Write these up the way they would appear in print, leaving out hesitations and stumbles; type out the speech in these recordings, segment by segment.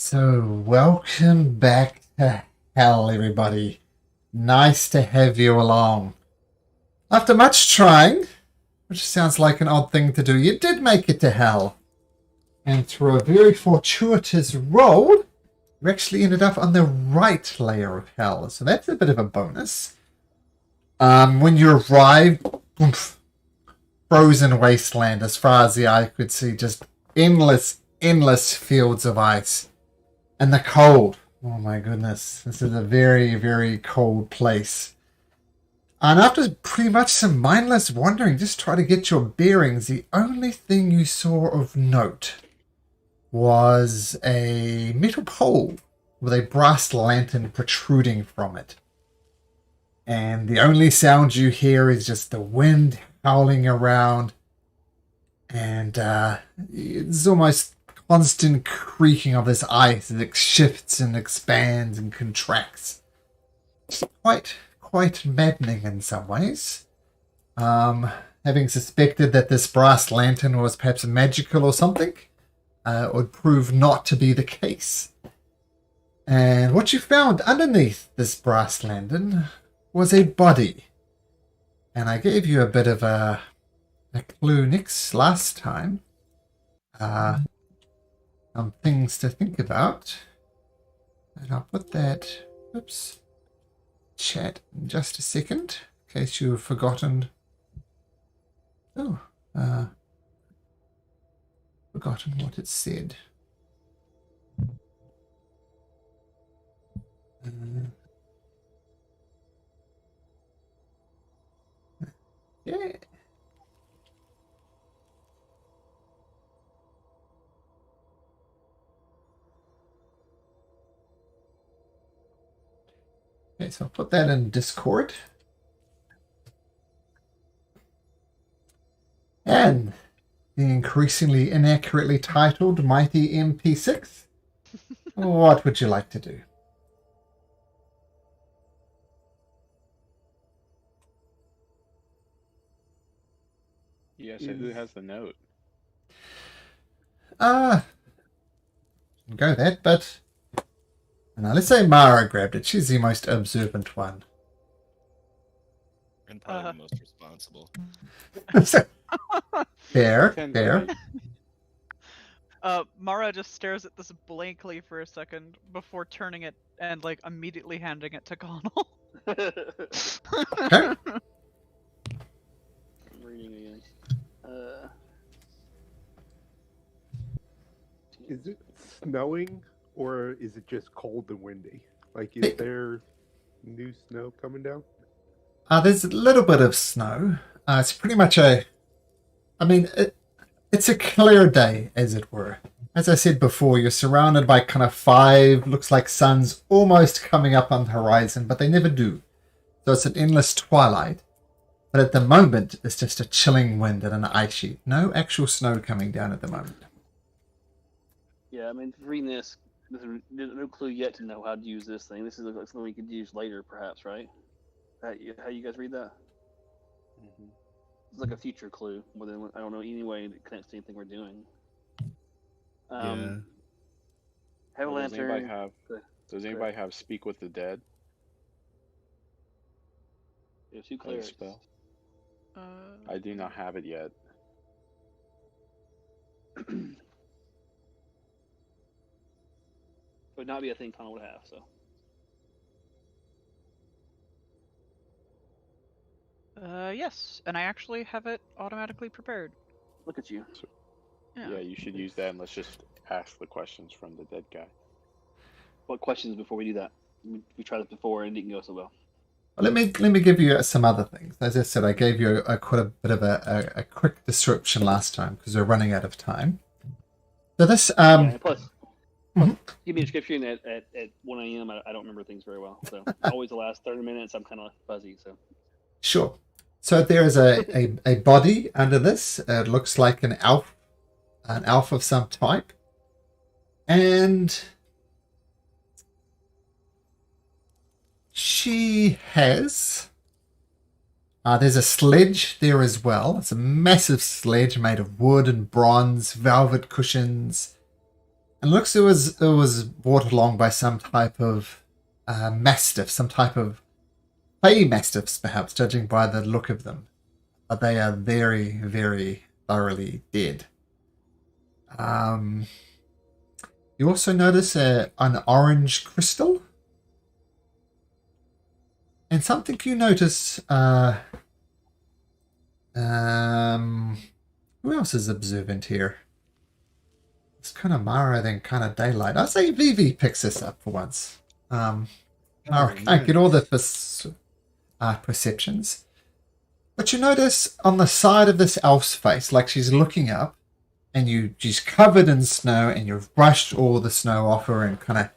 So, welcome back to hell, everybody. Nice to have you along. After much trying, which sounds like an odd thing to do, you did make it to hell. And through a very fortuitous roll, you actually ended up on the right layer of hell. So that's a bit of a bonus. When you arrived, oomph, frozen wasteland as far as the eye could see, just endless fields of ice. And the cold. Oh my goodness. This is a very, very cold place. And after pretty much some mindless wandering, just try to get your bearings, the only thing you saw of note was a metal pole with a brass lantern protruding from it. And the only sound you hear is just the wind howling around. And it's almost constant creaking of this ice as it shifts and expands and contracts. It's quite maddening in some ways. Having suspected that this brass lantern was perhaps magical or something, would prove not to be the case. And what you found underneath this brass lantern was a body. And I gave you a bit of a clue last time. Some things to think about. And I'll put that, chat in just a second, in case you've forgotten. Forgotten what it said. Yeah. Okay, so I'll put that in Discord. And the increasingly inaccurately titled Mighty MP6. What would you like to do? Yeah, so who has the note? Go that, but now let's say Mara grabbed it. She's the most observant one. And probably the most responsible. Fair. Mara just stares at this blankly for a second before turning it and immediately handing it to Connell. Okay. I'm reading again. Is it snowing or is it just cold and windy? Is there new snow coming down? There's a little bit of snow. It's pretty much it's a clear day, as it were. As I said before, you're surrounded by kind of 5, looks like suns almost coming up on the horizon, but they never do. So it's an endless twilight. But at the moment, it's just a chilling wind and an ice sheet. No actual snow coming down at the moment. Yeah, reading this, there's no clue yet to know how to use this thing. This is something we could use later, perhaps, right? How you guys read that? Mm-hmm. It's like a future clue, more than I don't know any way that connects to anything we're doing. Yeah. Have a lantern. Does anybody have Speak with the Dead? There's 2 As a clerics. spell? I do not have it yet. Would not be a thing Connell would have, so. Yes, and I actually have it automatically prepared. Look at you. Yeah, you should use that, and let's just ask the questions from the dead guy. What questions before we do that? We tried it before and it didn't go so well. Well, let me give you some other things. As I said, I gave you quite a bit of a quick description last time because we're running out of time. So this Yeah, plus, Mhm. give me a description at 1 a.m. I don't remember things very well. So always the last 30 minutes, I'm kind of fuzzy. So Sure. So there is a body under this. It looks like an elf of some type. And she has... there's a sledge there as well. It's a massive sledge made of wood and bronze, velvet cushions. And it looks it was brought along by some type of mastiff, some type of fey mastiffs, perhaps, judging by the look of them. But they are very, very thoroughly dead. You also notice an orange crystal. And something you notice... who else is observant here? It's kind of Mara, then kind of Daylight. I'd say Vivi picks this up for once. Mara can't get all the perceptions. But you notice on the side of this elf's face, like she's looking up, and she's covered in snow, and you've brushed all the snow off her and kind of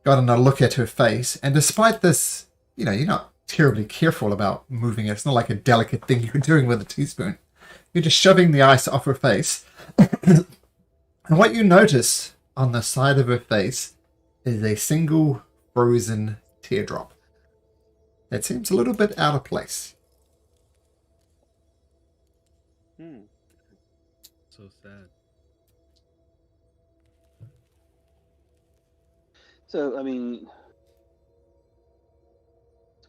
gotten a look at her face. And despite this, you're not terribly careful about moving it. It's not like a delicate thing you're doing with a teaspoon. You're just shoving the ice off her face. And what you notice on the side of her face is a single frozen teardrop. That seems a little bit out of place. So sad. So, I mean,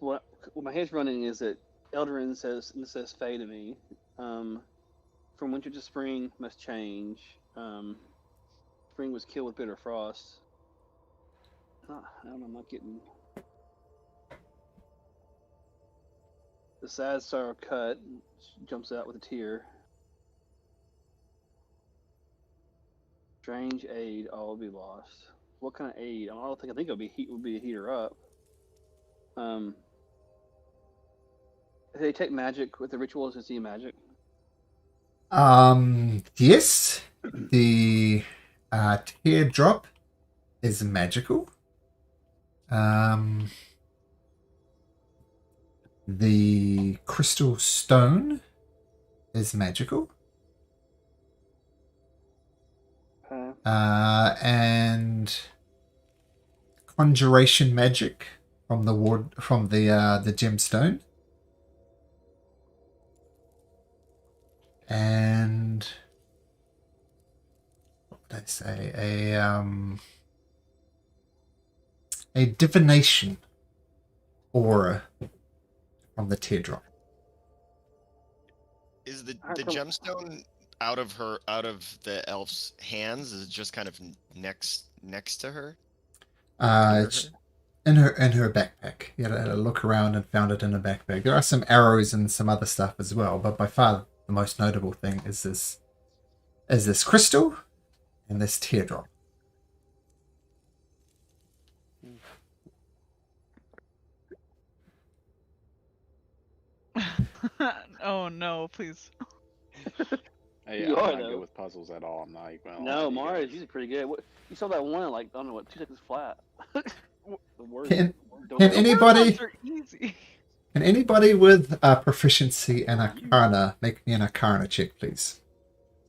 what my head's running is that Eldarin says Fae to me. From winter to spring must change. Spring was killed with bitter frost. I don't know, I'm not getting... The sad sorrow cut jumps out with a tear. Strange aid, all will be lost. What kind of aid? I don't think it'll be heat. Would be a heater up. Do they take magic with the rituals to see magic? Yes. The teardrop is magical. The crystal stone is magical. And conjuration magic from the gemstone. And what would I say? A divination aura from the teardrop. Is the gemstone out of the elf's hands? Is it just kind of next to her? It's in her backpack. You had to look around and found it in her backpack. There are some arrows and some other stuff as well, but by far the most notable thing is this crystal and this teardrop. Oh no, please. I'm You not are, good though. with puzzles at all. I'm not even. No, Mara, she's pretty good. You saw that one in, like, I don't know what, 2 seconds flat. The worst. Can Don't- can anybody Ones are easy. can anybody with proficiency in Arcana make me an Arcana check, please?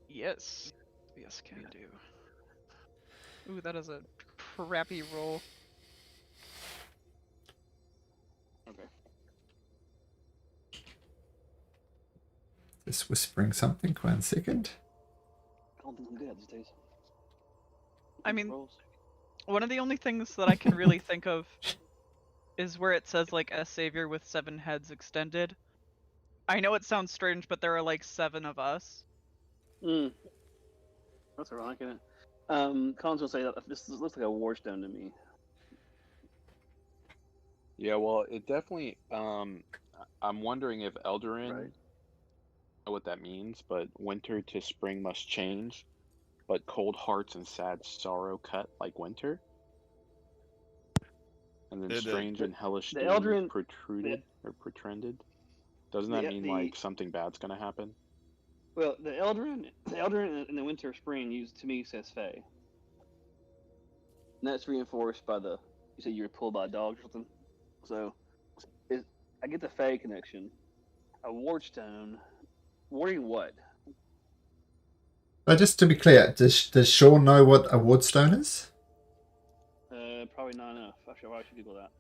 Yes. Yes, can do. Ooh, that is a crappy roll. Okay. Just whispering something. 1 second. I don't think I'm good these days. I mean, Rolls. one of the only things that I can really think of is where it says, like, a savior with 7 heads extended. I know it sounds strange, but there are, like, 7 of us. That's ironic, isn't it? Colin's will say that this looks like a war stone to me. Yeah, well, it definitely. I'm wondering if Eldarin. Right. Know what that means, but winter to spring must change, but cold hearts and sad sorrow cut like winter. And then strange and hellish the doom Eldarin- protruded or protrended. Doesn't that mean like something bad's gonna happen? Well, the Eldarin in the winter or spring used to me says Fae. And that's reinforced by you said you were pulled by a dog or something. So, I get the Fae connection. A wardstone. Warding what? But just to be clear, does Sean know what a wardstone is? Probably not enough. I should Google that.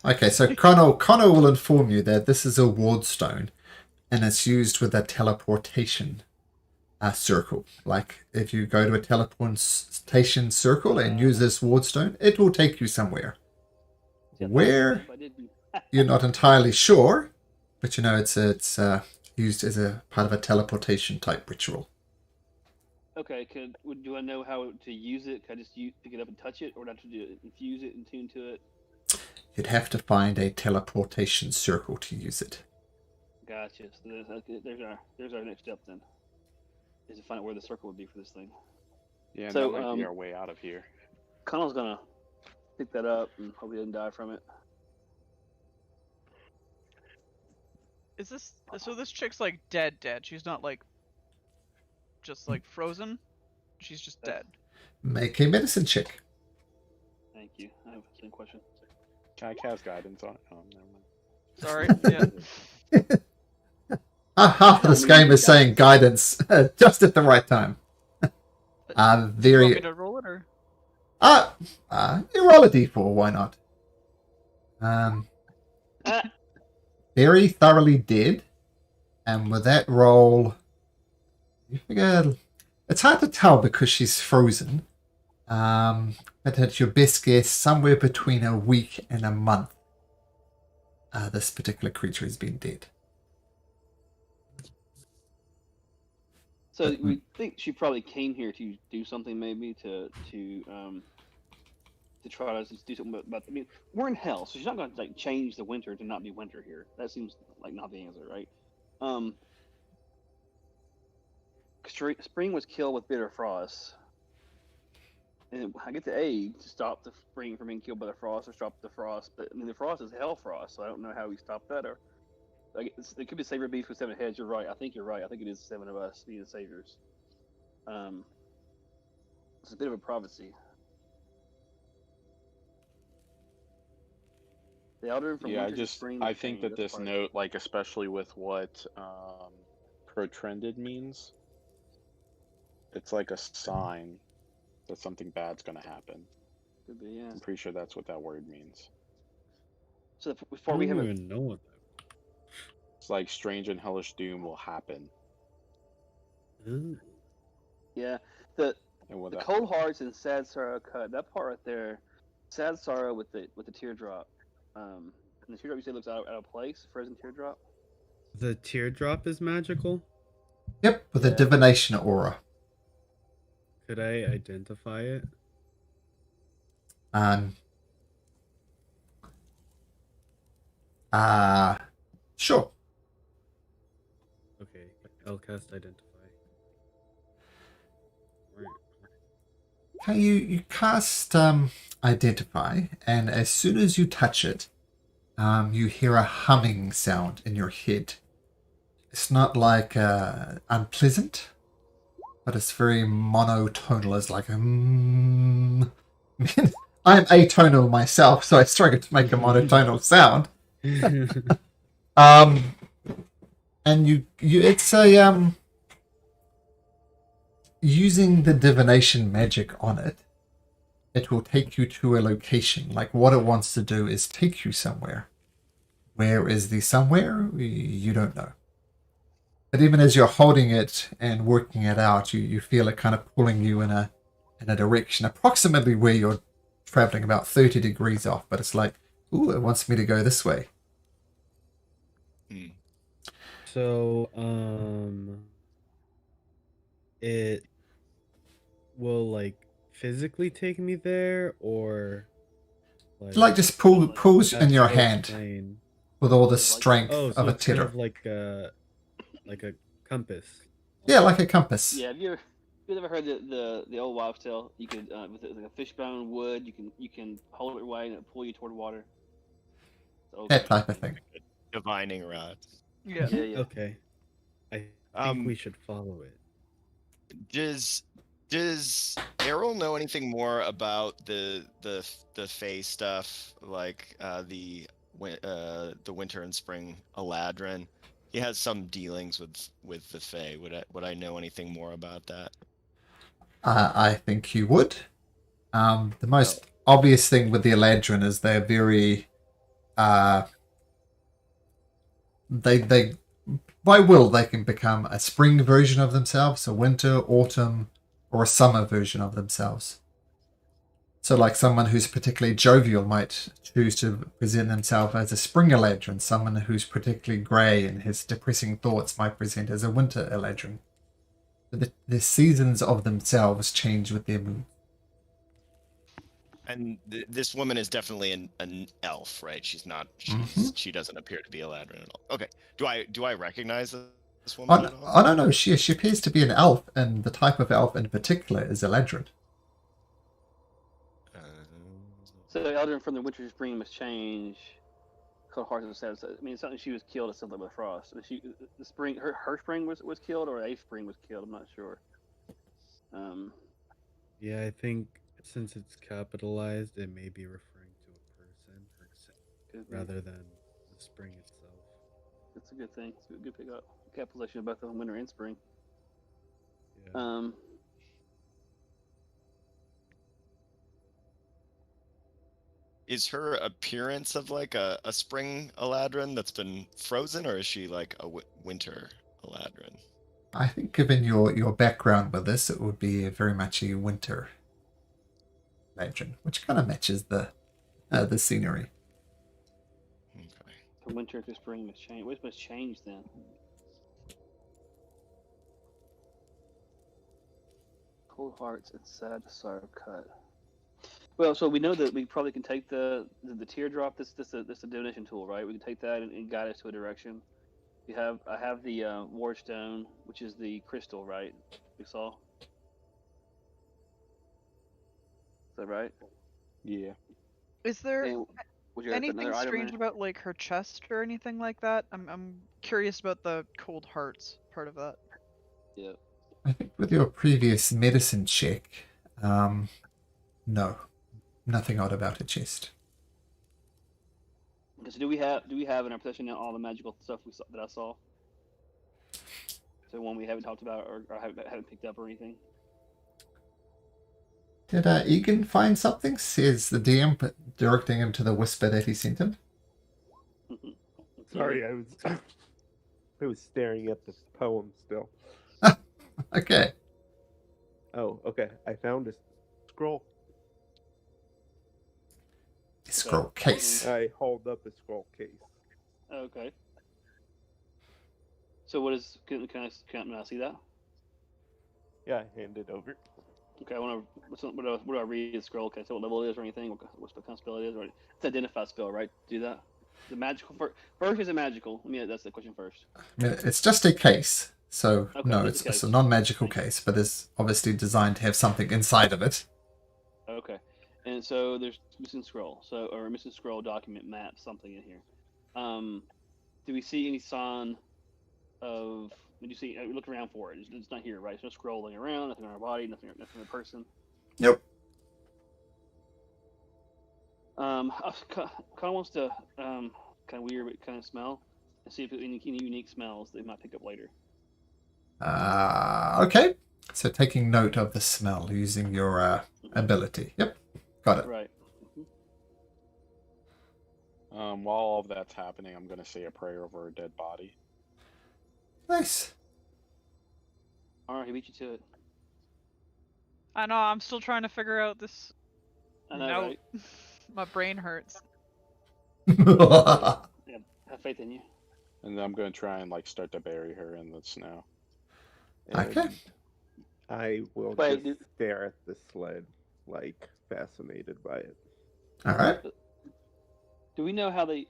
Okay, so Connor will inform you that this is a wardstone, and it's used with a teleportation circle. Like if you go to a teleportation circle and use this wardstone, it will take you somewhere. See, I thought Where if I did be- you're not entirely sure, but you know it's used as a part of a teleportation type ritual. Okay, do I know how to use it? Can I just pick it up and touch it, or do I have to infuse it and tune to it? You'd have to find a teleportation circle to use it. Gotcha. So there's our next step then. Is to find out where the circle would be for this thing. Yeah, So, that might be our way out of here. Connell's gonna pick that up and hope he doesn't die from it. Is this so? This chick's like dead. She's not like just like frozen. She's just dead. Make a medicine check. Thank you. I have the same question. Can I cast guidance on it? Oh, never mind. Sorry. Yeah. Half of this game is saying guidance just at the right time. You want me Very. to roll it or? You roll a d4, why not? Very thoroughly dead, and with that roll, you figure it's hard to tell because she's frozen. But at your best guess, somewhere between a week and a month, this particular creature has been dead. So we think she probably came here to do something, maybe to try to do something about. I mean, we're in hell, so she's not going to like change the winter to not be winter here. That seems like not the answer, right? Spring was killed with bitter frost, and I get the aid to stop the spring from being killed by the frost or stop the frost. But I mean, the frost is hell frost, so I don't know how we stop that. Or like, it could be savior beast with 7 heads. You're right. I think you're right. I think it is 7 of us being the saviors. It's a bit of a prophecy. The Elder from Yeah, winter to spring. I think that that's this part. note, like especially with what protrended means, it's like a sign that something bad's gonna happen. Could be, yeah. I'm pretty sure that's what that word means. So I before we don't have a even know what that. It's like strange and hellish doom will happen. Ooh. yeah, the And what the that cold hearts and sad sorrow cut, that part right there, sad sorrow with the teardrop. And the teardrop you said looks out of place, frozen teardrop. The teardrop is magical. Yep, with a Yeah. divination aura. Could I identify it? Sure. Okay, I'll cast identify. Okay, you cast identify, and as soon as you touch it, you hear a humming sound in your head. It's not like unpleasant, but it's very monotonal. It's like I'm atonal myself, so I struggle to make a monotonal sound. And you it's a using the divination magic on it, it will take you to a location. Like what it wants to do is take you somewhere. Where is the somewhere? You don't know. But even as you're holding it and working it out, you feel it kind of pulling you in a direction, approximately where you're traveling, about 30 degrees off. But it's like, ooh, it wants me to go this way. So, it will like physically take me there, or Like just pulls in your astral hand plane? with all the strength Oh, of so a it's kind titter. of like a compass. Yeah, like a compass. Yeah, have you ever heard the old wives' tale? You could with like a fishbone wood, you can hold it away and it'll pull you toward water. That type of thing. Divining rod. Yeah. Yeah. Okay, I think we should follow it. Does Errol know anything more about the Fae stuff, like the winter and spring Eladrin? He has some dealings with the Fae. Would I know anything more about that? I think you would. The most obvious thing with the Eladrin is they're very they by will, they can become a spring version of themselves, a winter, autumn, or a summer version of themselves. So, like someone who's particularly jovial might choose to present themselves as a spring Eladrin. Someone who's particularly grey and has depressing thoughts might present as a winter Eladrin. The seasons of themselves change with their mood. And this woman is definitely an elf, right? She's not. She doesn't appear to be a Ladrin at all. Okay. Do I recognize this woman at all? Oh no, she appears to be an elf, and the type of elf in particular is Eladrin. So Eldrin from the Winter to Spring must change. Cold Hearts and Sad. I mean, something she was killed or something with Frost. The spring, her spring was killed, or a spring was killed. I'm not sure. Yeah, I think since it's capitalized, it may be referring to a person rather than the spring itself. That's a good thing. It's a good pickup. Capitalization of both the winter and spring. Yeah. Is her appearance of like a spring Eladrin that's been frozen, or is she like a winter Eladrin? I think given your background with this, it would be very much a winter Eladrin, which kind of matches the scenery. Okay. From winter to spring must change. What must change then? Cold Hearts and Sad Sorrow cut. Well, so we know that we probably can take the teardrop. This a divination tool, right? We can take that and guide us to a direction. I have the Warstone, which is the crystal, right? We saw. Is that right? Yeah. Is there And would you have anything another item strange there? about like her chest or anything like that? I'm curious about the cold hearts part of that. Yeah. I think with your previous medicine check, no, nothing odd about her chest. Because do we have in our possession now all the magical stuff that I saw? So one we haven't talked about or haven't picked up or anything. Did Egan find something? Says the DM, directing him to the whisper that he sent him. Sorry, I was staring at the poem still. Okay. Oh, okay. I found a scroll. Scroll case. I hold up a scroll case. Okay. So what is? Can I see that? Yeah, I hand it over. Okay, I want to. What do I read? The scroll. Okay, so what level it is or anything? What kind of spell it is? Or it's identify spell, right? Do that. The magical first is it magical? Let me. That's the question first. It's just a case, so Okay, no, just a it's a case. non-magical case, but it's obviously designed to have something inside of it. Okay, and so there's missing scroll. Or missing scroll document map something in here. Do we see any sign of? Did you see? Look around for it. It's not here, right? There's no scrolling around. Nothing on our body. Nothing on the person. Yep. Kind of wants to kind of weird, but kind of smell and see if there's any unique smells they might pick up later. Okay. So taking note of the smell using your ability. Yep. Got it. Right. While all of that's happening, I'm gonna say a prayer over a dead body. Nice. All right, he beat you to it. I know. I'm still trying to figure out this. I know, note. right? My brain hurts. Yeah, have faith in you. And then I'm gonna try and like start to bury her in the snow. Okay. And I will Wait, just stare at the sled, like fascinated by it. All right. Do we know how the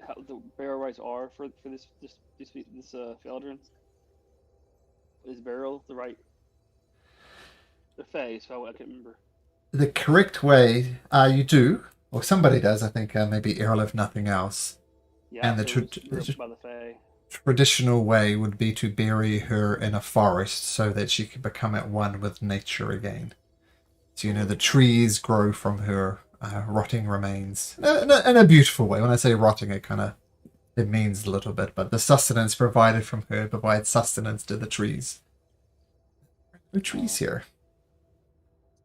barrel rights are for this Eldrin? Is barrel the right? The face. I can't remember. The correct way, you do, or somebody does. I think maybe Errol, if nothing else. Yeah. And the by the Fae. traditional way would be to bury her in a forest so that she can become at one with nature again. So, the trees grow from her rotting remains. In a beautiful way. When I say rotting, it means a little bit, but the sustenance provided from her provides sustenance to the trees. No trees here.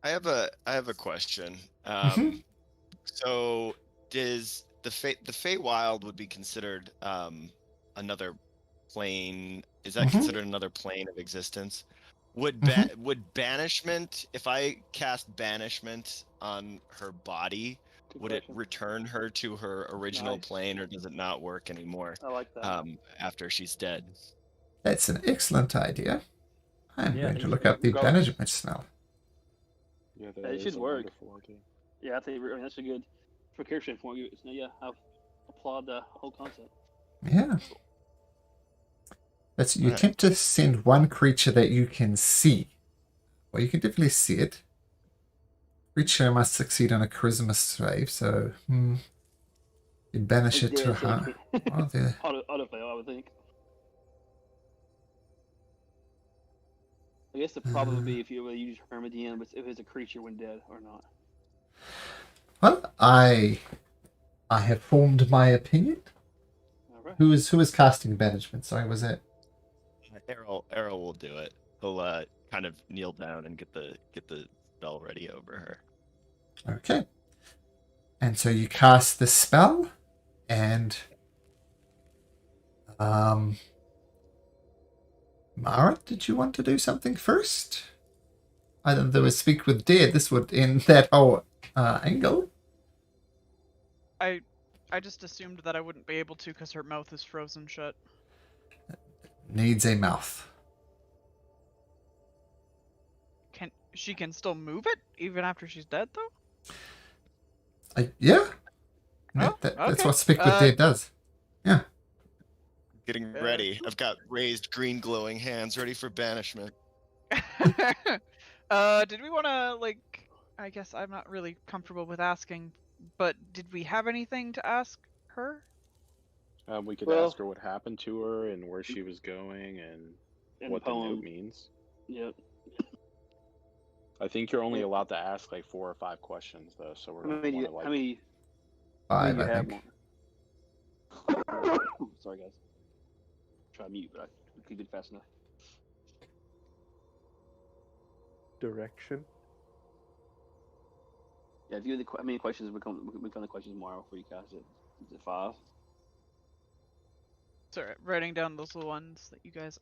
I have a question. So does the Feywild would be considered another plane. Is that Mhm. considered another plane of existence? Would would banishment, if I cast banishment on her body, Good would it question. return her to her original Nice. plane, or does it not work anymore I like that. after she's dead? That's an excellent idea. I'm Yeah, going I to think look up the regardless. banishment spell. Yeah, that It should is a work. wonderful idea. Yeah, I think that's a good for character standpoint. Yeah, I applaud the whole concept. Yeah. Let's you Alright. attempt to send one creature that you can see. Well, you can definitely see it. Creature must succeed on a charisma save, so you banish It's it to dead, so her. it Oh, can't auto fail. I would think. I guess the problem would be if you use Hermit DM, but if it's a creature when dead or not. well, I have formed my opinion. All right. Who is casting banishment? Sorry, was it? Errol will do it. He'll kind of kneel down and get the spell ready over her. Okay. And so you cast the spell, and Mara, did you want to do something first? I thought there was speak with dead. This would end that whole angle. I just assumed that I wouldn't be able to because her mouth is frozen shut. Needs a mouth. She can still move it even after she's dead though? Yeah. Oh, That's okay. what speak with dead does. Yeah. Getting ready. I've got raised green glowing hands ready for banishment. Did we want to, like, I guess I'm not really comfortable with asking, but did we have anything to ask her? We could Well- ask her what happened to her and where she was going and And what the the poem. note means. Yep. I think you're only allowed to ask like 4 or 5 questions though, so we're How gonna many? want to like. How many? Five, do you I have think. more? Sorry, guys. Try to mute, but I keep it fast enough. Direction. Yeah, if you have how many questions become the questions tomorrow before you cast it? Is it 5? Sorry, writing down those little ones that you guys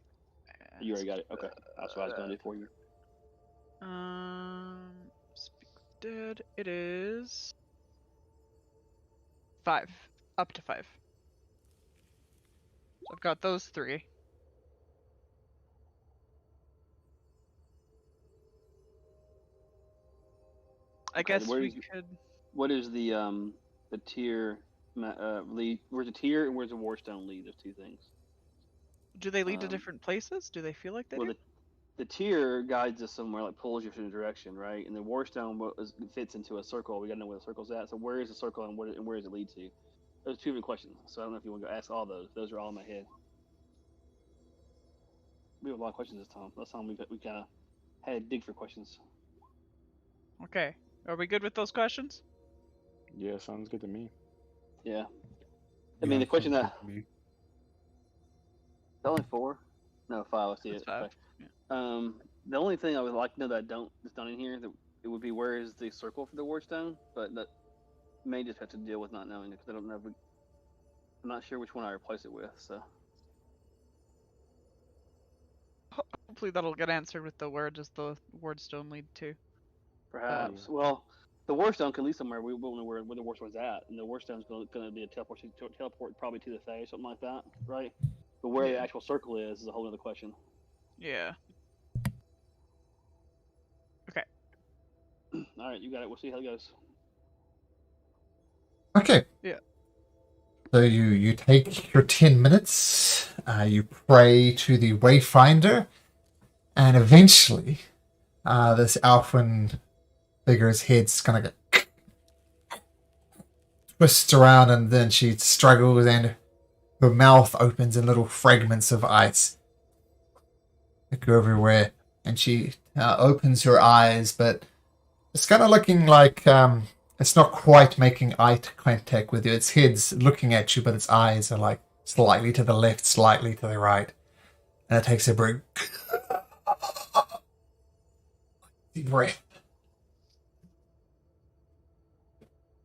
asked. You already got it. Okay, that's what I was gonna do for you. Speak with dead. It is 5. Up to 5. So I've got those 3. I Okay, guess where we is- could. What is the tier lead? Where's the tier and where's the warstone lead? Those 2 things. Do they lead to um, different places? Do they feel like they Well, do? the tier guides us somewhere, like pulls you in a direction, right? And the warstone fits into a circle. We gotta know where the circle's at. So where is the circle and where does it lead to? Those 2 different questions. So I don't know if you want to go ask all those. Those are all in my head. We have a lot of questions this time. Last time we kind of had to dig for questions. Okay. Are we good with those questions? Yeah, sounds good to me. Yeah. I mean, the question sounds that good to me. only 4, no 5. Let's see That's it. 5. Okay. The only thing I would like to know that's not in here, that it would be where is the circle for the warstone, but that may just have to deal with not knowing it because I don't know. I'm not sure which one I replace it with. So Hopefully that'll get answered with the where does the wardstone lead to. perhaps, well, the warstone can lead somewhere. We won't know where the warstone's at, and the warstone's going to be a teleport probably to the Fae, something like that, right? But where the Yeah. actual circle is a whole other question. Yeah. All right, you got it. We'll see how it goes. Okay. Yeah. So you take your 10 minutes, you pray to the Wayfinder, and eventually this elfin figure's head's gonna go twist around, and then she struggles and her mouth opens and little fragments of ice go everywhere, and she opens her eyes, but it's kind of looking like it's not quite making eye contact with you. Its head's looking at you, but its eyes are like slightly to the left, slightly to the right. And it takes a break. Deep breath.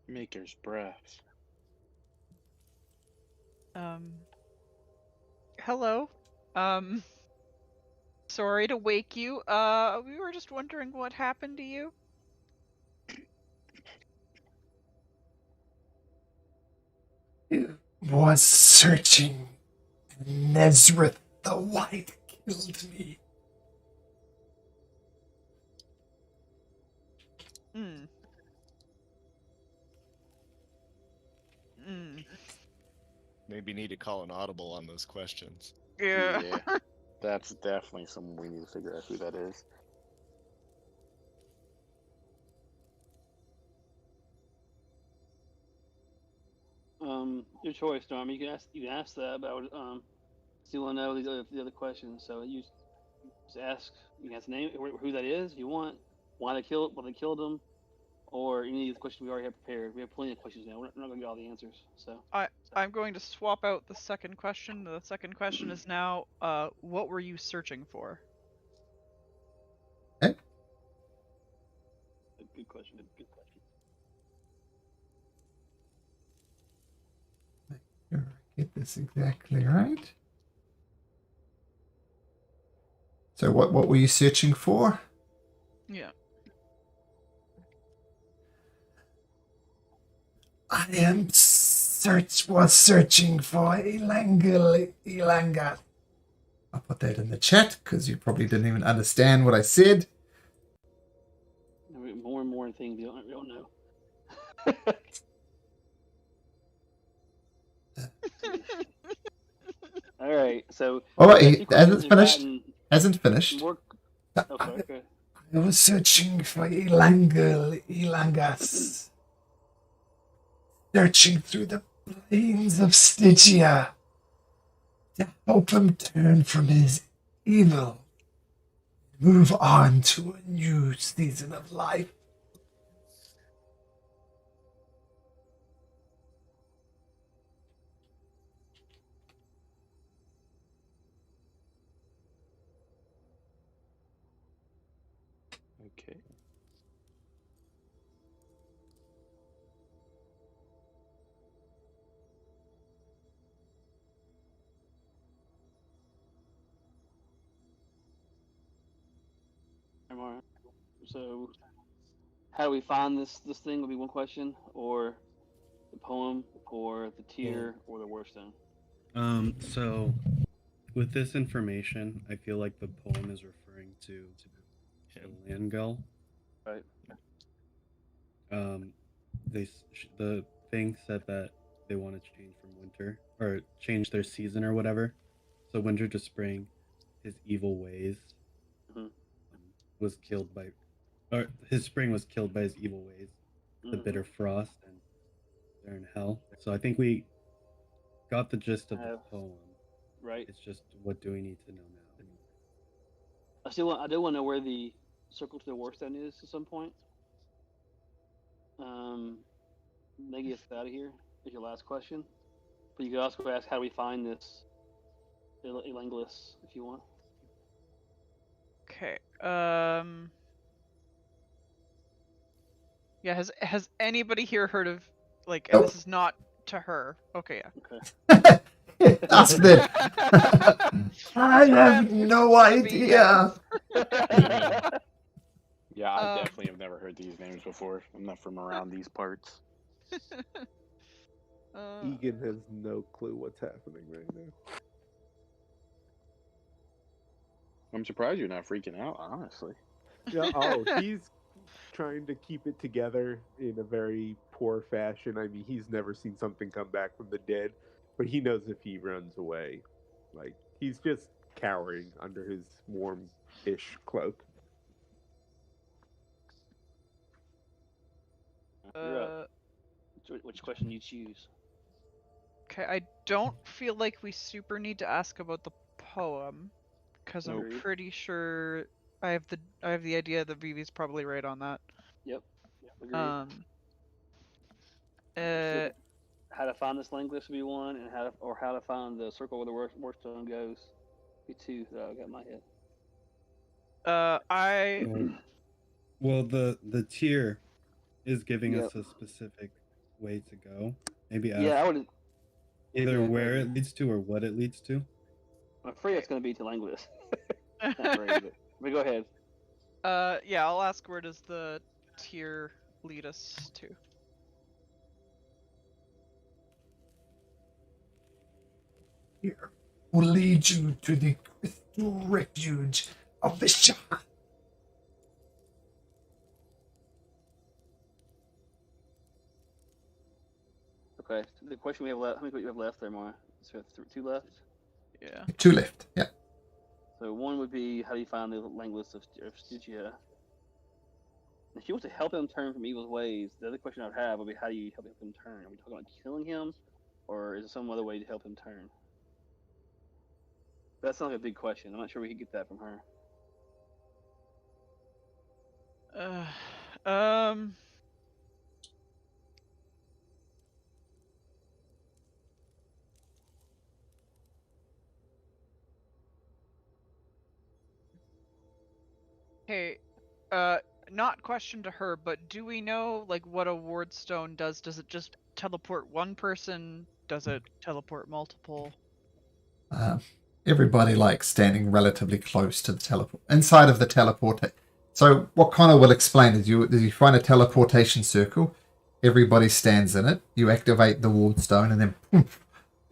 Maker's breath. hello. Sorry to wake you. We were just wondering what happened to you. Was searching. Nezrith the White killed me. Hmm. Hmm. Maybe need to call an audible on those questions. Yeah. Yeah. That's definitely someone we need to figure out who that is. Your choice, Norm. You can ask that, but I would still want to know the other questions. So you just ask. You can ask the name, who that is, if you want, why they killed them, or any of the questions we already have prepared. We have plenty of questions now. We're not going to get all the answers. So I'm going to swap out the second question. The second question is now, what were you searching for? good question. Good question. Get this exactly right. So what were you searching for? Yeah. I was searching for Ilanga. I'll put that in the chat because you probably didn't even understand what I said. More and more things we don't know. All right, so Oh, we got wait, two it questions hasn't in finished. Latin. Hasn't finished. More. Oh, sorry. Okay. I was searching for Ilangas. Searching through the plains of Stygia to help him turn from his evil. Move on to a new season of life. Okay. So, how do we find this thing? Would be one question, or the poem, or the tier, or the Warstone. So with this information, I feel like the poem is referring to the Landgull. Right. The thing said that they want to change from winter or change their season or whatever. So winter to spring, his evil ways was killed by, or his spring was killed by his evil ways, the bitter frost, and they're in hell. So I think we got the gist of the poem. Right. It's just what do we need to know now? I do want to know where the circle to the Warstone is at some point. They get us out of here is your last question. But you could also ask, how do we find this Elanglis if you want. Okay. Yeah. Has anybody here heard of like? And this is not to her. Okay. Yeah. Okay. Ask it. I have no idea. Yeah, I definitely have never heard these names before. I'm not from around these parts. Egan has no clue what's happening right now. I'm surprised you're not freaking out, honestly. Yeah. He's trying to keep it together in a very poor fashion. I mean, he's never seen something come back from the dead, but he knows if he runs away, like he's just cowering under his warm-ish cloak. You're up. Which question do you choose? Okay, I don't feel like we super need to ask about the poem, because I'm pretty sure I have the idea that Vivi's probably right on that. Yep. Agreed. How to find this language would be one, and how to find the circle where the Warstone goes be two that I got in my head. Well, the tier is giving us a specific way to go. Maybe ask I would either where it leads to or what it leads to. I'm afraid it's going to be to Languidus. Not afraid, but go ahead. Yeah, I'll ask where does the tier lead us to? Here will lead you to the crystal refuge of the Shah. Okay, so the question we have left. How many you have left there, Mara? Is there two left? Yeah. 2 left. Yeah. So one would be, how do you find the Languidus of Stygia? If you want to help him turn from evil's ways, the other question I would have would be, how do you help him turn? Are we talking about killing him, or is there some other way to help him turn? That sounds like a big question. I'm not sure we could get that from her. Um. Hey, not question to her, but do we know like what a ward stone does? Does it just teleport one person? Does it teleport multiple? Everybody likes standing relatively close to the teleport inside of the teleporter. So what Connor will explain is you find a teleportation circle. Everybody stands in it. You activate the ward stone, and then poof,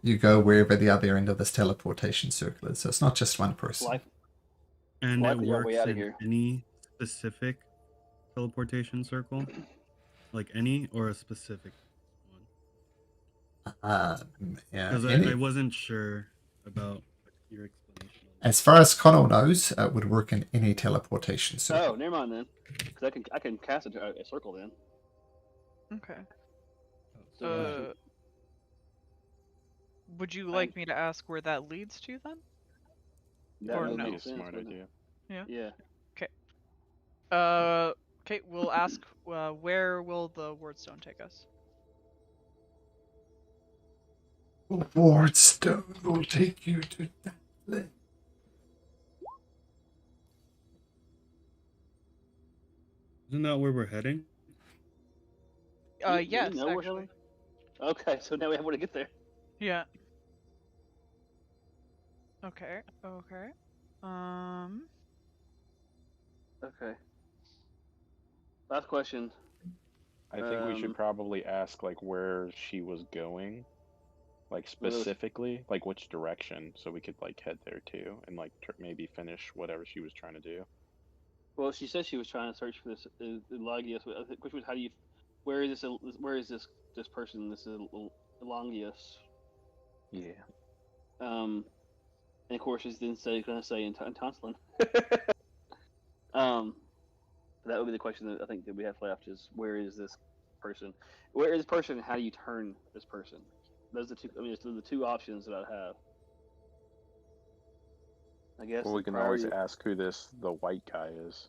you go wherever the other end of this teleportation circle is. So it's not just one person. Life. And Well, I it think our works way outta in here. any specific teleportation circle, like any or a specific one. Yeah. Because I wasn't sure about your explanation. As far as Connor knows, it would work in any teleportation circle. Oh, never mind then. Because I can cast a circle then. Okay. So, Would you like me to ask where that leads to then? that or would no? Be a make sense, smart wouldn't it? idea. Yeah. Okay, we'll ask where will the wardstone take us? The ward stone will take you to that place. Isn't that where we're heading? Yes, know we're actually. heading? Okay, so now we have where to get there. Yeah. Okay. Okay. Okay. Last question. I think we should probably ask like where she was going, like specifically, like which direction, so we could like head there too, and like maybe finish whatever she was trying to do. Well, she said she was trying to search for this Elagius. The question was, how do you? Where is this? Where is this person? This Elagius. Yeah. And of course, she's then going to say in Tonslin. That would be the question that I think that we have left: is where is this person? Where is this person? And how do you turn this person? Those are the two. I mean, those are the two options that I have. I guess. Well, we can always ask who the white guy is.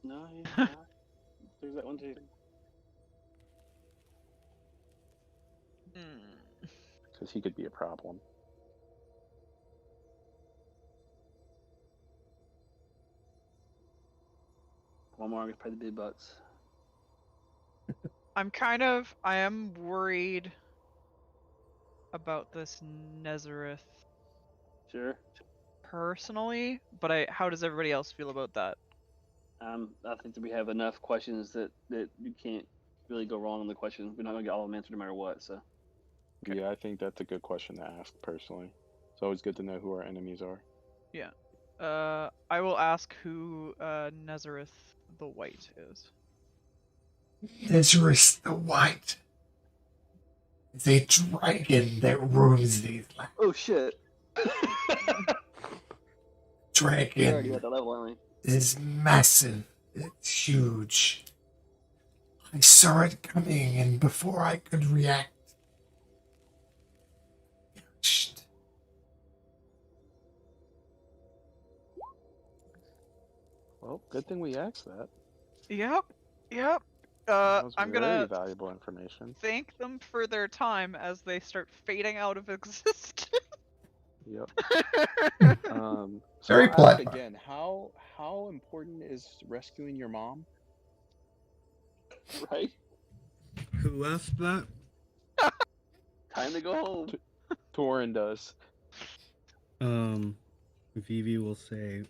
No, yeah, there's that one too. Because he could be a problem. One more, I'm gonna pay the big bucks. I am worried about this Nezareth. Sure. Personally, but how does everybody else feel about that? I think that we have enough questions that you can't really go wrong on the question. We're not gonna get all of them answered no matter what. So. Okay. Yeah, I think that's a good question to ask personally. It's always good to know who our enemies are. Yeah. I will ask who Nezareth the White is. Nezareth the White is a dragon that roams these lands. Oh shit! Dragon is massive. It's huge. I saw it coming, and before I could react, Well, good thing we asked that. Yep. That was I'm very gonna valuable information. thank them for their time as they start fading out of existence. Yep. So Very I'll ask polite. again, how important is rescuing your mom? Right? Who asked that? Time to go home. Torin does. Vivi will say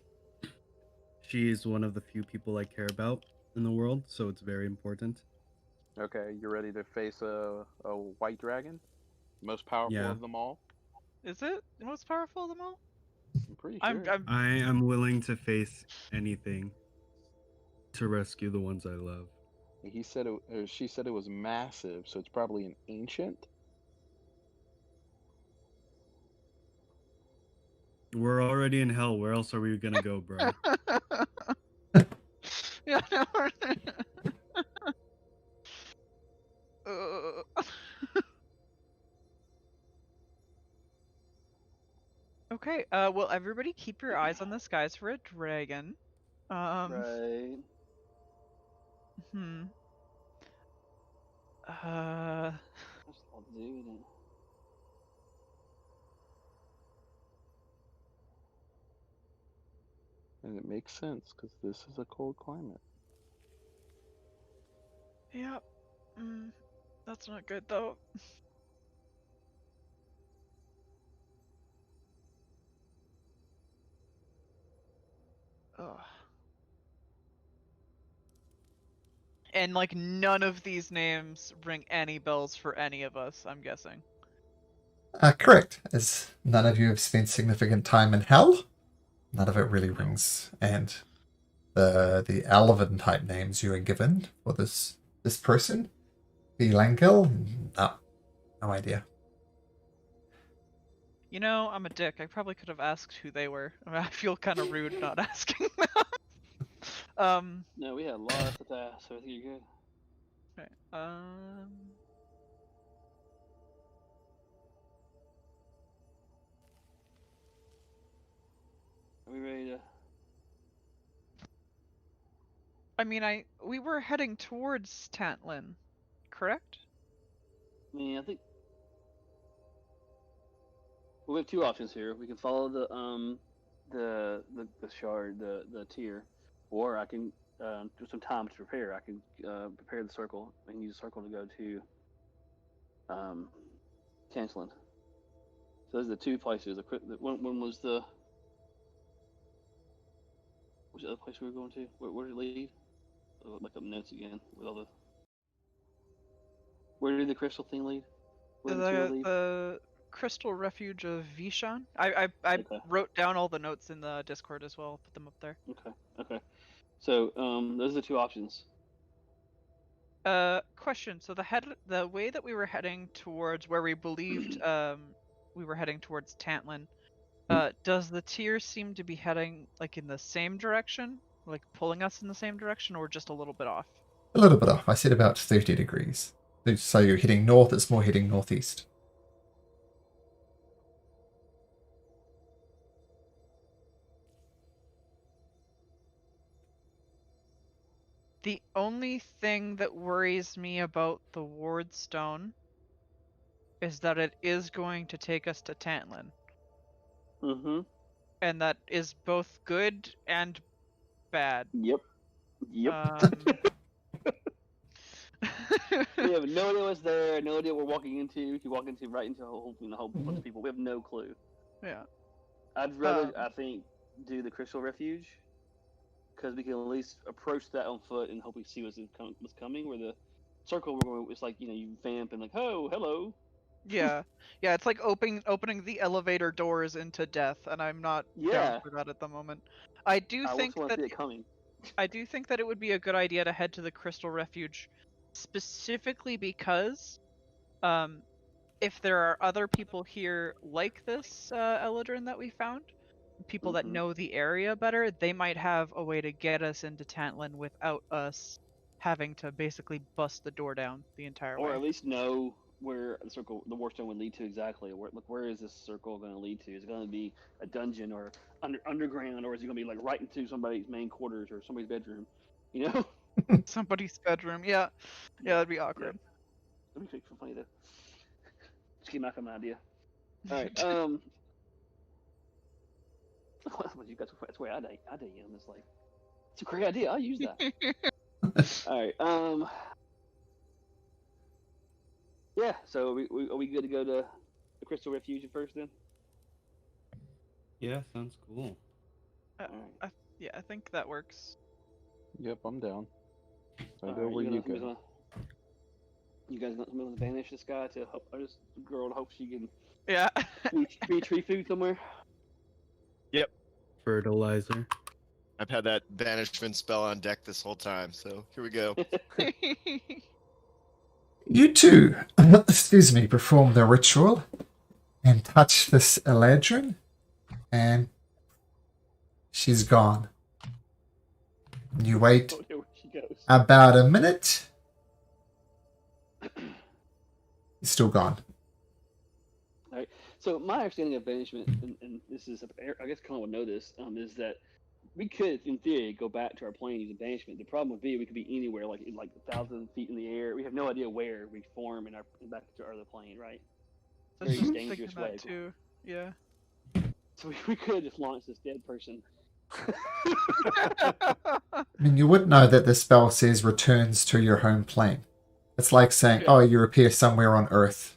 she is one of the few people I care about in the world, so it's very important. Okay, you ready to face a white dragon? Most powerful Yeah, of them all? Is it the most powerful of them all? I'm pretty I'm, sure. I'm I am willing to face anything to rescue the ones I love. He said it, or she said it was massive, so it's probably an ancient. We're already in hell. Where else are we gonna go, bro? yeah. Uh, okay. Well, everybody, keep your eyes on the skies for a dragon. Right. Hmm. That's all to do, isn't it? And it makes sense because this is a cold climate. Yeah. That's not good though. Ugh. And like none of these names ring any bells for any of us, I'm guessing. Correct. As none of you have spent significant time in hell, none of it really rings. And the Alvin type names you were given for this person, Langel, no idea. You know, I'm a dick. I probably could have asked who they were. I feel kind of rude not asking them. No, we had lots of that, so I think you're good. Okay. Are we ready to? I mean, we were heading towards Tantlin, correct? I mean, I think we have two options here. We can follow the shard, the tier, or I can do some time to prepare. I can prepare the circle and use the circle to go to Tanslin. So those are the two places. One was the what's the other place we were going to? Where did it lead? I'll look up notes again with all the. Where did the crystal thing lead? Where did the tier lead? The Crystal Refuge of Vishan. I Okay. wrote down all the notes in the Discord as well. I'll put them up there. Okay. Okay. So those are the two options. Question. So the way that we were heading towards where we believed we were heading towards Tantlin, does the tier seem to be heading like in the same direction, like pulling us in the same direction, or just a little bit off? A little bit off. I said about 30 degrees. So you're heading north, it's more heading northeast. The only thing that worries me about the Ward Stone is that it is going to take us to Tantlin. Mm-hmm. And that is both good and bad. Yep. Yep. We have no idea what's there, no idea what we're walking into. We could walk into right into a whole bunch of people. We have no clue. Yeah. I'd rather, I think, do the Crystal Refuge because we can at least approach that on foot and hope we see what's coming. Where the circle we're going, it's like you vamp and like, oh, hello. Yeah. Yeah, it's like opening the elevator doors into death, and I'm not down for that at the moment. I do I think want that to see it coming. I do think that it would be a good idea to head to the Crystal Refuge specifically because if there are other people here like this Eladrin that we found, people that know the area better, they might have a way to get us into Tantlin without us having to basically bust the door down the entire way. Or at least know where the circle, the Warstone would lead to exactly. Where is this circle going to lead to? Is it going to be a dungeon or underground, or is it going to be like right into somebody's main quarters or somebody's bedroom? You know? Somebody's bedroom. Yeah. Yeah, that'd be awkward. Yeah. That'd be funny though. Just came out with an idea. All right. You guys, that's where I am. It's like, it's a great idea. I'll use that. All right. Yeah. So are we good to go to the Crystal Refuge first then? Yeah, sounds cool. Yeah, I think that works. Yep, I'm down. I go Alright, where you go. You guys gonna banish this guy to help, or this girl to hope she can Yeah. be tree food somewhere? Fertilizer. I've had that banishment spell on deck this whole time, so here we go. You two, excuse me, perform the ritual and touch this Eladrin, and she's gone. You wait Oh, there she goes. about a minute. It's still gone. So my understanding of banishment, and this is, I guess Colin would know this, is that we could, in theory, go back to our plane using banishment. The problem would be we could be anywhere, like 1,000 feet in the air. We have no idea where we form back to our other plane, right? I was Very just dangerous thinking way. that too. Yeah. So we could just launch this dead person. I mean, you would know that the spell says returns to your home plane. It's like saying, oh, you appear somewhere on Earth.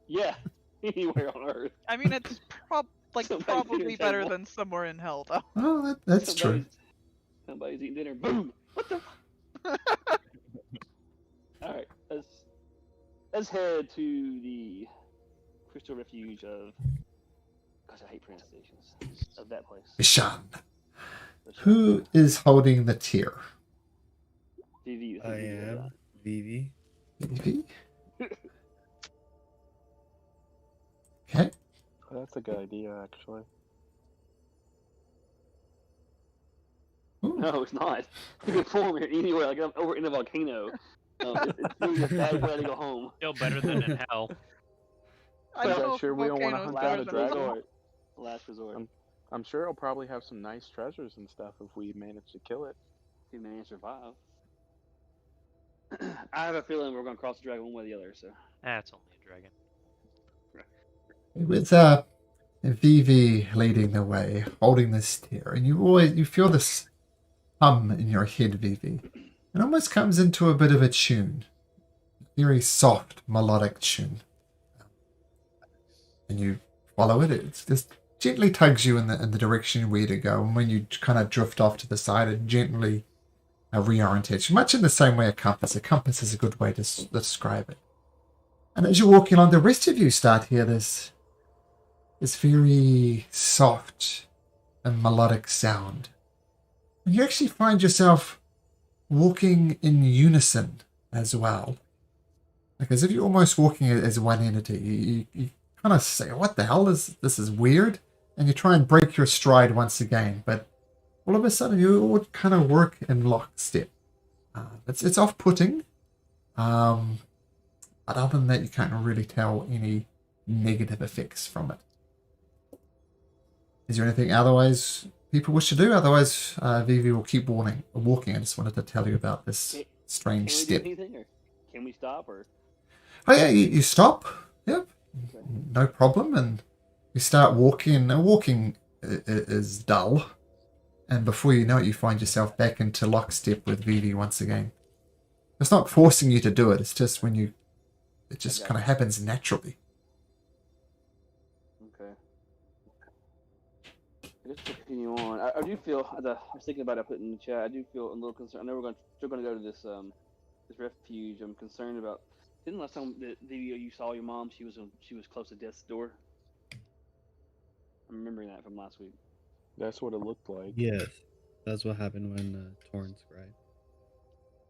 Yeah, anywhere on Earth. I mean, it's Somebody's probably eating better table. than somewhere in hell, though. Oh, that's true. Somebody's eating dinner. Boom! What the? All right, let's head to the crystal refuge of. Gosh, I hate pronunciations of that place. Bishan. Who is holding the tear? Vivi, I am Vivi. Vivi? Okay. Oh, that's a good idea, actually. Ooh. No, it's not. You can form here anywhere, like I'm over in a volcano. It's really a bad way to go home. Still better than in hell. I don't Yeah, know if sure, we don't wanna volcanoes hunt better down a than dragon. hell. resort. Last resort. I'm sure it'll probably have some nice treasures and stuff if we manage to kill it. If you manage to survive. I have a feeling we're gonna cross the dragon one way or the other. So. That's only a dragon. With Vivi leading the way, holding this tear, and you feel this hum in your head, Vivi. It almost comes into a bit of a tune, very soft melodic tune, and you follow it. It just gently tugs you in the direction where to go, and when you kind of drift off to the side, it gently reorientates you, much in the same way a compass. A compass is a good way to describe it. And as you're walking along, the rest of you start hear this very soft and melodic sound. And you actually find yourself walking in unison as well. Like as if you're almost walking as one entity. You kind of say, what the hell is this? Is weird. And you try and break your stride once again. But all of a sudden you all kind of work in lockstep. It's off-putting. But other than that, you can't really tell any negative effects from it. Is there anything otherwise people wish to do? Otherwise, Vivi will keep walking. I just wanted to tell you about this strange Can we step. do anything, or can we stop, or? Oh yeah, you stop. Yep, no problem, and you start walking. Now, walking is dull, and before you know it, you find yourself back into lockstep with Vivi once again. It's not forcing you to do it. It's just it just kind of happens naturally. Okay. Just to continue on, I do feel, I was thinking about it, I put it in the chat, I do feel a little concerned. I know we're still going to go to this refuge. I'm concerned about, didn't last time the video you saw your mom, she was close to death's door? I'm remembering that from last week. That's what it looked like. Yes, that's what happened when Torn scried.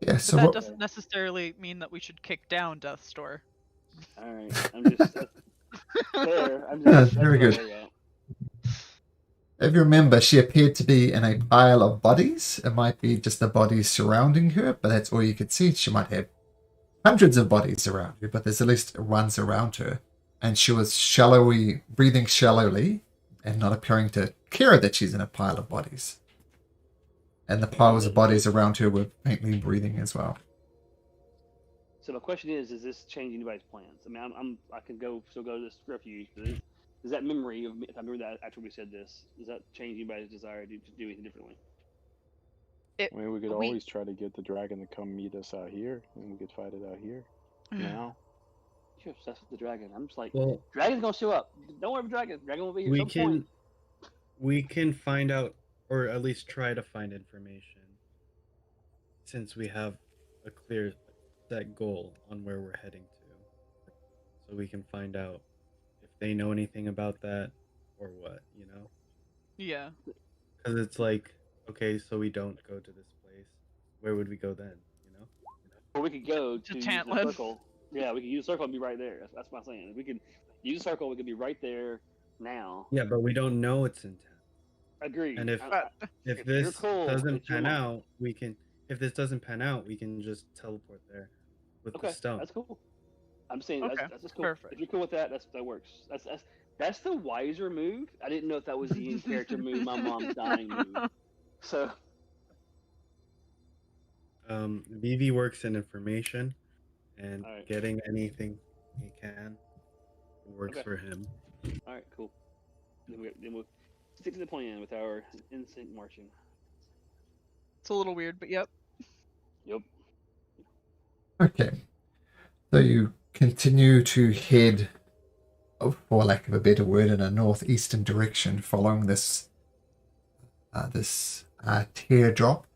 Yeah. So But that what, doesn't necessarily mean that we should kick down Death's Door. Alright, I'm just, fair, I'm Yeah, just, very good. If you remember, she appeared to be in a pile of bodies. It might be just the bodies surrounding her, but that's all you could see. She might have hundreds of bodies around her, but there's at least ones around her. And she was breathing shallowly, and not appearing to care that she's in a pile of bodies. And the piles of bodies around her were faintly breathing as well. So my question is this change anybody's plans? I mean, I can still go to this refuge, but is that memory of me, if I remember that after we said this, does that change anybody's desire to do anything differently? I mean, we could always try to get the dragon to come meet us out here, and we could fight it out here. Now. You're obsessed with the dragon. I'm just like, Well, dragon's gonna show up. Don't worry about dragon. Dragon will be here at some point. we can find out, or at least try to find information, since we have a clear set goal on where we're heading to. So we can find out if they know anything about that or what, you know? Yeah. Because it's like, okay, so we don't go to this place. Where would we go then, you know? Or we could go To to use the Tantlin. circle. Yeah, we could use the circle and be right there. That's what I'm saying. If we could use the circle, we could be right there now. Yeah, but we don't know it's in town. Agreed. And if If you're this cool, doesn't it's your pan money. out, we can. If this doesn't pan out, we can just teleport there with Okay, the stone. that's cool. I'm saying Okay, that's just cool. perfect. If you're cool with that, that works. That's the wiser move. I didn't know if that was the in character move, my mom's dying move. So Vivi works in information, and Alright. getting anything he can works Okay. for him. all right, cool. Then we'll stick to the plan with our in sync marching. It's a little weird, but yep. Yep. Okay. So you continue to head, for lack of a better word, in a northeastern direction, following this teardrop.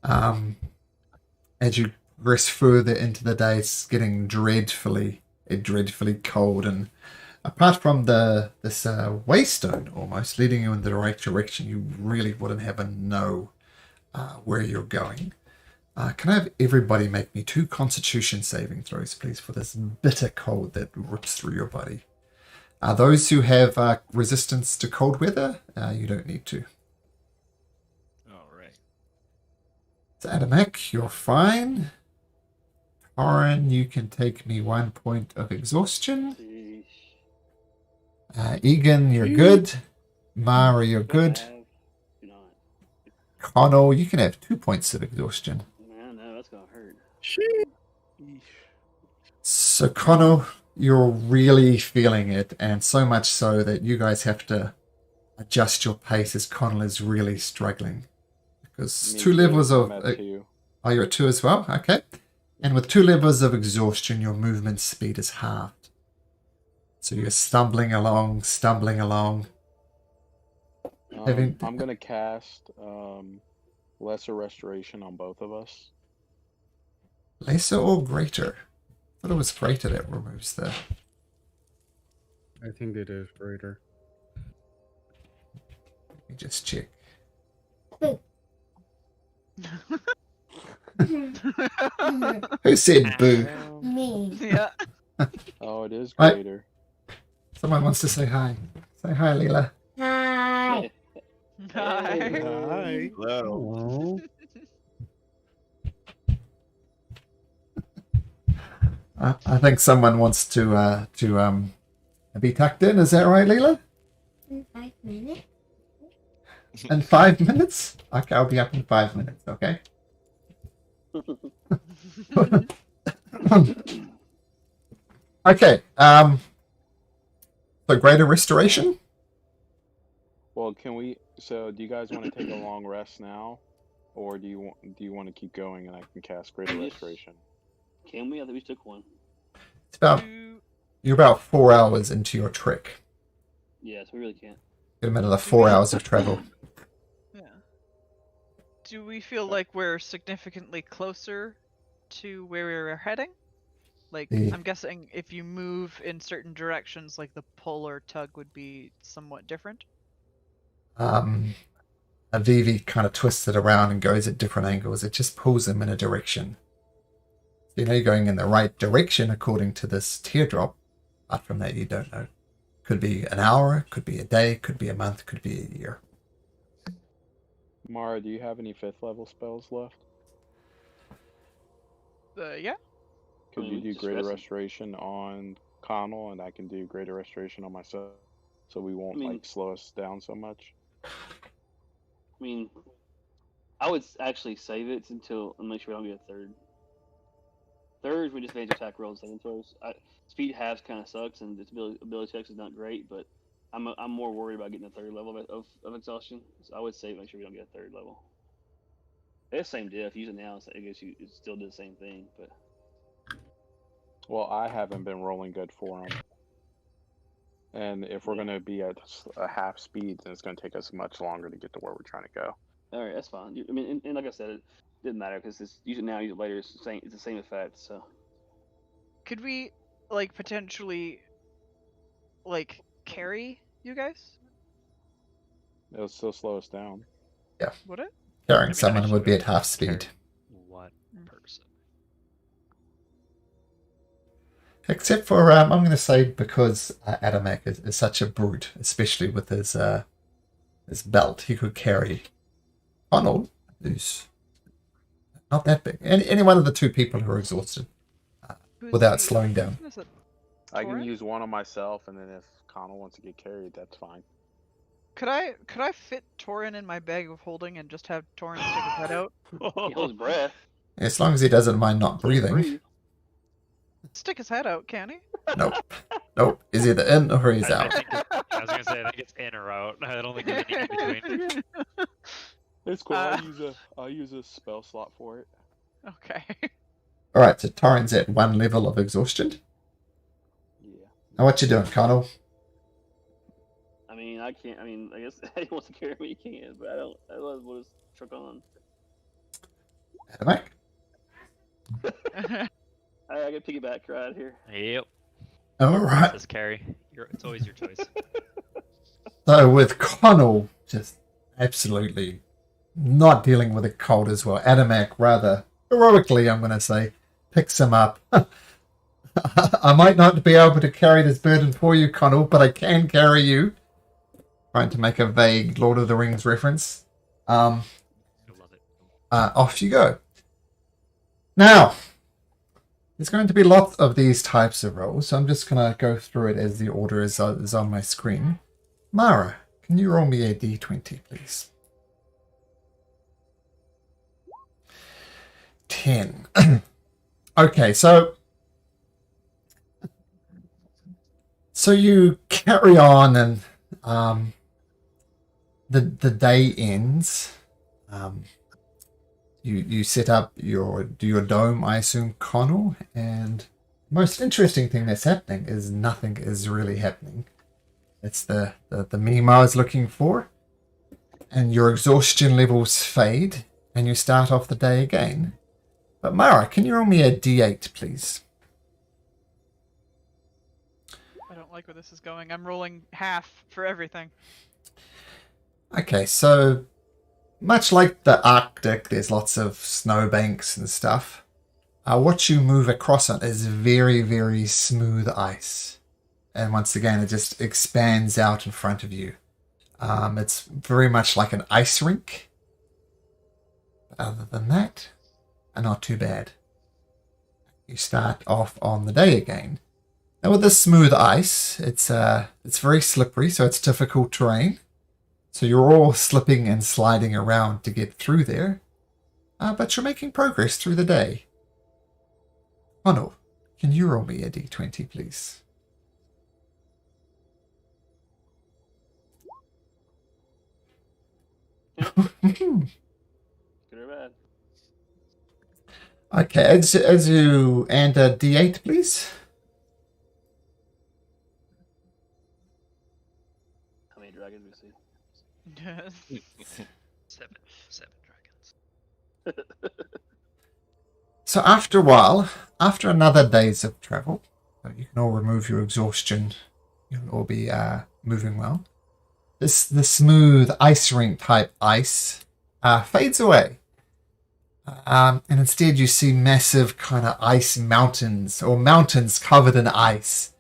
As you progress further into the day, it's getting dreadfully cold, and apart from this waystone almost leading you in the right direction, you really wouldn't have a know where you're going. Can I have everybody make me 2 Constitution saving throws, please, for this bitter cold that rips through your body? Those who have resistance to cold weather, you don't need to. All right. So Adamek, you're fine. Oren, you can take me 1 point of exhaustion. Sheesh. Egan, you're good. Mara, you're good. Do not. Connell, you can have 2 points of exhaustion. Man, no, that's gonna hurt. So Connell, you're really feeling it, and so much so that you guys have to adjust your pace as Connell is really struggling. Because Me 2 too, levels of... I'm at 2. Oh, you're at 2 as well? Okay. And with 2 levels of exhaustion, your movement speed is halved. So you're stumbling along. Having- I'm gonna cast Lesser Restoration on both of us. Lesser or greater? I thought it was greater that removes the... I think it is greater. Let me just check. Who said boo? Me. Yeah. Oh, it is I- greater. Someone wants to say hi. Say hi, Leela. Hi. Hi. Hi. Hello. I think someone wants to be tucked in. Is that right, Leela? In 5 minutes. In 5 minutes? Okay, I'll be up in 5 minutes. Okay. Okay. So greater restoration. Well, can we? So, do you guys want to take a long rest now, or do you want to keep going and I can cast Greater Yes. Restoration? Can we? I think we took one. It's about you're about 4 hours into your trek. Yes, we really can't. Get another 4 hours of travel. Yeah. Do we feel like we're significantly closer to where we're heading? Like, The- I'm guessing if you move in certain directions, like the pull or tug would be somewhat different. Avivi kind of twists it around and goes at different angles. It just pulls them in a direction. You know you're going in the right direction according to this teardrop. Apart from that, you don't know. Could be an hour, could be a day, could be a month, could be a year. Mara, do you have any 5th level spells left? Yeah. Could you do Just Greater resting. Restoration on Connell, and I can do Greater Restoration on myself, so we won't I mean- like slow us down so much. I mean, I would actually save it until and make sure we don't get a third. Thirds, we just advantage attack rolls, saving throws. Speed halves kind of sucks, and its ability checks is not great, but I'm more worried about getting a 3rd level of exhaustion. So I would save it, make sure we don't get a 3rd level. It's the same diff. Use it now, so I guess you it still do the same thing, but. Well, I haven't been rolling good for him. And if we're gonna be at a half speed, then it's gonna take us much longer to get to where we're trying to go. All right, that's fine. I mean, and like I said, it didn't matter because it's use it now, use it later. It's the same effect. So Could we, like, potentially, like, carry you guys? It'll still slow us down. Would it? Carrying Maybe someone actually would be we at half carry speed. One person. Except for, I'm going to say because Adamek is such a brute, especially with his belt, he could carry Connell, who's not that big. Any one of the two people who are exhausted Who's without the- slowing down. Is it I can Torin? use one on myself, and then if Connell wants to get carried, that's fine. Could I fit Torin in my bag of holding and just have Torin stick his head out? he holds breath. As long as he doesn't mind not Can't breathing. breathe. Stick his head out, can he? Nope. Nope. He's either in or he's I out. think I was gonna say I think it's in or out. I don't think there's any in between. It's cool. Uh, I'll use a spell slot for it. Okay. Alright, so Torrin's at 1 level of exhaustion. Yeah. Now what you doing, Connell? I mean, I can't. I mean, I guess if he wants to carry me, he can, but I don't. Otherwise, we'll just truck on. Adamek? I get piggyback right here. Yep. Alright. Says carry. It's always your choice. So with Connell just absolutely not dealing with the cold as well, Adamek rather heroically, I'm going to say, picks him up. I might not be able to carry this burden for you, Connell, but I can carry you. Trying to make a vague Lord of the Rings reference. You'll love it. Off you go. Now, there's going to be lots of these types of rolls, so I'm just going to go through it as the order is on my screen. Mara, can you roll me a d20, please? 10. Okay, so you carry on and the day ends. You set up your dome, I assume, Connell, and most interesting thing that's happening is nothing is really happening. It's the meme I was looking for, and your exhaustion levels fade, and you start off the day again. But Mara, can you roll me a d8, please? I don't like where this is going. I'm rolling half for everything. Okay, so much like the Arctic, there's lots of snowbanks and stuff. What you move across on is very, very smooth ice. And once again, it just expands out in front of you. It's very much like an ice rink. But other than that, not too bad. You start off on the day again. Now with this smooth ice, it's very slippery, so it's difficult terrain. So you're all slipping and sliding around to get through there. But you're making progress through the day. Connell, can you roll me a d20, please? Good or bad? Okay, as you and a d8, please. How many dragons do we see? Seven dragons. So after a while, after another days of travel, you can all remove your exhaustion. You'll all be moving well. The smooth ice rink type ice fades away. And instead you see massive kind of ice mountains, or mountains covered in ice.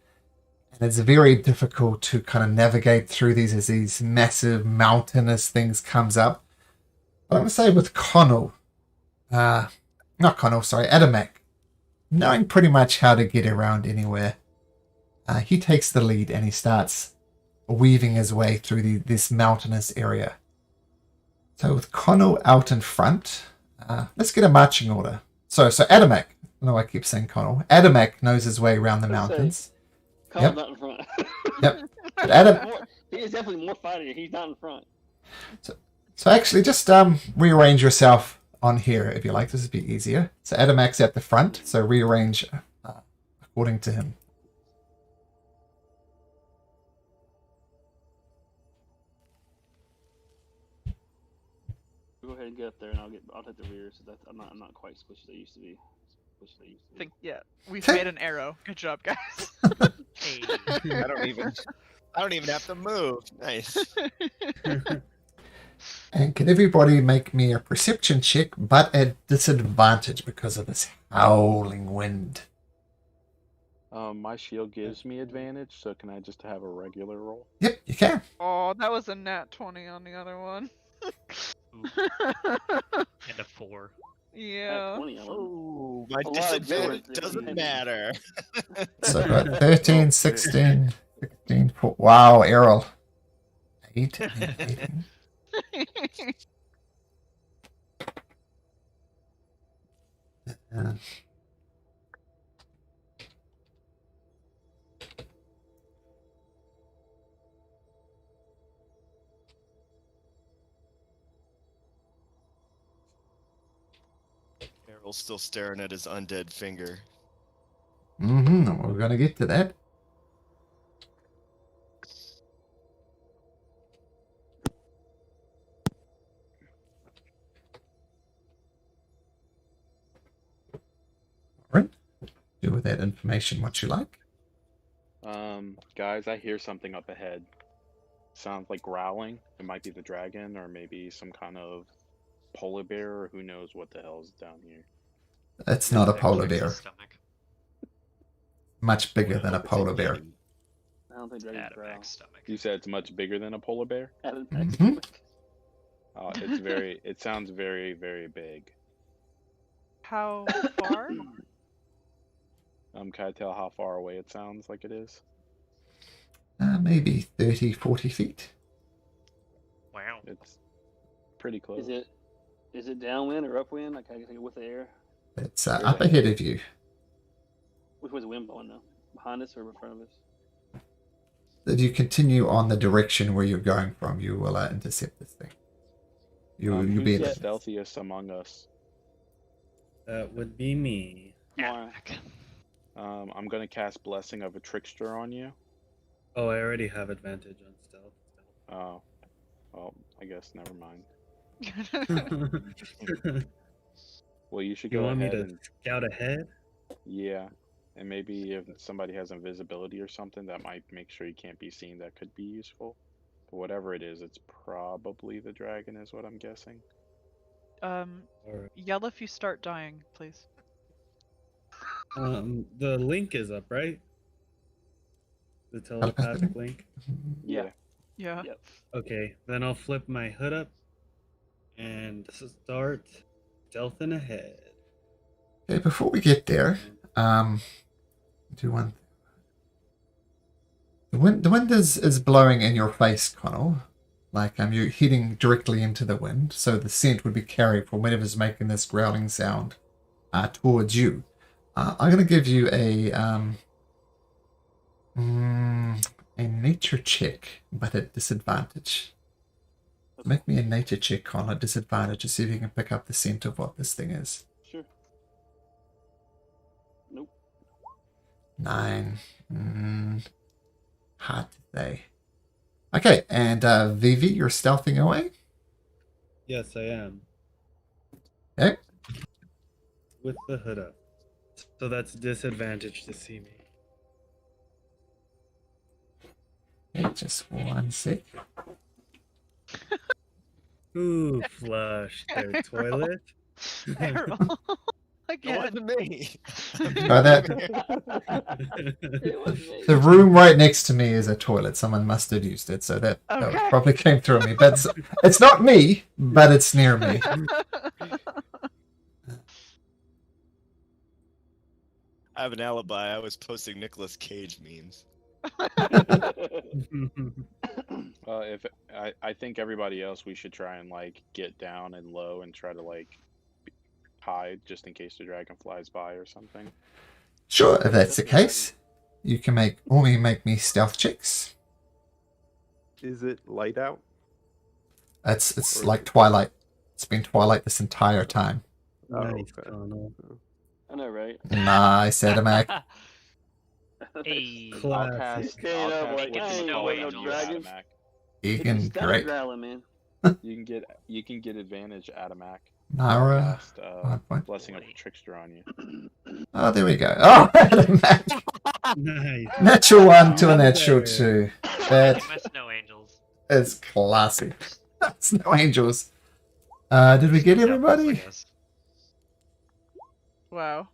And it's very difficult to kind of navigate through these as these massive mountainous things comes up. But I'm going to say with Connell, Adamek, knowing pretty much how to get around anywhere, he takes the lead and he starts weaving his way through this mountainous area. So with Connell out in front, let's get a marching order. So Adamek, no, I keep saying Connell. Adamek knows his way around the mountains. Connell's not in front. Yep. But Adam, He is definitely more fighting. He's not in front. so actually, just rearrange yourself on here if you like. This would be easier. So Adamek's at the front, so rearrange according to him. ahead and get up there, and I'll take the rear. So I'm not quite squishy as I used to be. Yeah, we've Okay. made an arrow. Good job, guys. Hey. I don't even have to move. Nice. And can everybody make me a perception check, but at disadvantage because of this howling wind? My shield gives me advantage, so can I just have a regular roll? Yep, you can. Oh, that was a nat 20 on the other one. And a 4. Yeah. 20 on them. Oh, my A lot of disadvantage difference doesn't in- matter. So got 13, 16, 16. Wow, Errol. 8, 18. Errol's still staring at his undead finger. We're going to get to that. All right. Do with that information what you like. Guys, I hear something up ahead. Sounds like growling. It might be the dragon, or maybe some kind of polar bear, or who knows what the hell is down here. It's not a That polar kicks his bear. Stomach. Much bigger Well, than a it's polar bear. eating. I don't think dragons At a growl. back stomach. You said it's much bigger than a polar bear? Adam Mhm. It's very. It sounds very, very big. How far? Can I tell how far away it sounds like it is? Maybe 30, 40 feet. Wow. It's pretty close. Is it downwind or upwind? Like, I can take it with the air. It's up ahead of you. Which was the wind blowing though? Behind us or in front of us? If you continue on the direction where you're going from, you will intercept this thing. You'll Who's be the able stealthiest among us? That would be me. Mara. I'm gonna cast Blessing of a Trickster on you. Oh, I already have advantage on stealth. Oh, well, I guess never mind. Well, you should You go want me ahead to and scout ahead? yeah, and maybe if somebody has invisibility or something that might make sure you can't be seen, that could be useful. But whatever it is, it's probably the dragon, is what I'm guessing. Or Yell if you start dying, please. the link is up, right? The telepathic link. Yeah. Yeah. Yep. Okay, then I'll flip my hood up and start stealthing ahead. Okay, before we get there, do one. The wind is blowing in your face, Connell. Like you're hitting directly into the wind, so the scent would be carried from whatever's making this growling sound towards you. I'm gonna give you a nature check, but at disadvantage. Make me a nature check, Connell, at disadvantage to see if you can pick up the scent of what this thing is. Sure. Nope. 9. Hard to say. Okay, and Vivi, you're stealthing away? Yes, I am. Okay. With the hood up. So that's disadvantage to see me. Okay, just one sec. Ooh, flush their toilet. Errol. It Again. wasn't me. Try that. It was me. The room right next to me is a toilet. Someone must have used it, so that Okay. probably came through me. But it's not me, but it's near me. I have an alibi. I was posting Nicolas Cage memes. If I think everybody else, we should try and like get down and low and try to like hide just in case the dragon flies by or something. Sure, if that's the case, you can make me stealth checks. Is it light out? It's like twilight. It's been twilight this entire time. Oh, Nice, okay. Connell. I know, right? Nice, Adamac. Hey. I'll Classic. cast. Stand I'll up cast like, I ain't whatchamacallit no on you, angels. Adamac. Egan, Stop great. growling, man. You can get advantage, Adamak. Nara, Cast 5 point. Blessing of Trickster on you. Oh, there we go. Oh, Nice. natural 1 to a Another. natural 2. That My snow angels. is classy. That's no angels. Did we get Snow devils, I everybody? guess. Wow.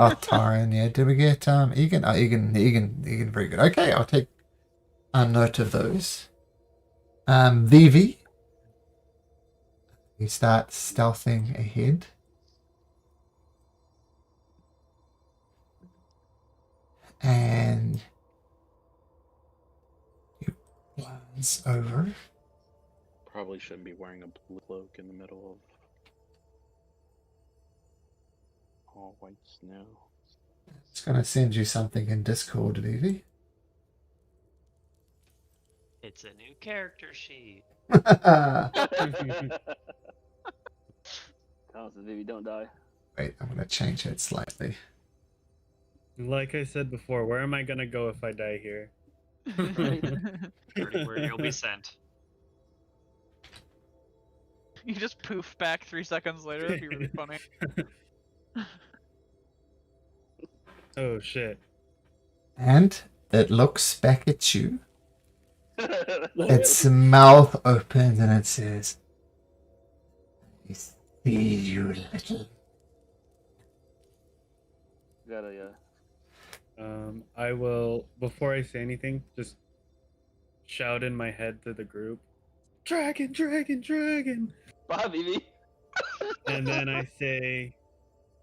Oh, Tyron, yeah. Did we get Egan? Oh, Egan, very good. Okay, I'll take a note of those. Vivi, you start stealthing ahead. And you glance over. Probably shouldn't be wearing a blue cloak in the middle of all white snow. Just gonna send you something in Discord, Vivi. It's a new character sheet. Thomas and Vivi don't die. Wait, I'm gonna change it slightly. Like I said before, where am I gonna go if I die here? Where you'll be sent. You just poof back 3 seconds later. That'd be really funny. Oh shit. And it looks back at you. Its mouth opens and it says, "I see you, little." Gotta, I will, before I say anything, just shout in my head to the group, "Dragon, dragon, dragon!" Bye, Vivi. And then I say,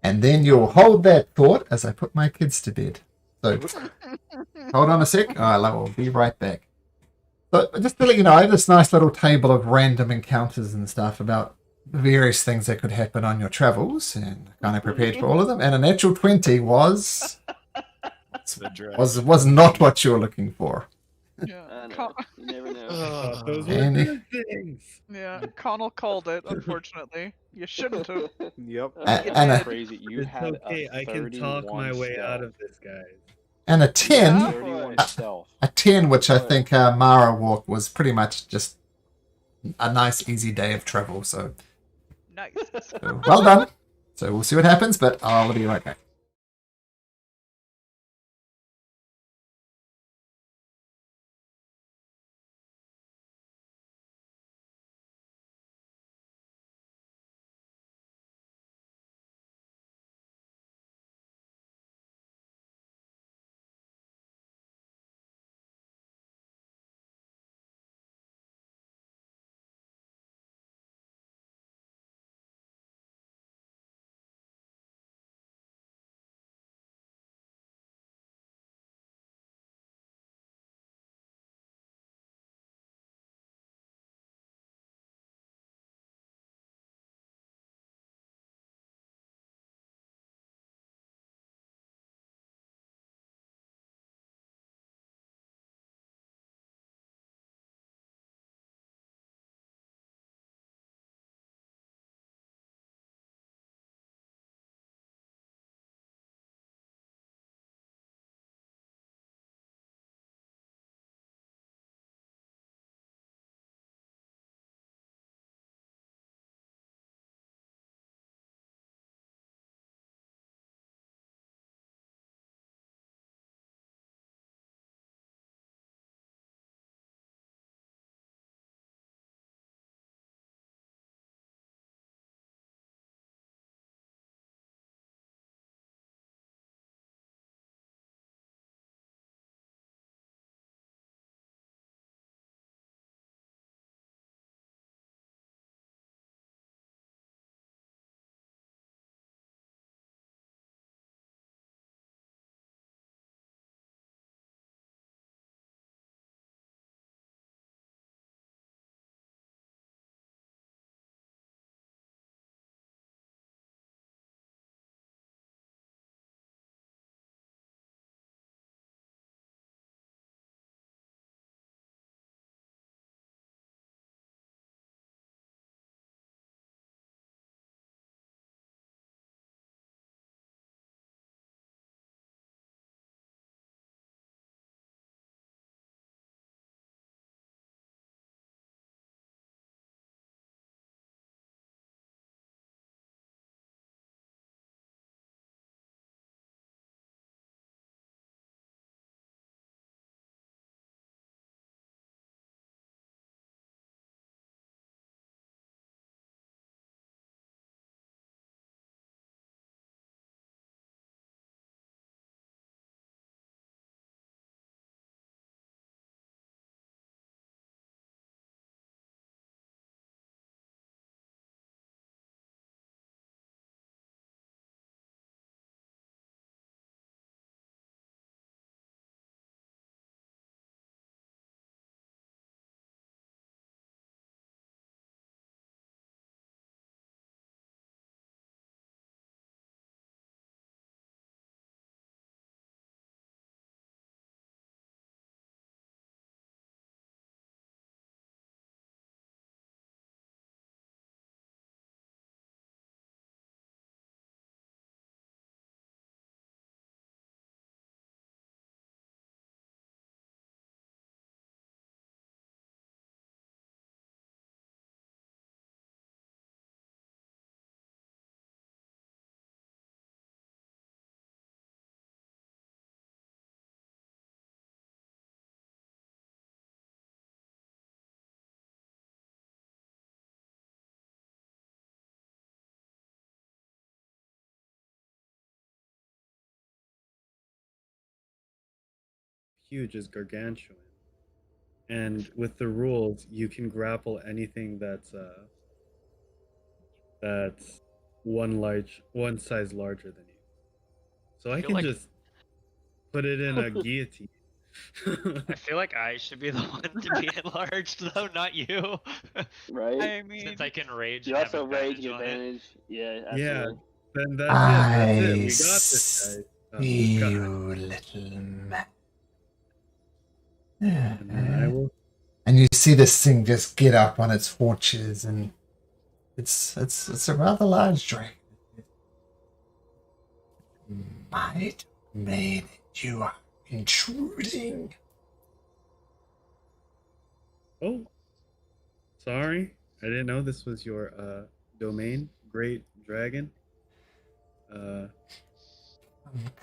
And then you'll hold that thought as I put my kids to bed. So, hold on a sec. I will be right back. So, just to let you know, I have this nice little table of random encounters and stuff about various things that could happen on your travels, and I kind of prepared for all of them. And a natural 20 was not what you were looking for. Yeah. I know. You never know. those were Any- good things. Yeah. Connell called it. Unfortunately, you shouldn't have. Yep. And a, Crazy. You It's had okay, a I can talk 31 my way stealth. out of this, guys. and a 10, Yeah. 31 stealth. a 10, which I Right. think Mara walked was pretty much just a nice, easy day of travel. So, Nice. well done. So we'll see what happens, but I'll be right back. huge, is gargantuan. And with the rules, you can grapple anything that's one size larger than you. So I feel can like- just put it in a guillotine. I feel like I should be the one to be enlarged, though, not you. Right? I mean, Since I can rage. You and have also rage, advantage get on it. advantage. Yeah, Yeah, absolutely. then that's it. We got this, guys. Oh, You God. little man. And then I will. And you see this thing just get up on its haunches, and it's a rather large dragon. Might mean you are intruding. Oh, sorry. I didn't know this was your domain, Great Dragon.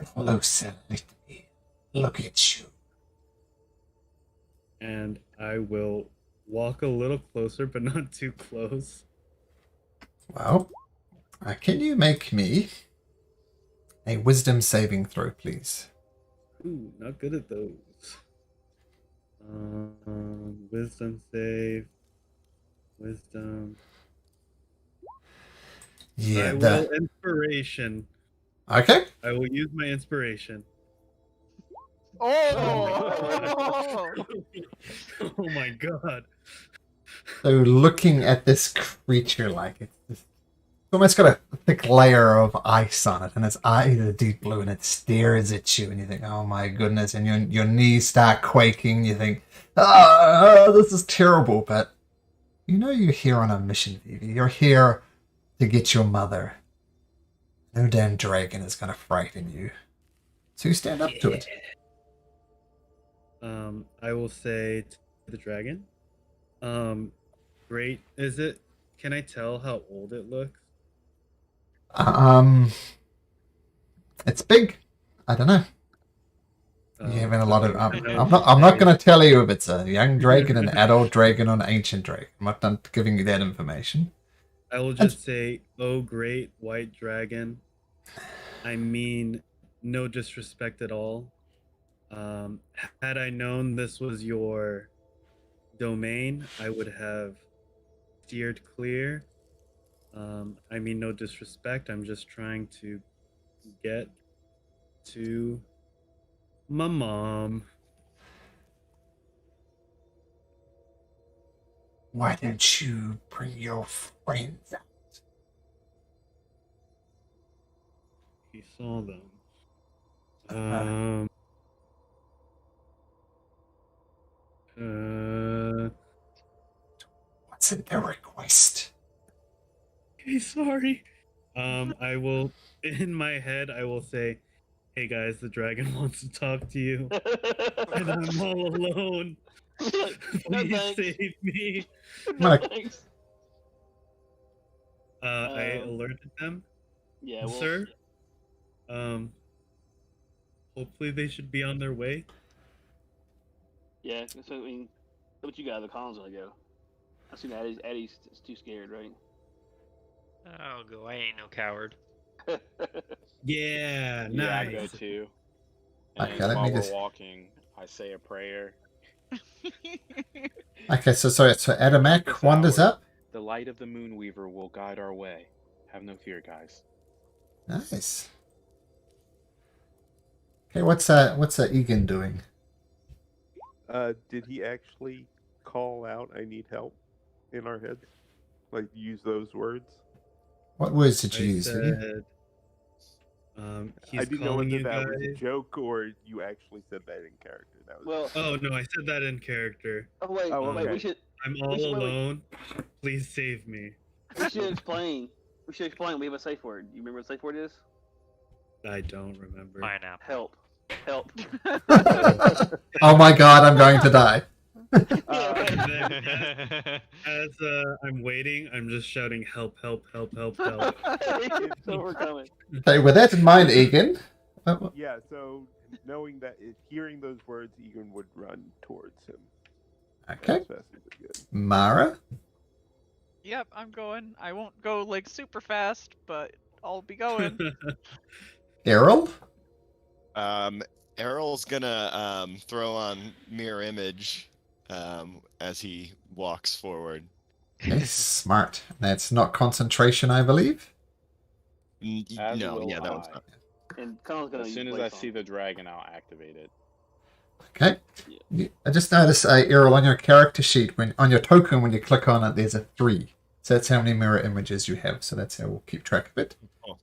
Closer, little bit. Look at you. And I will walk a little closer, but not too close. Well, can you make me a wisdom saving throw, please? Ooh, not good at those. Wisdom save. Wisdom. Yeah, I will inspiration. Okay. I will use my inspiration. oh, Oh my god. So looking at this creature like it's almost got a thick layer of ice on it, and its eyes are deep blue, and it stares at you, and you think, oh my goodness, and your knees start quaking. You think, this is terrible, but you know you're here on a mission, Vivi. You're here to get your mother. No damn dragon is going to frighten you. So you stand up to it. I will say to the dragon. Great. Is it? Can I tell how old it looks? It's big. I don't know. You having a lot of. Okay, I'm not going to tell you if it's a young dragon, an adult dragon, or an ancient dragon. I'm not done giving you that information. I will just say, oh, great white dragon. I mean, no disrespect at all. Had I known this was your domain, I would have steered clear. I mean, no disrespect. I'm just trying to get to my mom. Why don't you bring your friends out? He saw them. What's in their request? Okay, sorry. I will, in my head, I will say, hey guys, the dragon wants to talk to you. And I'm all alone. No Please thanks. save me. No Mike. thanks. I alerted them, Yeah, well, sir. Hopefully they should be on their way. Yeah, so I mean, what you got? The columns want to go. I assume Addie's too scared, right? I'll go. I ain't no coward. Yeah, Yeah, I nice. go too. Okay, And let while me we're just- walking, I say a prayer. Okay, so Adamak This wanders hour, up. The light of the Moonweaver will guide our way. Have no fear, guys. Nice. Okay, what's Egan doing? Did he actually call out "I need help" in our heads? Like use those words? What words did I you use? Egan? said, he's I didn't know calling whether you that was a guys. joke or you actually said that in character. That was Well, Oh no, I said that in character. oh wait, Oh, wait, okay. we should I'm all should- wait, wait. alone. Please save me. we should explain. We should explain. We have a safe word. You remember what the safe word is? I don't remember. Pineapple. Help. Help. Oh my god, I'm going to die. As I'm waiting, I'm just shouting, help, help, help, help, help. So we're coming. Okay, with that in mind, Egan. Yeah, so knowing that, hearing those words, Egan would run towards him. Okay, As fast as he could. Mara. Yep, I'm going. I won't go like super fast, but I'll be going. Errol. Errol's gonna throw on mirror image as he walks forward. Okay, smart. That's not concentration, I believe. As No, will yeah, that one's I. not. And Connell's gonna As use soon as Blade I Song. see the dragon, I'll activate it. Okay. Yeah. I just noticed, Errol, on your character sheet, on your token, when you click on it, there's a 3. So that's how many mirror images you have. So that's how we'll keep track of it. Oh.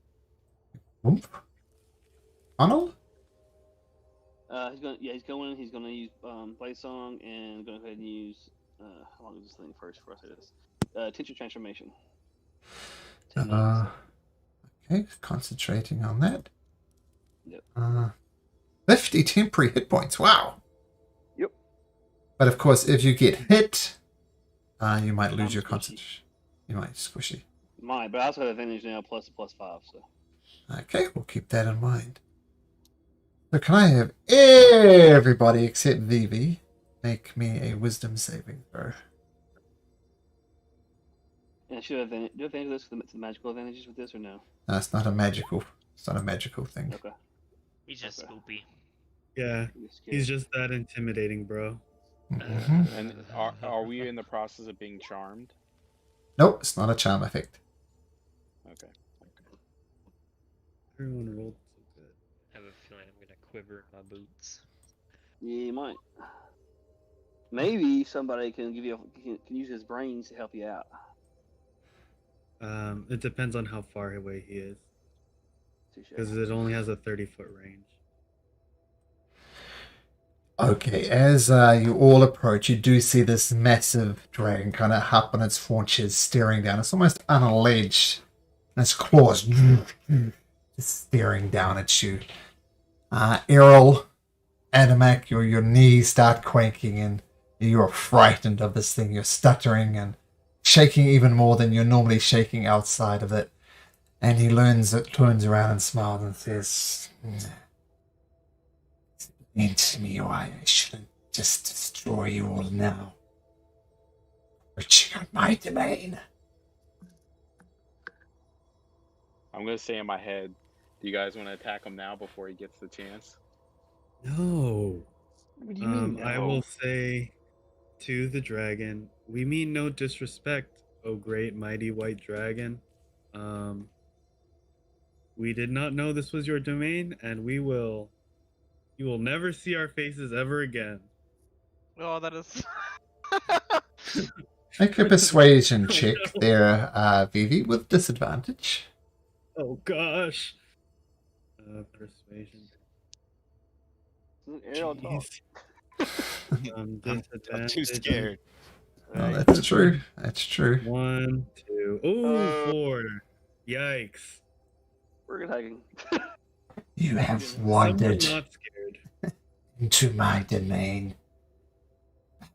Whoop. Arnold? He's going. He's gonna use Blade Song and go ahead and use. How long is this thing first for us? It is. Teacher Transformation. 10 minutes. Okay, concentrating on that. Yep. 50 temporary hit points. Wow. Yep. But of course, if you get hit, you might lose I'm your squishy. concentration. You might squishy. Mine, but I also have advantage now, +5. So. Okay, we'll keep that in mind. So can I have everybody except Vivi make me a wisdom saving throw? And I should have advantage. Do you have advantage of this? The magical advantages with this or no? No, it's not a magical. It's not a magical thing. Okay. He's just Okay. spoopy. Yeah, I'm just scared. he's just that intimidating, bro. Mhm. And are we in the process of being charmed? Nope, it's not a charm effect. Okay. Everyone rolled so good. I have a feeling I'm gonna quiver in my boots. Yeah, you might. Maybe somebody can can use his brains to help you out. It depends on how far away he is, Touche. because it only has a 30-foot range. Okay, as you all approach, you do see this massive dragon kind of hop on its haunches, staring down. It's almost on a ledge, and its claws just staring down at you. Errol, Adamak, your knees start quaking, and you're frightened of this thing. You're stuttering and shaking even more than you're normally shaking outside of it. And he turns around and smiles and says, "Explain to me why I shouldn't just destroy you all now. Reaching on my domain." I'm gonna say in my head, do you guys want to attack him now before he gets the chance? No. What do you mean? I no? will say to the dragon, we mean no disrespect, oh great mighty white dragon. We did not know this was your domain, and you will never see our faces ever again. Oh, that is. Make a persuasion check there, Vivi, with disadvantage. Oh gosh. Persuasion. Errol talk. Jeez. I'm too Disadvantage. scared. Oh, that's true. That's true. 1, 2. Ooh, 4. Yikes. We're attacking. You have Someone wandered not scared. into my domain.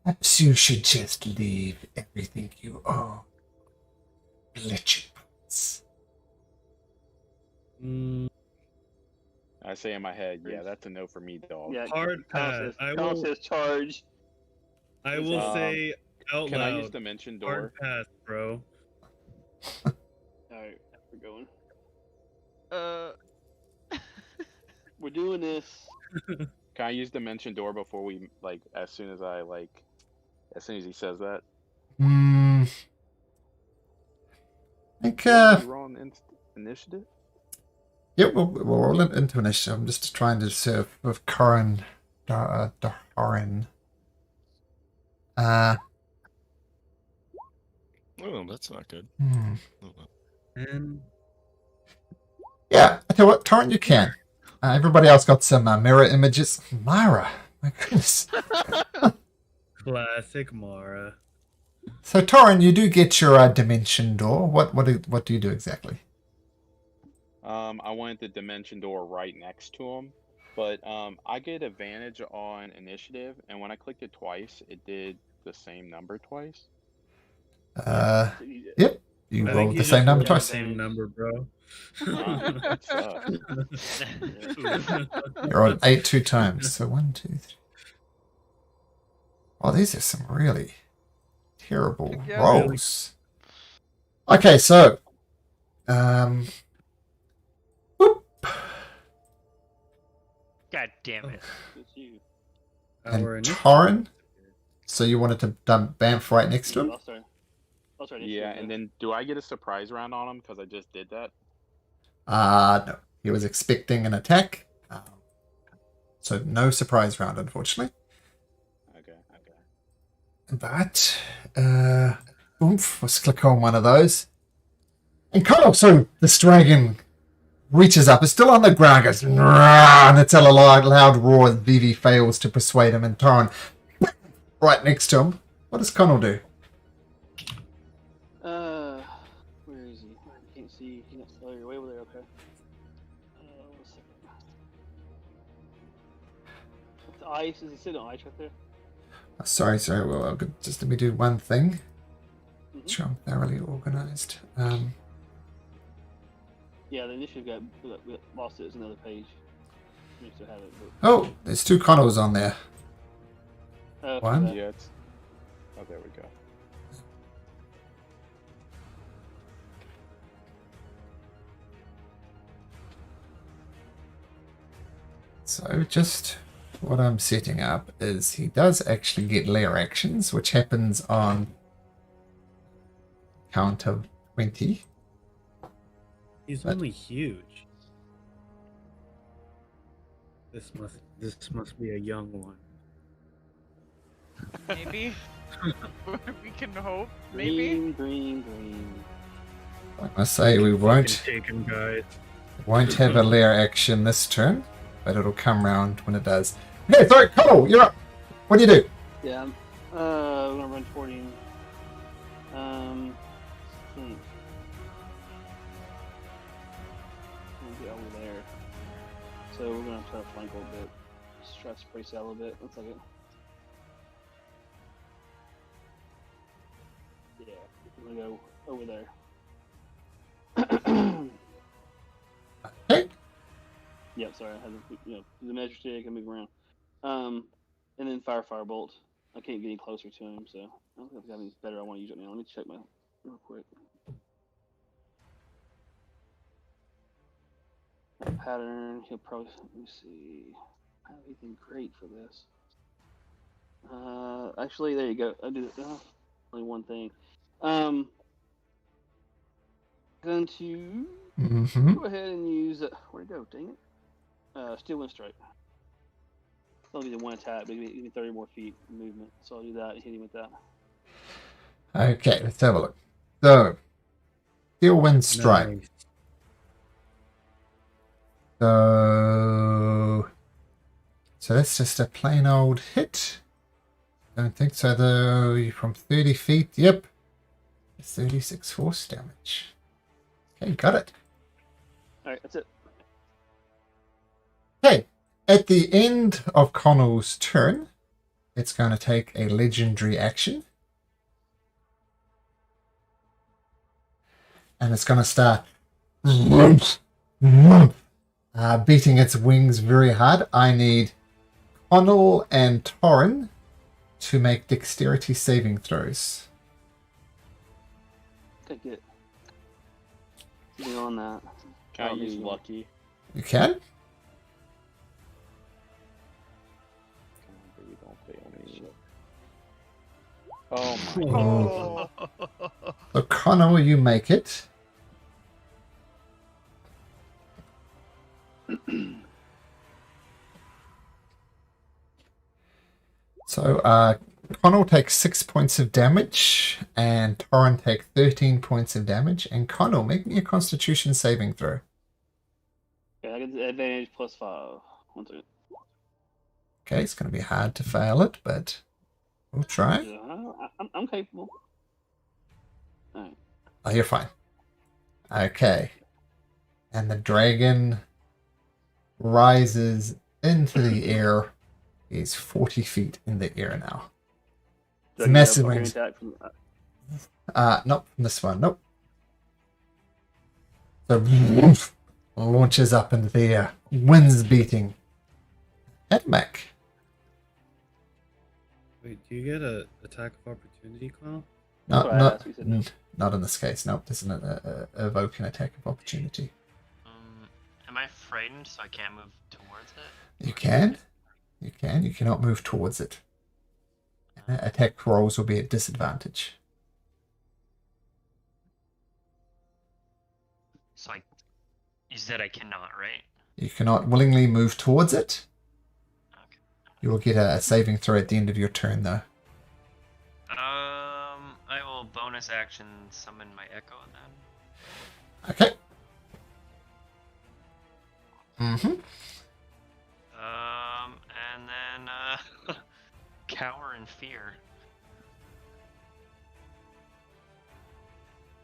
Perhaps you should just leave everything you own. Let you pass. I say in my head, yeah, that's a no for me, dog. Yeah. Hard Connell pass. Connell says charge. I will Um, say out Can I use loud. Dimension Door? Hard pass, bro. Alright, we're going. Uh. We're doing this. Can I use Dimension Door before we as soon as he says that? Think, You want me to roll an initiative? yeah, we'll roll it into initiative. I'm just trying to serve with Corin. Daharin. Oh, that's not good. And Yeah, I tell you what, Torrent, you can. Everybody else got some mirror images. Mara, my goodness. classic Mara. So, Torrent, you do get your dimension door. What do you do exactly? I wanted the Dimension Door right next to him, but I get advantage on initiative, and when I clicked it twice, it did the same number twice. Yep. You I rolled think the you same just number rolled twice. The same number, bro. That sucks. You rolled 8 2 times. So 1, 2, 3. Oh, these are some really terrible Yeah. rolls. Okay, so whoop. God damn it. It's you. And Our initial- Torrin? So you wanted to dump Bamf right next to him? I'll start Yeah, and then do I get a surprise round on him because I just did that? No. He was expecting an attack. So no surprise round, unfortunately. Okay. But, oomph, let's click on one of those. And Connell, so this dragon reaches up, is still on the ground, goes, "Rah," and it's a loud roar as Vivi fails to persuade him, and Torrin right next to him. What does Connell do? Where is he? I can't see. He's not. Oh, you're way over there. Okay. 1 second. The ice. Is he sitting on ice right there? Sorry. Well, just let me do one thing. Mhm. Sure, I'm thoroughly organized. Yeah, the initiative got lost. It was another page. We still have it. Oh, there's 2 Connells on there. But, One? Yeah, it's. Oh, there we go. So just what I'm setting up is he does actually get lair actions, which happens on count of 20. He's But- only huge. This must be a young one. Maybe. We can hope. Maybe. Green. I must say we won't Fucking take him, guys. have a lair action this turn, but it'll come round when it does. Okay, sorry, Connell, you're up. What do you do? Yeah. We're gonna run toward him. Think. We'll get over there. So we're gonna try to flank a little bit. Just try to space out a little bit. 1 second. Yeah, we're gonna go over there. Okay. Yep, sorry, I had to, do the measure stick and move around. And then firebolt. I can't get any closer to him, so I don't think I've got any better I want to use it now. Let me check my real quick. Pattern. He'll probably. Let me see. I don't have anything great for this. Actually, there you go. I did it. Only one thing. Going to Mm-hmm. go ahead and use. Where'd it go? Dang it. Steel Wind Strike. I'll do the one attack, but give me 30 more feet movement. So I'll do that and hit him with that. Okay, let's have a look. So, Steel Wind Strike. Nice. So that's just a plain old hit. Don't think so though. From 30 feet, yep. 36 force damage. Okay, got it. Alright, that's it. Okay, at the end of Connell's turn, it's going to take a legendary action. And it's going to start beating its wings very hard. I need Connell and Torrin to make dexterity saving throws. Take it. Beyond that. Can I I'll use use lucky? You can? Baby, don't fail me. Oh my god. So Connell, you make it. So Connell takes 6 points of damage, and Torrin takes 13 points of damage. And Connell, make me a Constitution saving throw. Okay, I get the advantage +5. 1 second. Okay, it's going to be hard to fail it, but we'll try. Yeah, I'm capable. Alright. Oh, you're fine. Okay. And the dragon rises into the air. He's 40 feet in the air now. Do I It's get massive a wings. attack from, Not from this one. Nope. So launches up into the air. Winds beating. Edmec. Wait, do you get a attack of opportunity, Connell? That's what I asked, he said no. Not in this case. Nope. This isn't evoke an attack of opportunity. Am I frightened so I can't move to towards it? You can. You can. You cannot move towards it. Attack rolls will be at disadvantage. So you said I cannot, right? You cannot willingly move towards it. Okay. You will get a saving throw at the end of your turn, though. I will bonus action summon my Echo then. Okay. Mm-hmm. And then cower in fear.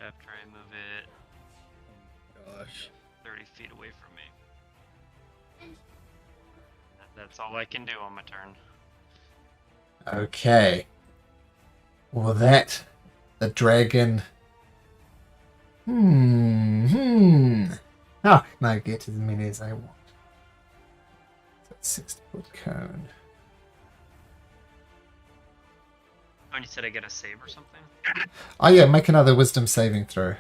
After I move it Gosh. 30 feet away from me. That's all I can do on my turn. Okay. Well, the dragon. How can I get as many as I want? So 60-foot cone. Oh, and you said I get a save or something? Oh yeah, make another wisdom saving throw.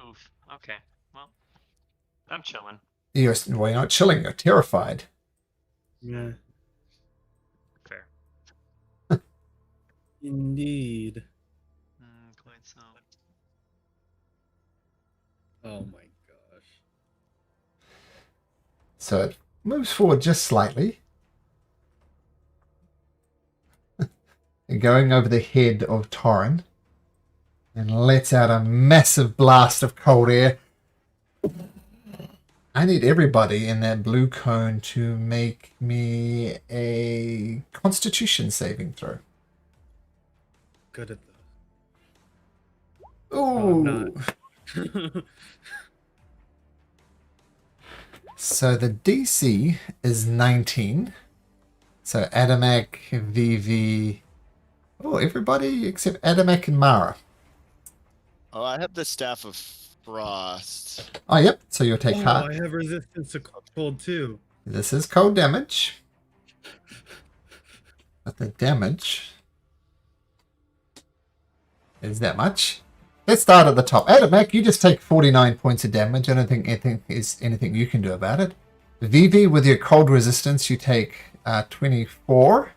Oof. Okay. Well, I'm chilling. You're not chilling. You're terrified. Yeah. Fair. Indeed. Quite so. Oh my gosh. So it moves forward just slightly. Going over the head of Torrin. And lets out a massive blast of cold air. I need everybody in that blue cone to make me a Constitution saving throw. Good at Ooh. Oh, I'm not. So the DC is 19. So Adamak, Vivi. Oh, everybody except Adamak and Mara. Oh, I have the Staff of Frost. Oh, yep. So you'll take half. I have resistance to cold too. This is cold damage. But the damage is that much. Let's start at the top. Adamak, you just take 49 points of damage. I don't think anything you can do about it. Vivi, with your cold resistance, you take 24.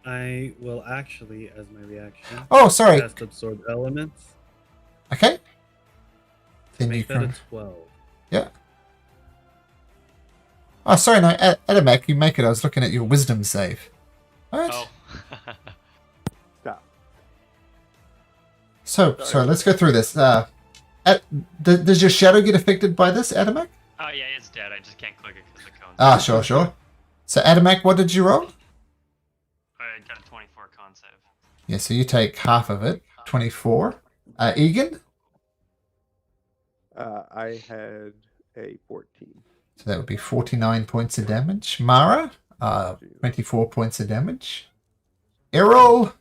I will actually, as my reaction, Oh, sorry. cast Absorb Elements. Okay. To Then make you that can. a 12. Yeah. Oh, sorry, no, Adamak, you make it. I was looking at your wisdom save. What? Oh. Stop. So, sorry, let's go through this. Does your shadow get affected by this, Adamak? Oh, yeah, it's dead. I just can't click it because the cone's Ah, sure. So, Adamak, what did you roll? I got a 24 con save. Yeah, so you take half of it, 24. Egan? I had a 14. So that would be 49 points of damage. Mara? 24 points of damage. Errol?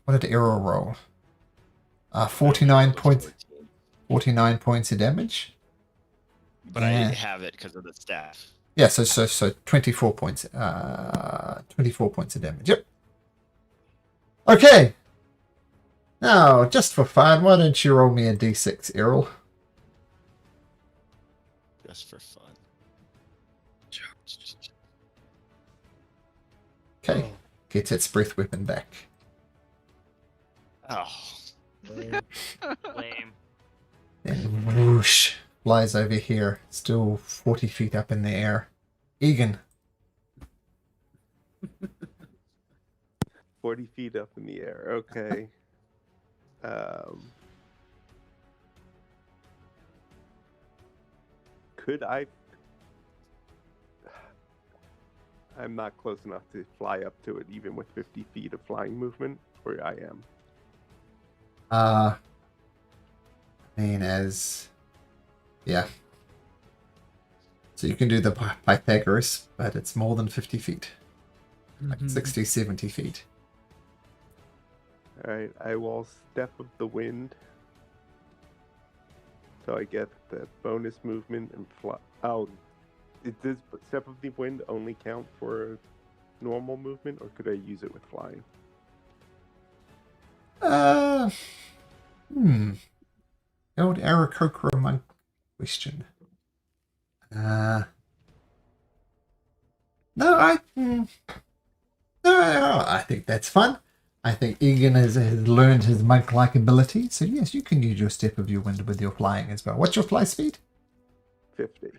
What did Errol roll? 49 points. 49 points of damage. But I have it because of the staff. Yeah, so 24 points. 24 points of damage. Yep. Okay. Now, just for fun, why don't you roll me a d6, Errol? Just for fun. Okay. Gets its breath weapon back. Oh. Lame. Then whoosh, flies over here, still 40 feet up in the air. Egan. 40 feet up in the air. Okay. Could I? I'm not close enough to fly up to it, even with 50 feet of flying movement, or I am. I mean, yeah. So you can do the Pythagoras, but it's more than 50 feet. Like 60, 70 feet. Alright, I will Step of the Wind. So I get the bonus movement and fly. Oh, does Step of the Wind only count for normal movement, or could I use it with flying? Old Aarakocra monk. question. No, I think that's fun. I think Egan has learned his monk-like ability, so yes, you can use your step of your wind with your flying as well. What's your fly speed? 50.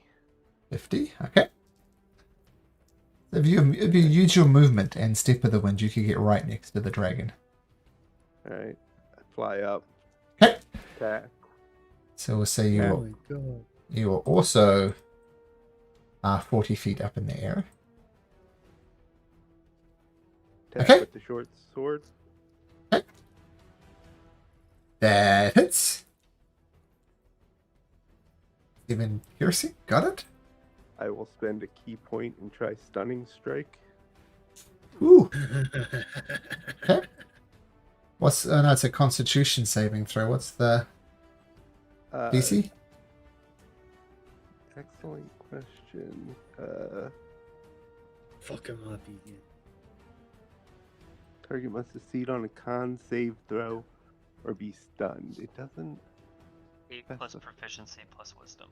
50, okay. If you use your movement and step of the wind, you can get right next to the dragon. Alright. I fly up. Okay. Attack. So we'll say Oh my god. you are also 40 feet up in the air. Attack Okay. with the short sword. That hits. 7 piercing, got it. I will spend a key point and try stunning strike. Ooh. Okay. What's no, it's a Constitution saving throw. What's the DC? Excellent question. Fuck him up, Egan. Target must succeed on a con save throw or be stunned. It doesn't. 8 plus proficiency plus wisdom.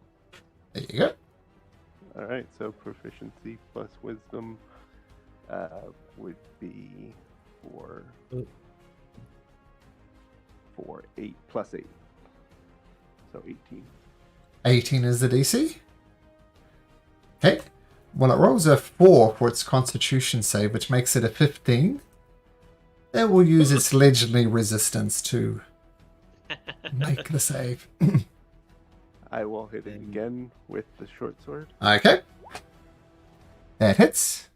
There you go. All right, so proficiency plus wisdom would be for 8 plus 8, so 18. 18 is the DC. Okay. Well, it rolls a 4 for its Constitution save, which makes it a 15. It will use its legendary resistance to make the save. I will hit it again with the short sword. Okay. That hits.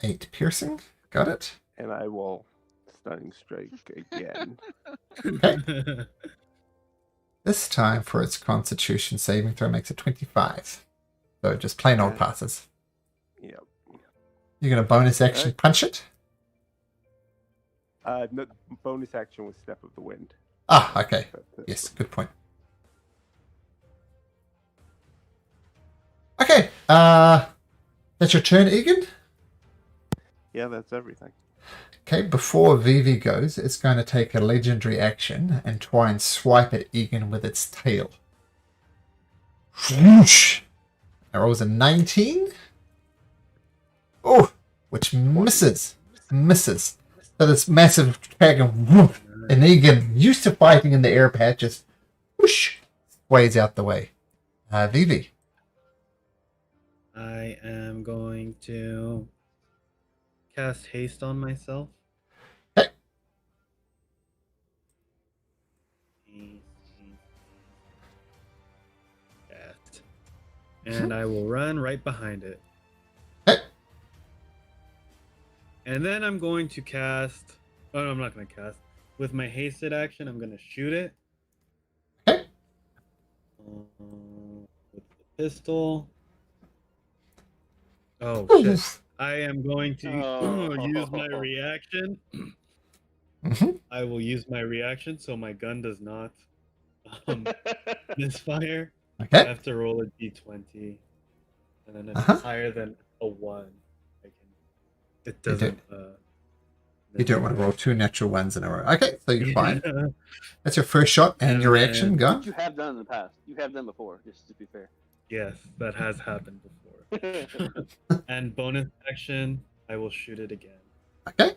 8 piercing. Got it. And I will stunning strike again. Okay. This time for its Constitution saving throw makes it 25. So just plain old passes. Yep. You're going to bonus action punch it? No, bonus action was Step of the Wind. Ah, okay. Yes, good point. Okay. That's your turn, Egan? Yeah, that's everything. Okay, before Vivi goes, it's going to take a legendary action and try and swipe at Egan with its tail. Whoosh! It rolls a 19. Oh, which misses. Misses. So this massive dragon, whoop, and Egan, used to fighting in the air patch, just whoosh, sways out the way. Vivi. I am going to cast haste on myself. Okay. Cast. And I will run right behind it. Okay. And then I'm going to cast. Oh, no, I'm not going to cast. With my hasted action, I'm going to shoot it. Okay. With the pistol. Oh, shit. I am going to use my reaction. Mm-hmm. I will use my reaction so my gun does not misfire. I Okay. have to roll a d20. And then if it's higher than a 1, I can. It doesn't. You don't want to roll 2 natural ones in a row. Okay, so you're fine. That's your first shot and your reaction. Go. You have done in the past. You have done before, just to be fair. Yes, that has happened before. And bonus action, I will shoot it again. Okay.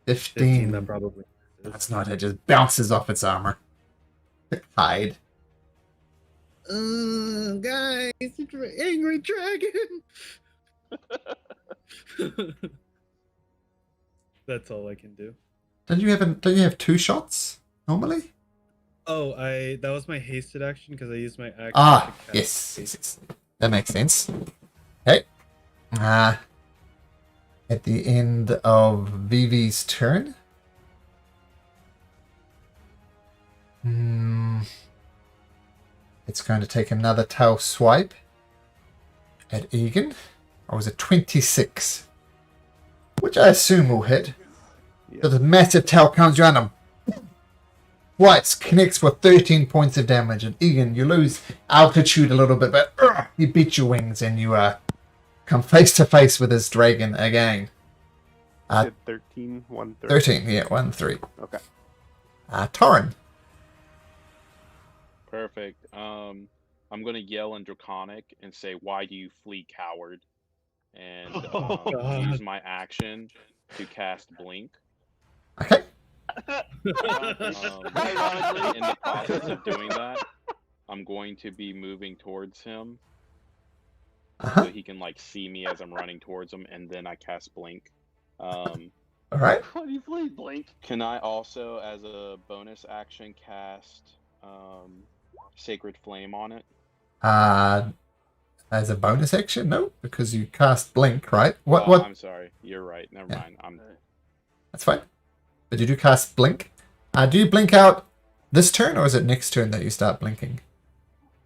15. That probably. That's not it. Just bounces off its armor. Hide. Guys, it's an angry dragon. That's all I can do. Don't you have 2 shots normally? Oh, that was my hasted action because I used my action. Ah, to cast yes. That makes sense. Okay. At the end of Vivi's turn. It's going to take another tail swipe at Egan. Or was it 26? Which I assume will hit. Yeah. So the massive tail comes around and Whites connects for 13 points of damage. And Egan, you lose altitude a little bit, but you beat your wings and you come face to face with this dragon again. 13, 1, 3. 13, yeah, 1, 3. Okay. Torrin. Perfect. I'm gonna yell in Draconic and say, "Why do you flee, coward?" And God. use my action to cast Blink. Okay. Ironically. In the process of doing that, I'm going to be moving towards him Uh-huh. so he can like see me as I'm running towards him, and then I cast Blink. All right. Why do you flee, Blink? Can I also, as a bonus action, cast Sacred Flame on it? As a bonus action, no, because you cast blink, right? What? I'm sorry. You're right. Never mind. That's fine. But you do cast blink. Do you blink out this turn, or is it next turn that you start blinking?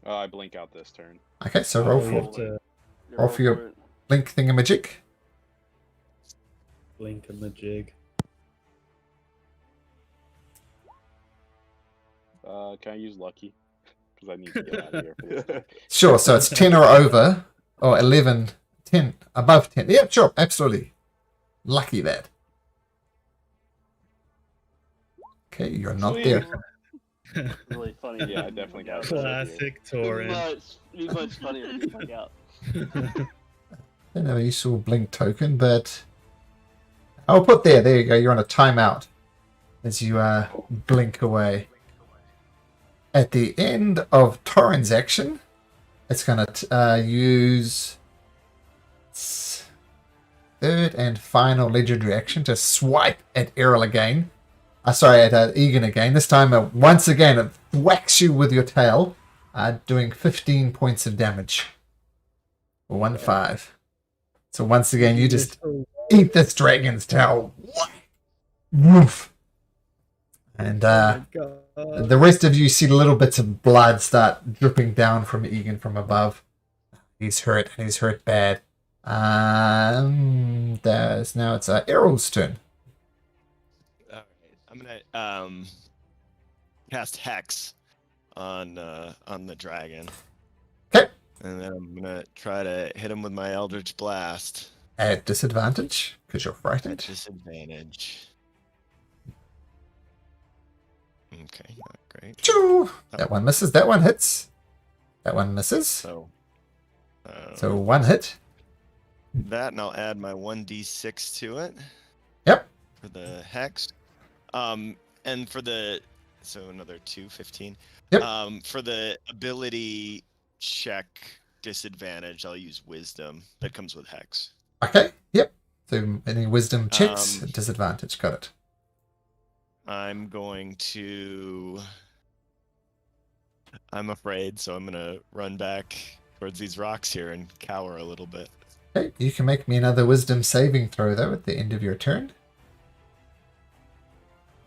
I blink out this turn. Okay, so roll You have for to Roll for your- it. blink thingamajig. blink a majig. Can I use lucky? Because I need to get out of here for this. Sure, so it's 10 or over, or 11, 10, above 10. Yeah, sure, absolutely. Lucky that. Okay, you're not Sweet. there. Really funny. Yeah, I definitely got it. Classic Torrin. Much funnier if you fuck out. Don't have a useful blink token, but I'll put there. There you go. You're on a timeout as you blink away. At the end of Torrin's action, it's going to use its third and final legendary action to swipe at Errol again. Sorry, at Egan again. This time, once again, it whacks you with your tail, doing 15 points of damage. 1-5. So once again, you just eat this dragon's tail. Woof. And the rest of you see little bits of blood start dripping down from Egan from above. He's hurt, and he's hurt bad. Now it's Errol's turn. All right, I'm gonna cast Hex on the dragon. Okay. And then I'm gonna try to hit him with my Eldritch Blast At disadvantage, because you're at frightened. disadvantage. Okay, not great. Choo! That one misses. That one hits. That one misses. So One hit. that, and I'll add my 1d6 to it. Yep. For the Hex. And for so another 2, 15. Yep. For the ability check disadvantage, I'll use Wisdom. That comes with Hex. Okay. Yep. So any wisdom checks at disadvantage. Got it. I'm going to. I'm afraid, so I'm gonna run back towards these rocks here and cower a little bit. Okay. You can make me another wisdom saving throw though at the end of your turn.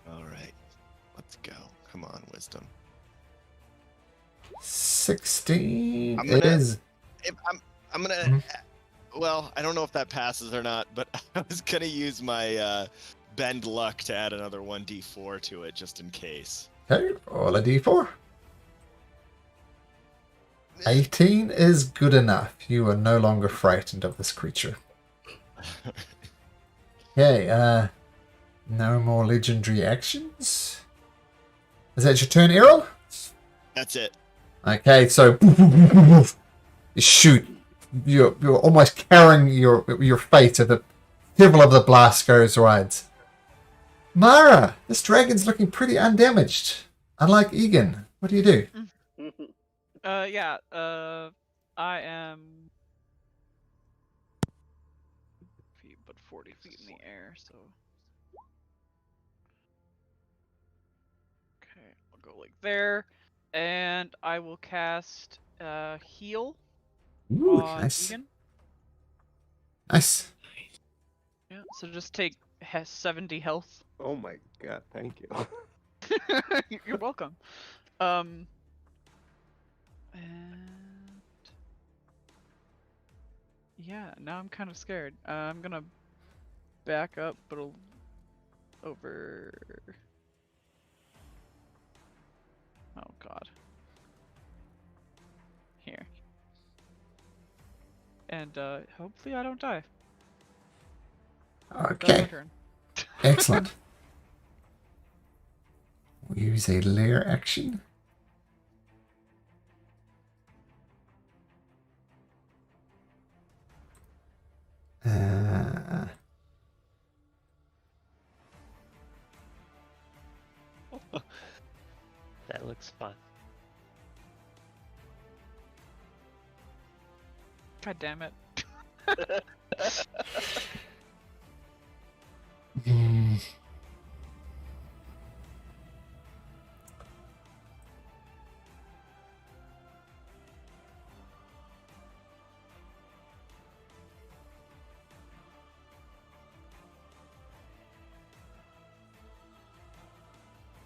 All right, let's go. Come on, Wisdom. 16 I'm gonna- is. I'm gonna. Mhm. Well, I don't know if that passes or not, but I was gonna use my bend luck to add another 1d4 to it just in case. Okay. Roll a d4. 18 is good enough. You are no longer frightened of this creature. Okay. No more legendary actions. Is that your turn, Errol? That's it. Okay, so you shoot. You're almost carrying your fate as the several of the blast goes rides. Mara, this dragon's looking pretty undamaged. Unlike Egan, what do you do? Yeah. I am. Feet, but 40 feet in the air, so. Okay, I'll go like there, and I will cast heal Ooh, on nice, Egan. nice. Yeah, so just take 70 health. Oh my god, thank you. You're welcome. And yeah, now I'm kind of scared. I'm gonna back up, but over. Oh god. Here. And hopefully I don't die. That's my Okay, turn. excellent. Use a lair action. That looks fun. God damn it. Hmm.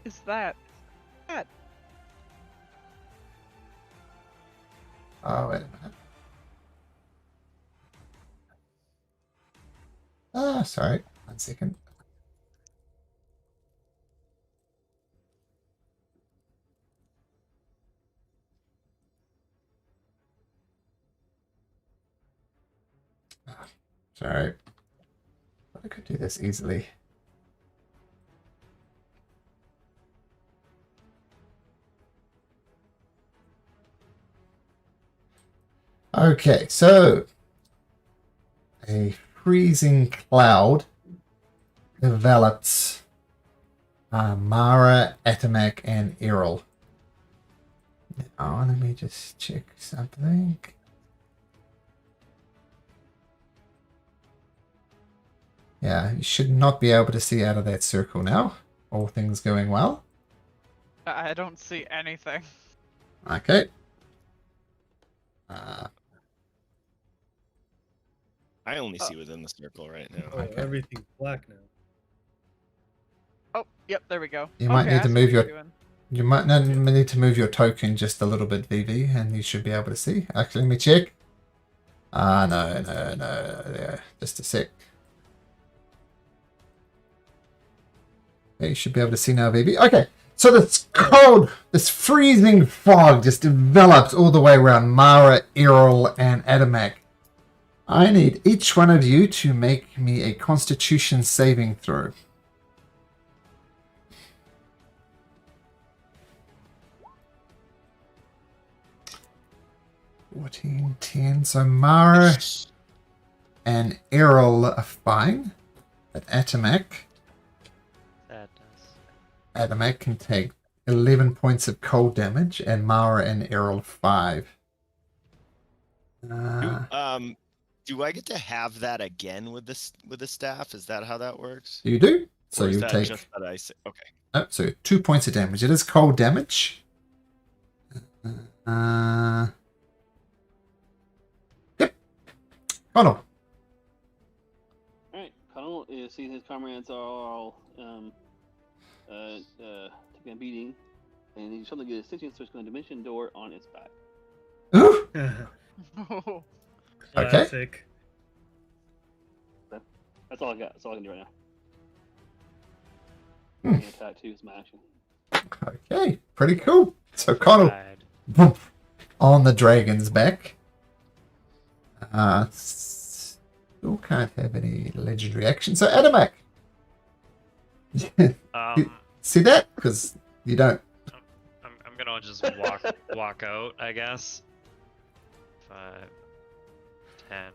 Is that? Oh, wait a minute. Ah, sorry. 1 second. Ah, sorry. But I could do this easily. Okay, so a freezing cloud develops Mara, Atomac, and Errol. Now, let me just check something. Yeah, you should not be able to see out of that circle now. All things going well. I don't see anything. Okay. I only see within the circle right now. Oh, Okay. everything's black now. Oh, yep, there we go. You might Okay, need I to see move what you're your- doing. You might need to move your token just a little bit, VV, and you should be able to see. Actually, let me check. No. Yeah, just a sec. Yeah, you should be able to see now, VV. Okay, so this cold, this freezing fog just develops all the way around Mara, Errol, and Atomac. I need each one of you to make me a Constitution saving throw. 14, 10. So Mara and Errol are fine. But Atomac can take 11 points of cold damage, and Mara and Errol 5. Do I get to have that again with the staff? Is that how that works? You do? So Or is you that take. just that I say, okay. Oh, so 2 points of damage. It is cold damage. Yep. Connell. Alright, Connell is seeing his comrades are all taking a beating, and he's trying to get a stitching, so he's going to dimension door on its back. Ooh. Oh, Okay. Classic. That's all I got. That's all I can do right Hmm. now. I can attack too, is my action. Okay. Pretty cool. So Connell. Right. Boom, on the dragon's back. Still can't have any legendary action. So Atomac. See that? Because you don't. I'm gonna just walk out, I guess. 5, 10,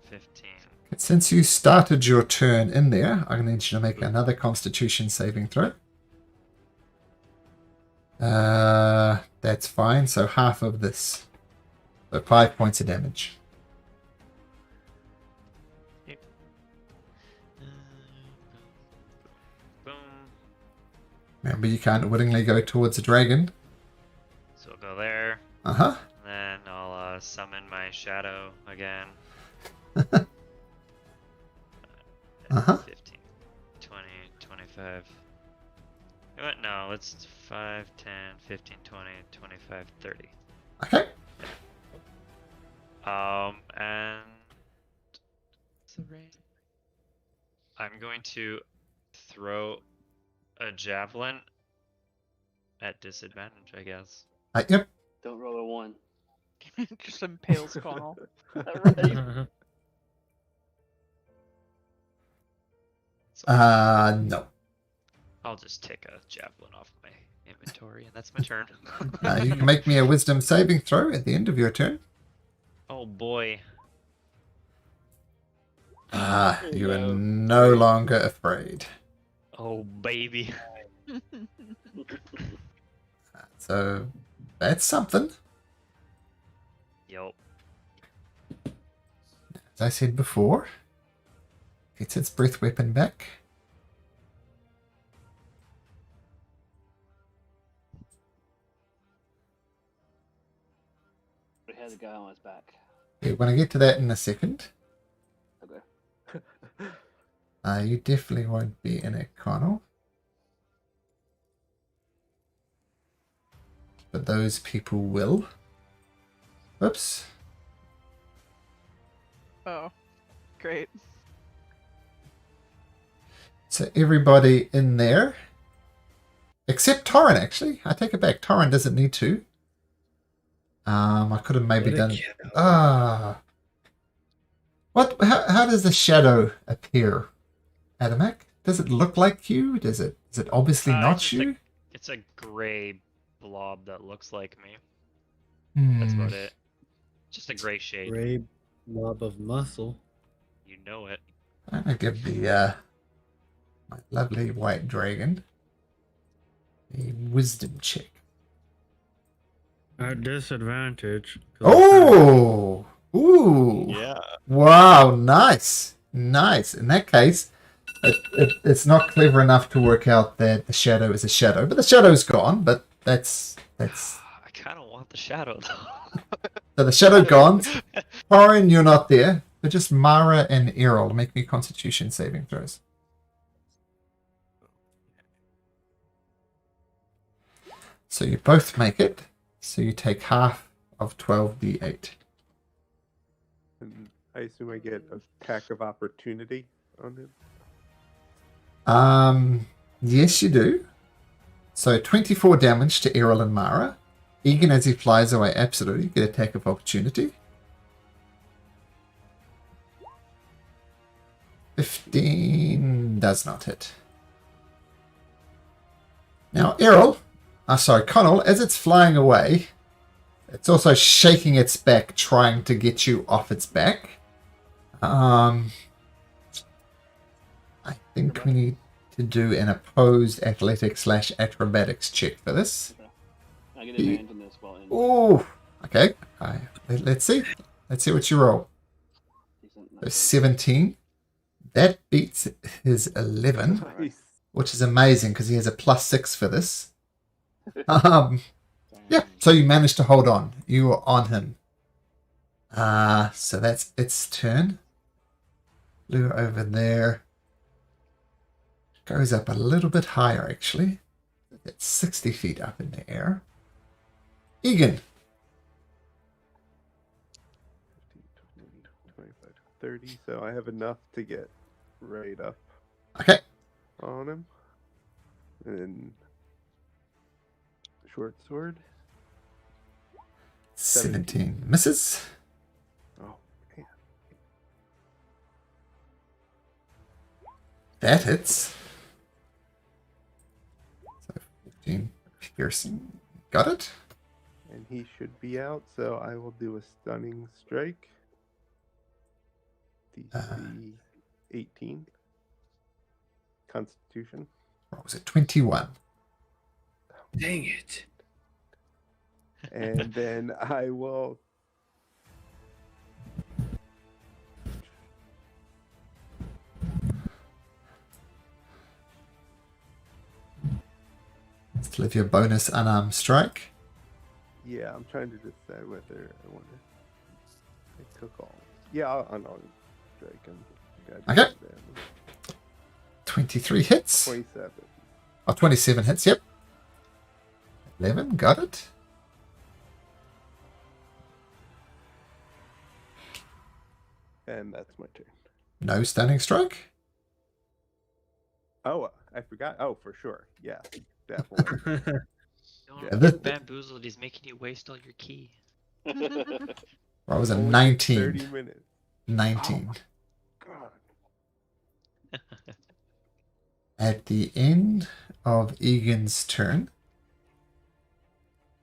15. Since you started your turn in there, I'm going to need you to make another Constitution saving throw. That's fine. So half of this. So 5 points of damage. Boom. Remember, you can't willingly go towards a dragon. So we'll go there. Uh-huh. And then I'll summon my shadow again. Uh-huh. 15, 20, 25. What? No, let's 5, 10, 15, 20, 25, 30. Okay. And what's the range? I'm going to throw a javelin at disadvantage, I guess. Yep. Don't roll a 1. just impales Connell. Right. So No. I'll just take a javelin off my inventory, and that's my turn. You can make me a wisdom saving throw at the end of your turn. Oh boy. You are No. no longer afraid. Oh baby. So that's something. Yup. As I said before, gets its breath weapon back. It has a guy on his back. We're going to get to that in a second. Okay. You definitely won't be in a Connell. But those people will. Oops. Oh, great. So everybody in there, except Torrin, actually. I take it back. Torrin doesn't need to. I could have maybe done. What? How does the shadow appear, Adamak? Does it look like you? Is it obviously It's not just you? It's a gray blob that looks like me. Hmm. That's about it. Just a gray shade. Gray blob of muscle. You know it. I'm gonna give the my lovely white dragon a wisdom check. At disadvantage. Oh! Ooh! Yeah. Wow! Nice, nice. In that case, it's not clever enough to work out that the shadow is a shadow, but the shadow's gone. But that's I kind of want the shadow though. so the shadow gone. Torrin, you're not there. But just Mara and Errol make me Constitution saving throws. So you both make it. So you take half of 12d8. And I assume I get attack of opportunity on him. Yes, you do. So 24 damage to Errol and Mara. Egan, as he flies away, absolutely get attack of opportunity. 15 does not hit. Now, Connell, as it's flying away, it's also shaking its back, trying to get you off its back. I think we need to do an opposed athletics/acrobatics check for this. Okay. I get advantage on this while in. Oh, okay. Let's see. Let's see what you roll. Decent. So 17. That beats his 11, Nice. which is amazing because he has a +6 for this. Yeah, so you managed to hold on. You were on him. So that's its turn. Lure over there. Goes up a little bit higher, actually. It's 60 feet up in the air. Egan. 15, 20, 25, 30. So I have enough to get right up Okay. on him. And short sword. 17 misses. Oh, man. That hits. So 15 piercing. Got it? And he should be out, so I will do a stunning strike. DC 18. Constitution. What was it? 21. Dang it. And then I will Still have your bonus unarmed strike. Yeah, I'm trying to decide whether I want to. I took all. Yeah, I'll unarmed strike him. Okay. 23 hits. 27. Oh, 27 hits, yep. 11, got it. And that's my turn. No stunning strike. Oh, I forgot. Oh, for sure. Yeah, definitely. Don't Yeah, get bamboozled. He's making you waste all your key. What was it? Only 19. 30 minutes. 19. God. At the end of Egan's turn,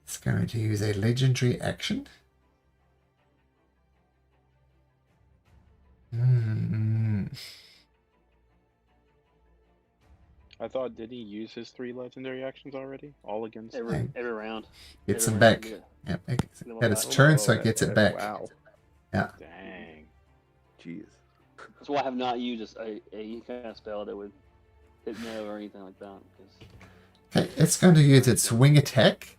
It's going to use a legendary action. I thought, did he use his 3 legendary actions already? All against every round. Gets Every him round, back. yeah. Yep, it's Get at it its back. turn, Oh, so it gets it back. Wow. Yeah. Dang. Jeez. That's why I have not used any kind of spell that would hit no or anything like that. Okay, it's going to use its wing attack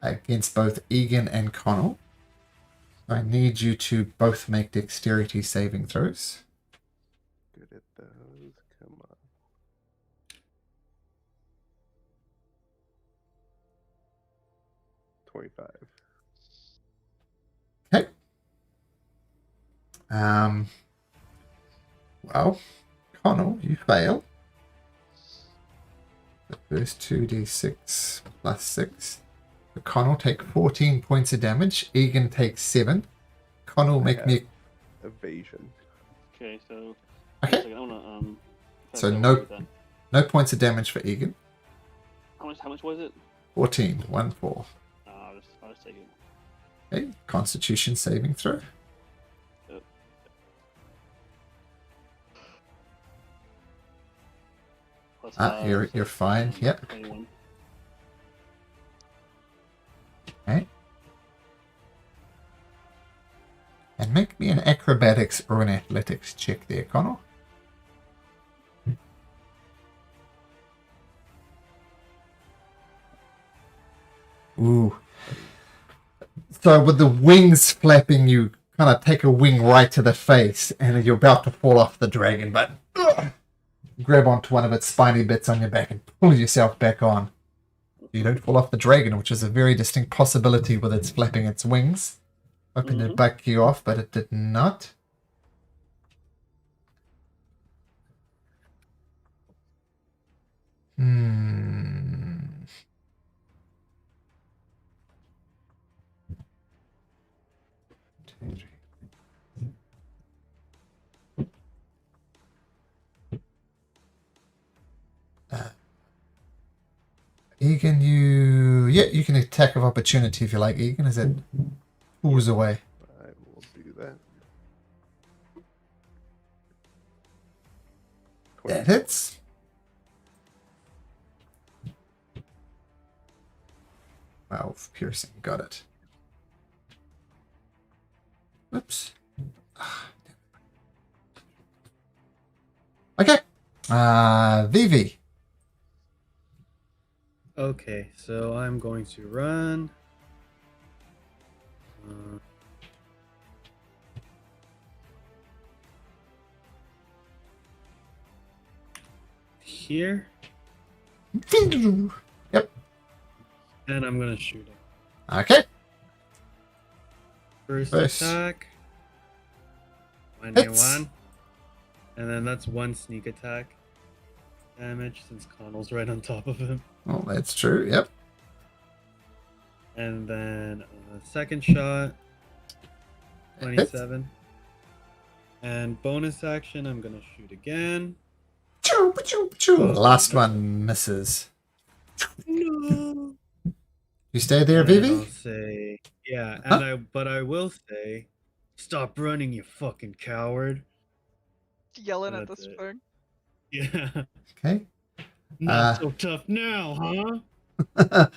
against both Egan and Connell. I need you to both make dexterity saving throws. Good at those. Come on. $25. Okay. Well, Connell, you fail. The first 2d6 plus 6. So Connell take 14 points of damage. Egan takes 7. Connell, make me. Evasion. Okay, so. Okay. I wanna, So try to no, with that. no points of damage for Egan. How much was it? 14, 1-4. I'll just take it. Okay, Constitution saving throw. Plus You're so fine. 10, Yep. 21. Okay. And make me an acrobatics or an athletics check there, Connell. Ooh. So with the wings flapping, you kind of take a wing right to the face, and you're about to fall off the dragon, but grab onto one of its spiny bits on your back and pull yourself back on. You don't fall off the dragon, which is a very distinct possibility with its flapping its wings. Hoping to buck you off, but it did not. Egan, you can attack of opportunity if you like, Egan, as it pulls away. I will do that. That hits. Wow, piercing, got it. Whoops. Okay. Vivi. Okay, so I'm going to run. Here. Yep. And I'm gonna shoot it. Okay. First Nice. attack. Hits. 1 and then that's 1 sneak attack damage since Connell's right on top of him. Well, that's true. Yep. And then second shot. 27. And bonus action, I'm gonna shoot again. Last one misses. No. You stay there, And Vivi? I'll say, yeah, and but I will say, stop running, you fucking coward. Yelling at the That's it. spring. Yeah. Okay. Not so tough now, huh?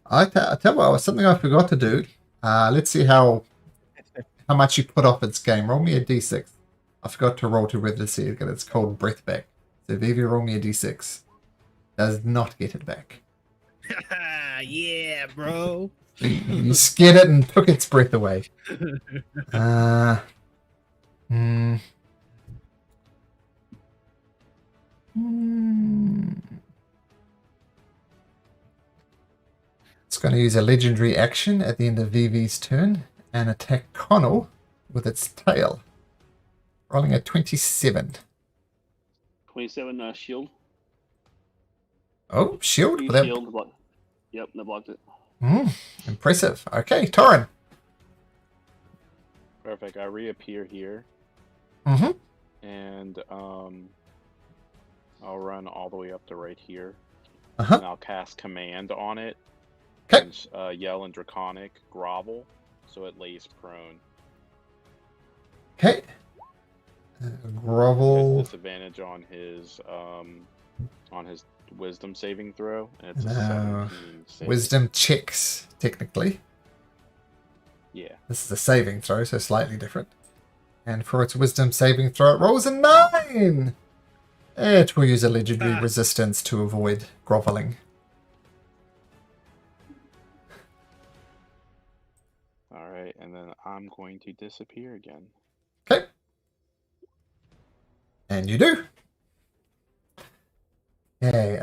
I tell you what, something I forgot to do. Let's see how much you put off its game. Roll me a d6. I forgot to roll to whether see it. It's called breath back. So Vivi, roll me a d6. Does not get it back. Yeah, bro. You scared it and took its breath away. It's going to use a legendary action at the end of Vivi's turn and attack Connell with its tail. Rolling a 27. 27 shield. Oh, shield? Free Without... shield. Yep, that blocked it. Impressive. Okay, Torrin. Perfect. I reappear here. And I'll run all the way up to right here. And I'll cast command on it. Okay. And yell and draconic grovel, so it lays prone. Okay. He has Grovel. disadvantage on his wisdom saving throw, and it's a No. 17 save. Wisdom checks, technically. Yeah. This is a saving throw, so slightly different. And for its wisdom saving throw, it rolls a 9! It will use a legendary resistance to avoid groveling. Alright, and then I'm going to disappear again. Okay. And you do. Okay,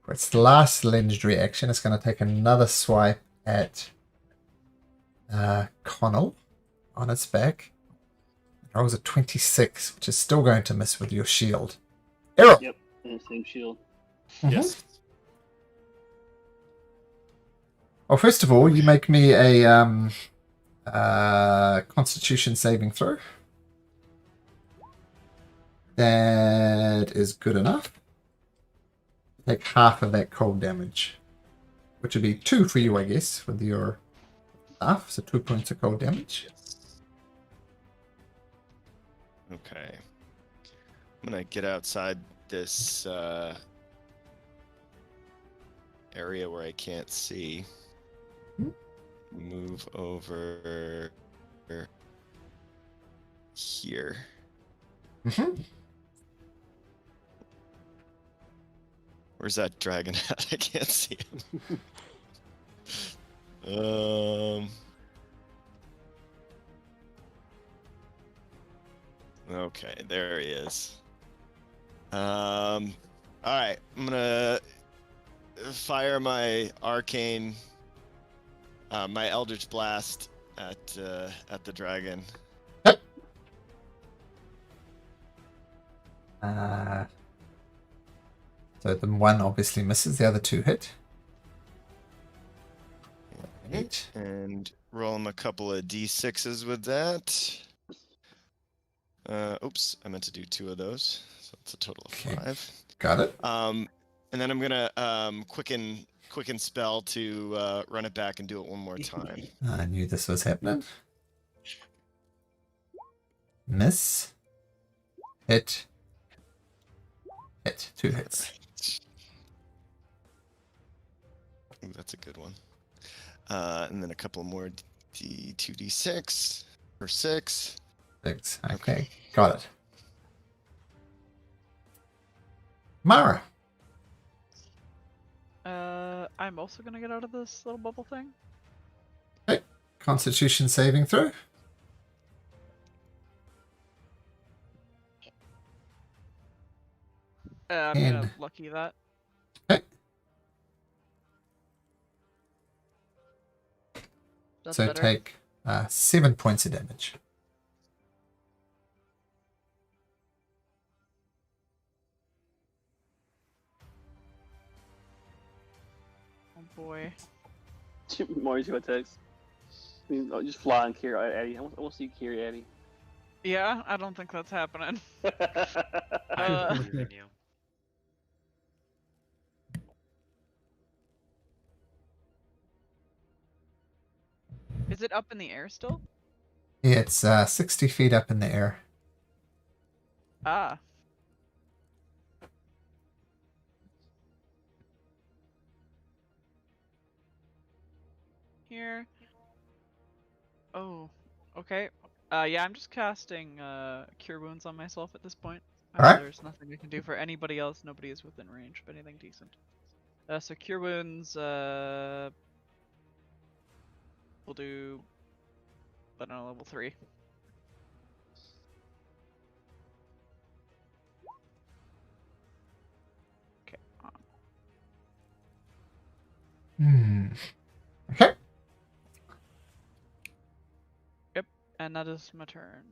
for its last legendary action, it's going to take another swipe at Connell on its back. It rolls a 26, which is still going to miss with your shield. Errol! Yep, and the same shield. Yes. Well, first of all, you make me a Constitution saving throw. That is good enough. Take half of that cold damage, which would be 2 for you, I guess, with your staff. So 2 points of cold damage. Okay. I'm gonna get outside this area where I can't see. Move over here. Mm-hmm. Where's that dragon at? I can't see him. Okay, there he is. All right, I'm gonna fire my arcane, my Eldritch Blast at the dragon. So the one obviously misses, the other 2 hit. 8. And roll him a couple of d6s with that. Oops, I meant to do 2 of those, so it's a total of 5. Got it. And then I'm gonna quicken spell to run it back and do it one more time. I knew this was happening. Miss. Hit. Hit. 2 hits. Ooh, that's a good one. And then a couple more d2d6 for 6. 6. Okay. Got it. Mara. I'm also gonna get out of this little bubble thing. Okay. Constitution saving throw. I'm 10. gonna lucky that. Okay. That's So better. take 7 points of damage. Oh boy. Mario's got text. I mean, I'll just fly and carry Addy. I want to see you carry Addy. Yeah, I don't think that's happening. I believe in you. Is it up in the air still? It's 60 feet up in the air. Ah. Here. Oh, okay. Yeah, I'm just casting Cure Wounds on myself at this point. Alright. There's nothing I can do for anybody else. Nobody is within range of anything decent. So Cure Wounds, we'll do, I don't know, level 3. Okay. Okay. Yep, and that is my turn.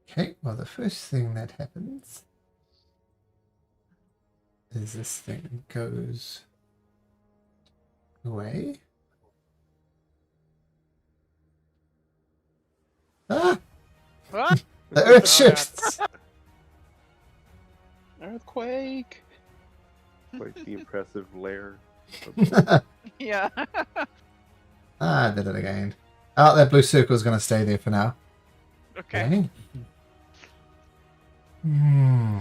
Okay, well, the first thing that happens is this thing goes away. Ah! What? The earth God. shifts. Earthquake. Like the impressive lair. Yeah. I did it again. Oh, that blue circle is going to stay there for now. Okay. Hmm.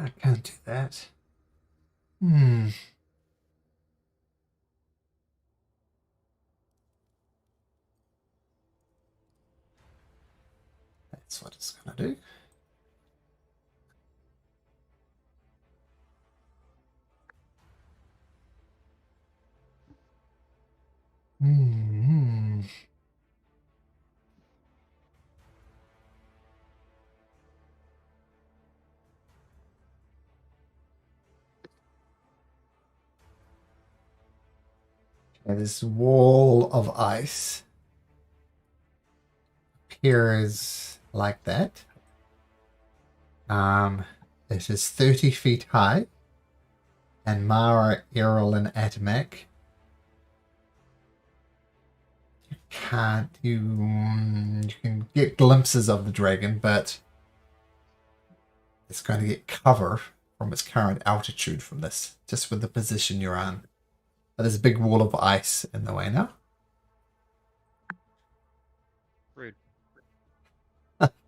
I can't do that. Hmm. That's what it's going to do. Hmm. Okay, this wall of ice appears like that. It is 30 feet high, and Mara, Errol, and Atomac you can get glimpses of the dragon, but it's going to get cover from its current altitude from this, just with the position you're on. But there's a big wall of ice in the way now. Rude.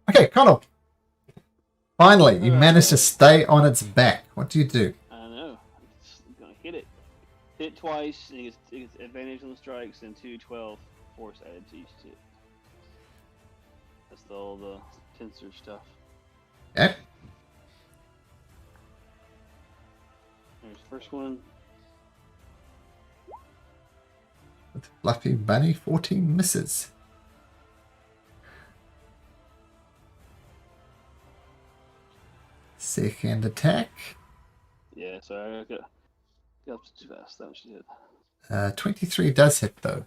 Okay, Connell. Finally, you managed to Alright. stay on its back. What do you do? I know. I'm just gonna hit it. Hit it twice, and it gets advantage on the strikes, and 212 force added to each hit. That's all the tensor stuff. Okay. There's the first one. With Fluffy Bunny, 14 misses. Second attack. Yeah, sorry, I got up too fast. That was she did. 23 does hit, though.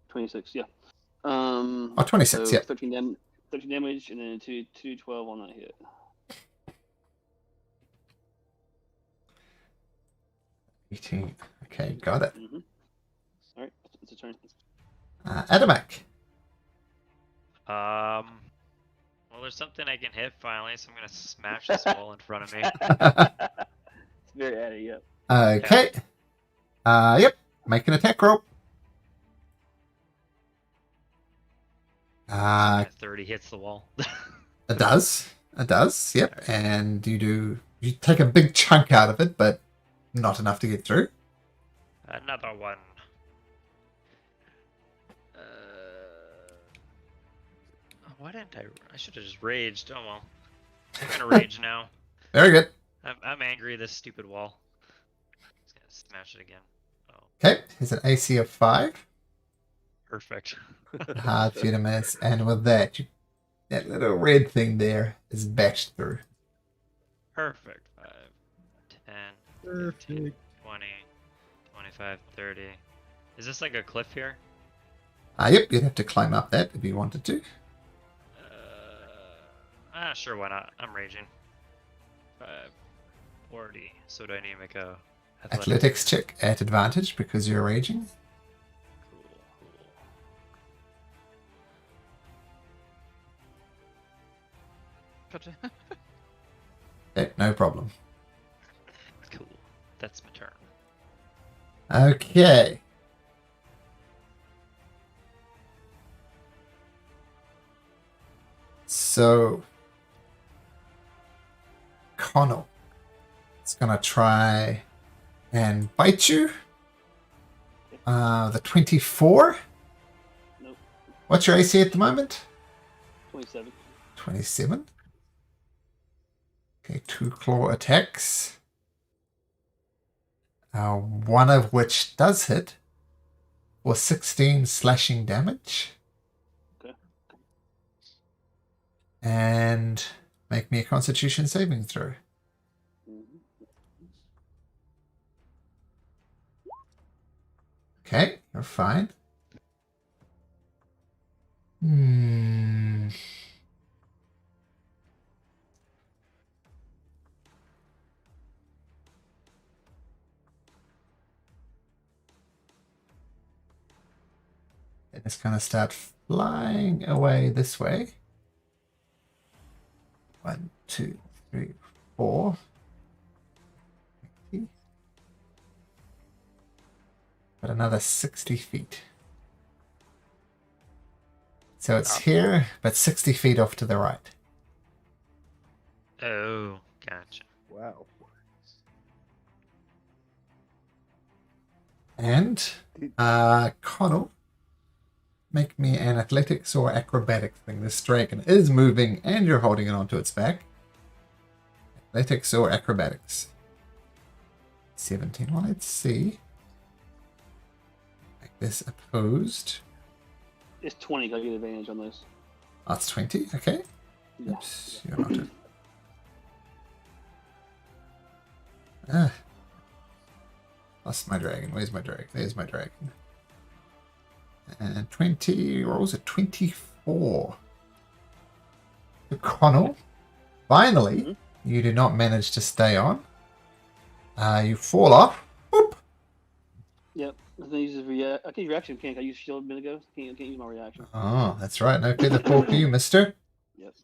26, yeah. Oh, 26, so yeah. 13 damage, and then 212 on that hit. 18. Okay, got it. Mm-hmm. Alright, it's a turn. Adamak. Well, there's something I can hit finally, so I'm gonna smash this wall in front of me. It's very addy, yep. Okay. Yep. Make an attack roll. 30 hits the wall. It does. It does. Yep. And you take a big chunk out of it, but not enough to get through. Another one. Why didn't I should have just raged. Oh well. I'm gonna rage now. Very good. I'm angry at this stupid wall. Just gonna smash it again. Oh, Okay. Here's an AC of 5. perfect. Hard for you to miss. And with that, that little red thing there is bashed through. Perfect. 5, 10, 15, 20, 25, 30. Is this like a cliff here? Yep. You'd have to climb up that if you wanted to. Sure, why not? I'm raging. 5, 40. So do I need to make a Athletics check at advantage because you're raging. But Okay, no problem. Cool. That's my turn. Okay. So, Connell is going to try and bite you. The 24. Nope. What's your AC at the moment? 27. 27. Okay, 2 claw attacks. One of which does hit for 16 slashing damage. Okay. And make me a Constitution saving throw. Okay, you're fine. Hmm. It's going to start flying away this way. 1, 2, 3, 4. But another 60 feet. So it's here, but 60 feet off to the right. Oh, gotcha. Wow. And Connell, make me an athletics or acrobatics thing. This dragon is moving and you're holding it onto its back. Athletics or acrobatics. 17. Well, let's see. Make this opposed. It's 20. I get advantage on this. Oh, it's 20. Okay. Yeah. Oops, you're not it. Ah. Lost my dragon. Where's my dragon? There's my dragon. And 20. What was it? 24. Connell, finally, you do not manage to stay on. You fall off. Boop. Yep. I can use I can use reaction. Can't I use shield a minute ago? I can't use my reaction. Oh, that's right. No feather fall for you, mister. Yep.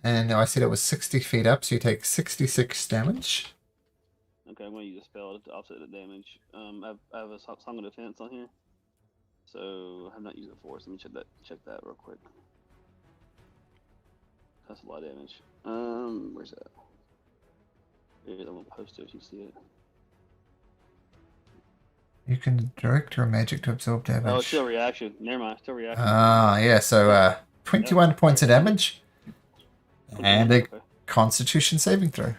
And now I said it was 60 feet up, so you take 66 damage. Okay, I'm gonna use a spell to offset the damage. I have a song of defense on here, so I have not used it before. So let me check that real quick. That's a lot of damage. Where's that? I'm gonna post it if you see it. You can direct your magic to absorb damage. Oh, it's still reaction. Never mind, still reaction. Ah, yeah. So 21 points of damage and a Okay. Constitution saving throw.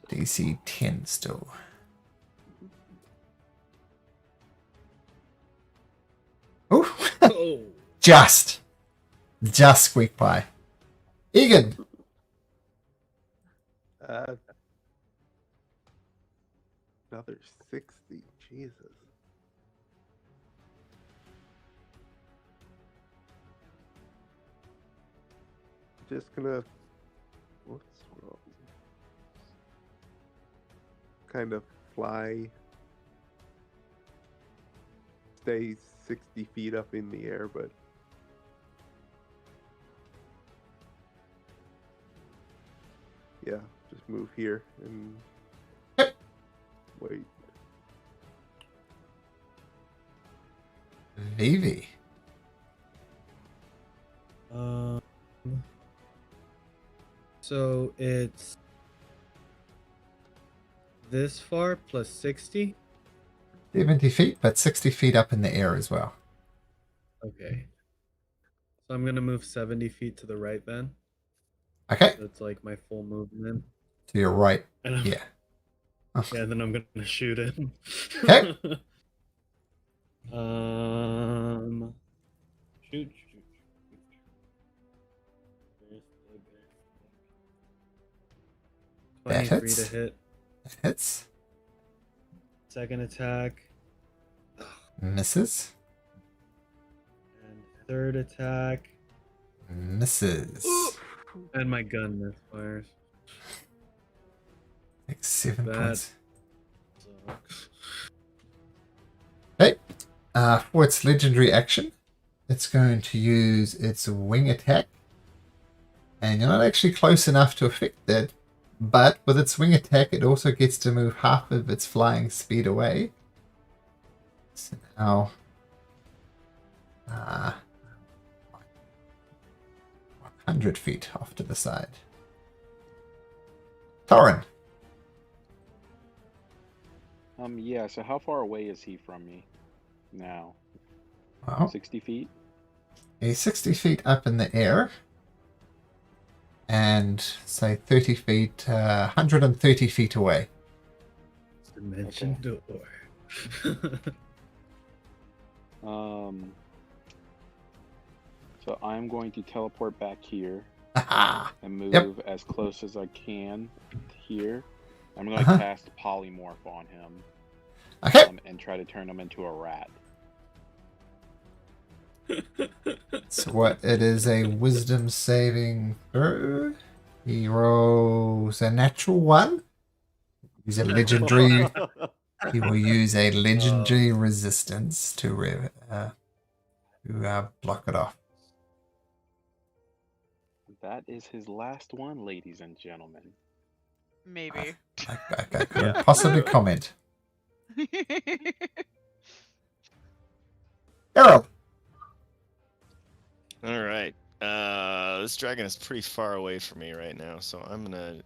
DC 10 still. Ooh. Oh. Just squeak by. Egan. Another 60. Jesus. Just gonna. What's wrong? Kind of fly. Stay 60 feet up in the air, but. Yeah, just move here and. Wait. Vivi. So it's this far plus 60. 70 feet, but 60 feet up in the air as well. Okay. So I'm gonna move 70 feet to the right then. Okay. That's like my full movement. To your right. And I'm, Yeah. yeah, then I'm gonna shoot it. Okay. Shoot. That 23 hits. to hit. That hits. Second attack. Misses. And third attack. Misses. And my gun misfires. Like 7 That points. sucks. Okay. For its legendary action, it's going to use its wing attack. And you're not actually close enough to affect that. But with its wing attack, it also gets to move half of its flying speed away. So now... 100 feet off to the side. Torrin. Yeah, so how far away is he from me now? Well, 60 feet? he's 60 feet up in the air. And say 30 feet, 130 feet away. Dimension door. So I'm going to teleport back here Haha. and move Yep. as close as I can here. I'm going to cast Polymorph on him. Okay. And try to turn him into a rat. So what? It is a wisdom saving throw. He rolls a natural 1. Use a legendary. He will use a legendary resistance to block it off. That is his last one, ladies and gentlemen. Maybe. I couldn't possibly comment. Errol. All right. This dragon is pretty far away from me right now, so I'm gonna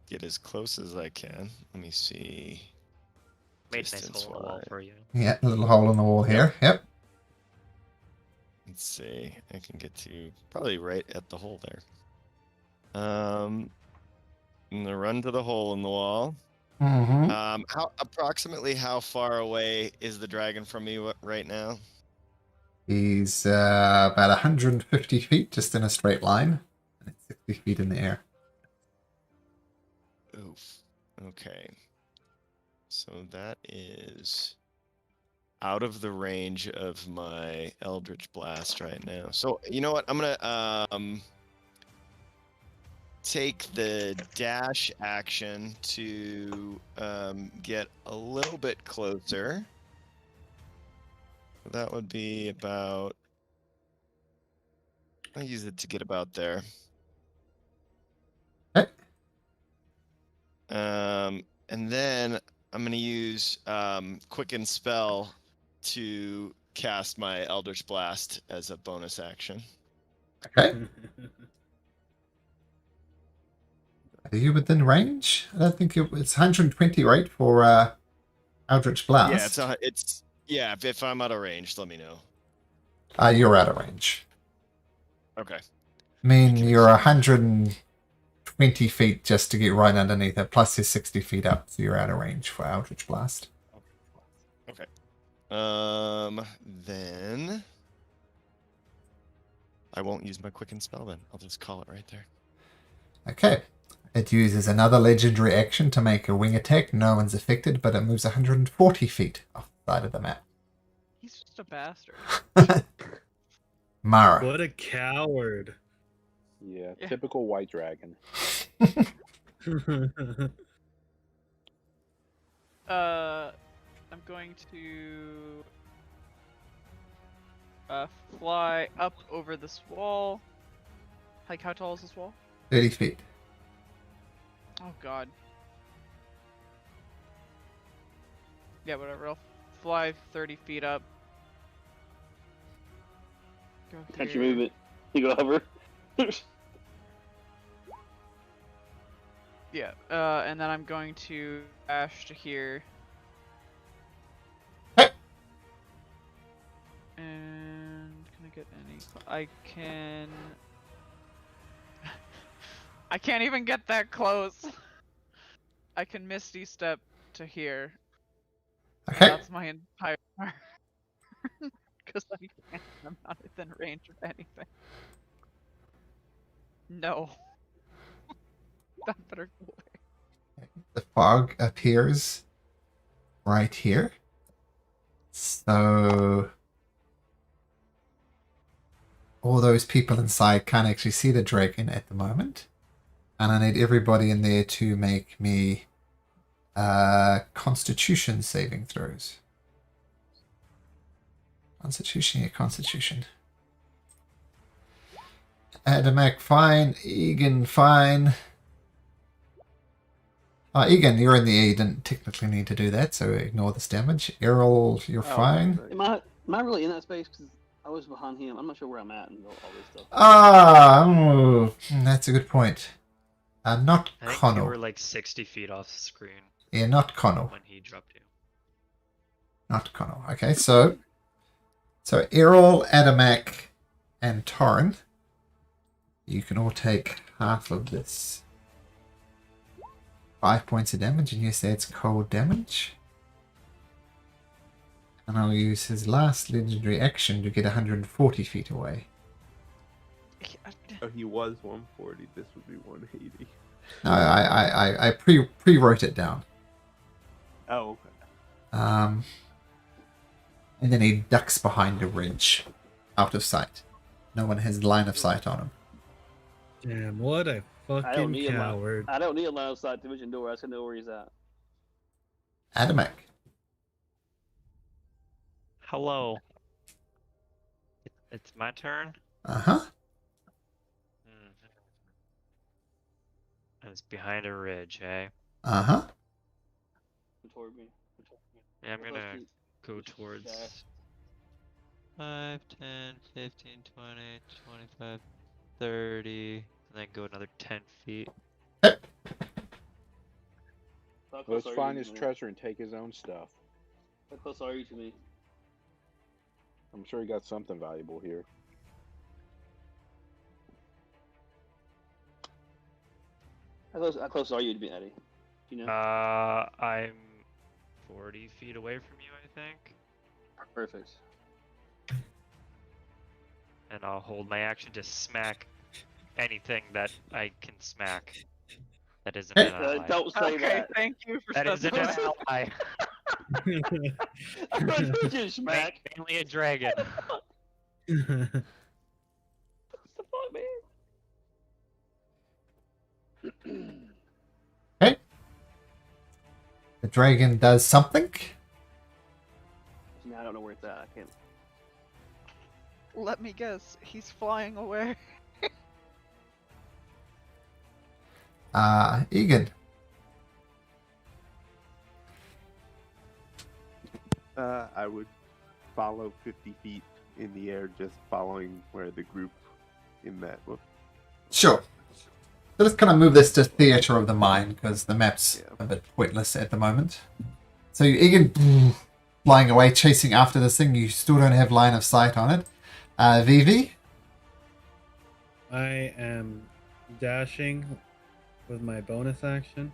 get as close as I can. Let me see. Made a nice hole in the wall for you. Yeah, a little hole in the wall here. Yep. Let's see. I can get to probably right at the hole there. I'm gonna run to the hole in the wall. Mm-hmm. How far away is the dragon from me right now? He's about 150 feet, just in a straight line, and it's 60 feet in the air. Oof. Okay. So that is out of the range of my Eldritch Blast right now. So you know what? I'm gonna take the dash action to get a little bit closer. That would be about. I'll use it to get about there. Okay. And then I'm gonna use Quicken Spell to cast my Eldritch Blast as a bonus action. Okay. Are you within range? I don't think it's 120, right, for Eldritch Blast? Yeah, if I'm out of range, let me know. You're out of range. Okay. I mean, you're 120 feet just to get right underneath it, plus you're 60 feet up, so you're out of range for Eldritch Blast. Okay. Then I won't use my Quicken Spell then. I'll just call it right there. Okay. It uses another legendary action to make a wing attack. No one's affected, but it moves 140 feet off the side of the map. He's just a bastard. Mara. What a coward. Yeah, typical white dragon. I'm going to fly up over this wall. Like, how tall is this wall? 30 feet. Oh god. Yeah, whatever. I'll fly 30 feet up. Can't you move it? You go hover. Yeah, and then I'm going to dash to here. And can I get any? I can. I can't even get that close. I can Misty Step to here. Okay. That's my entire part. Because I'm not within range of anything. No. That better go away. The fog appears right here. So all those people inside can't actually see the dragon at the moment. And I need everybody in there to make me Constitution saving throws. Constitution. Adamak, fine. Egan, fine. Egan, you're in the air. You didn't technically need to do that, so ignore this damage. Errol, you're fine. Am I really in that space? Because I was behind him. I'm not sure where I'm at and all this stuff. That's a good point. Not I think Connell. you were like 60 feet off the screen Yeah, not Connell. when he dropped you. Not Connell. Okay, so Errol, Adamak, and Torrin, you can all take half of this. 5 points of damage, and you say it's cold damage. And I'll use his last legendary action to get 140 feet away. Oh, he was 140. This would be 180. No, I pre-wrote it down. Oh, okay. And then he ducks behind a ridge, out of sight. No one has line of sight on him. Damn, what a fucking coward. I don't need a line of sight to vision door. I just know where he's at. Adamek. Hello. It's my turn? Uh-huh. And it's behind a ridge, eh? Uh-huh. Toward me. Yeah, I'm gonna go towards 5, 10, 15, 20, 25, 30, and then go another 10 feet. Let's find his treasure and take his own stuff. How close are you to me? I'm sure he got something valuable here. How close are you to me, Eddie? Do you know? I'm 40 feet away from you, I think. Perfect. And I'll hold my action to smack anything that I can smack. That isn't an ally. Don't say Okay, thank you for That isn't an ally. You smack. Mainly a dragon. What the fuck, man? Okay. The dragon does something. Now I don't know where it's at. I can't. Let me guess, he's flying away. Egan. I would follow 50 feet in the air, just following where the group in that. Well, Sure. So let's kind of move this to Theatre of the Mind, because the map's a bit pointless at the moment. So Egan flying away, chasing after this thing. You still don't have line of sight on it. Vivi? I am dashing with my bonus action.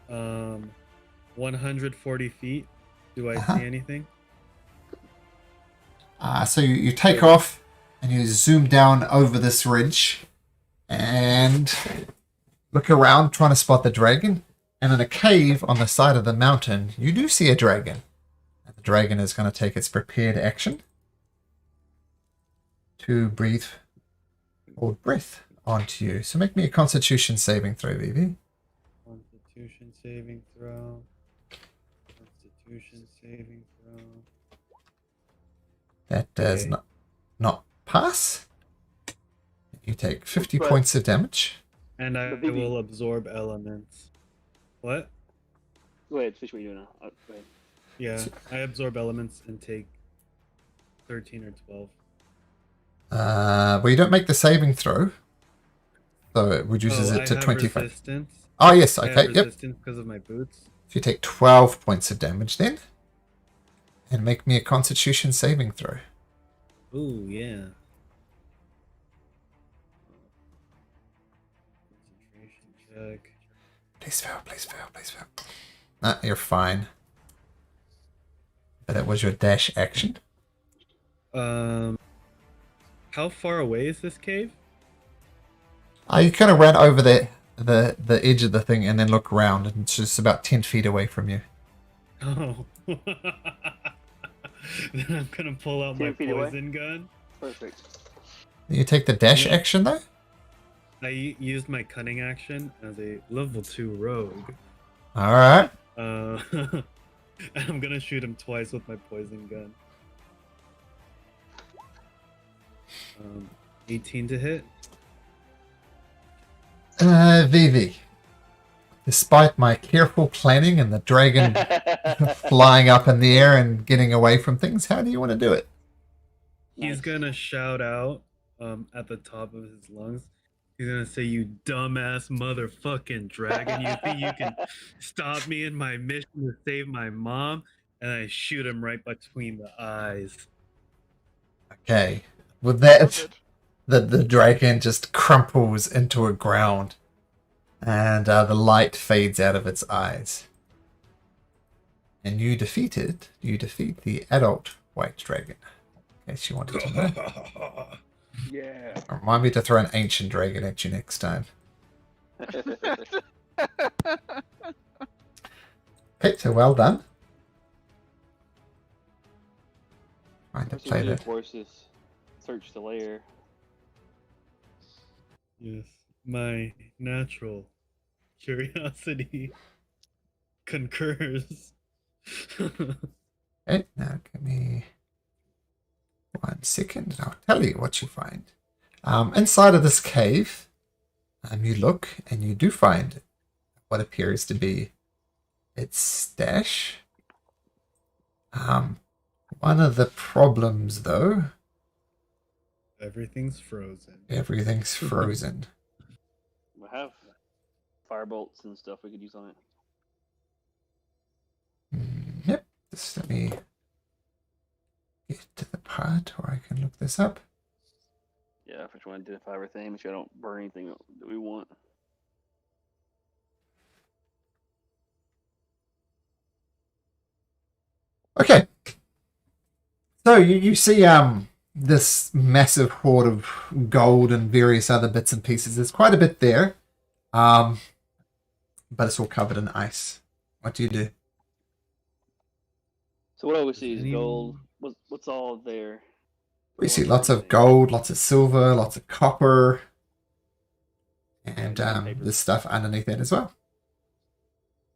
140 feet. Do I see anything? So you take off and you zoom down over this ridge and look around trying to spot the dragon. And in a cave on the side of the mountain, you do see a dragon. And the dragon is going to take its prepared action to breathe or breath onto you. So make me a Constitution saving throw, Vivi. Constitution saving throw. Constitution saving throw. That does not pass. You take 50 points of damage. And I will absorb elements. What? Go ahead, finish what you're doing now. Go ahead. Yeah, I absorb elements and take 13 or 12. Well, you don't make the saving throw, so it reduces it to 25. Resistance. Oh yes, I okay, have yep. resistance because of my boots. So you take 12 points of damage then, and make me a Constitution saving throw. Ooh, yeah. Concentration check. Please fail, please fail, please fail. Ah, you're fine. But that was your dash action. How far away is this cave? You kind of ran over the edge of the thing and then look around, and it's just about 10 feet away from you. Oh. Then I'm gonna pull out my 10 feet away? poison gun. Perfect. You take the dash action though? I used my cunning action as a level 2 rogue. Alright. I'm gonna shoot him twice with my poison gun. 18 to hit. Vivi. Despite my careful planning and the dragon flying up in the air and getting away from things, how do you want to do it? He's gonna shout out at the top of his lungs. He's gonna say, "You dumbass motherfucking dragon! You think you can stop me in my mission to save my mom?" And I shoot him right between the eyes. Okay. With that, the dragon just crumples into a ground, and the light fades out of its eyes. And you defeat the adult white dragon. In case you wanted to know. yeah. Remind me to throw an ancient dragon at you next time. Okay, so well done. Trying to First play thing we do, that. of course, is search the lair. Yes, my natural curiosity concurs. Okay, now give me 1 second and I'll tell you what you find. Inside of this cave, you look and you do find what appears to be its stash. One of the problems, though, Everything's frozen. everything's frozen. We have fire bolts and stuff we could use on it. Yep. Just let me get to the part where I can look this up. Yeah, if we want to identify everything, make sure I don't burn anything that we want. Okay. So you see this massive hoard of gold and various other bits and pieces. There's quite a bit there. But it's all covered in ice. What do you do? So what I always see is Any- gold. What's all there? We see What's lots of everything? gold, lots of silver, lots of copper, and Paper. there's stuff underneath it as well.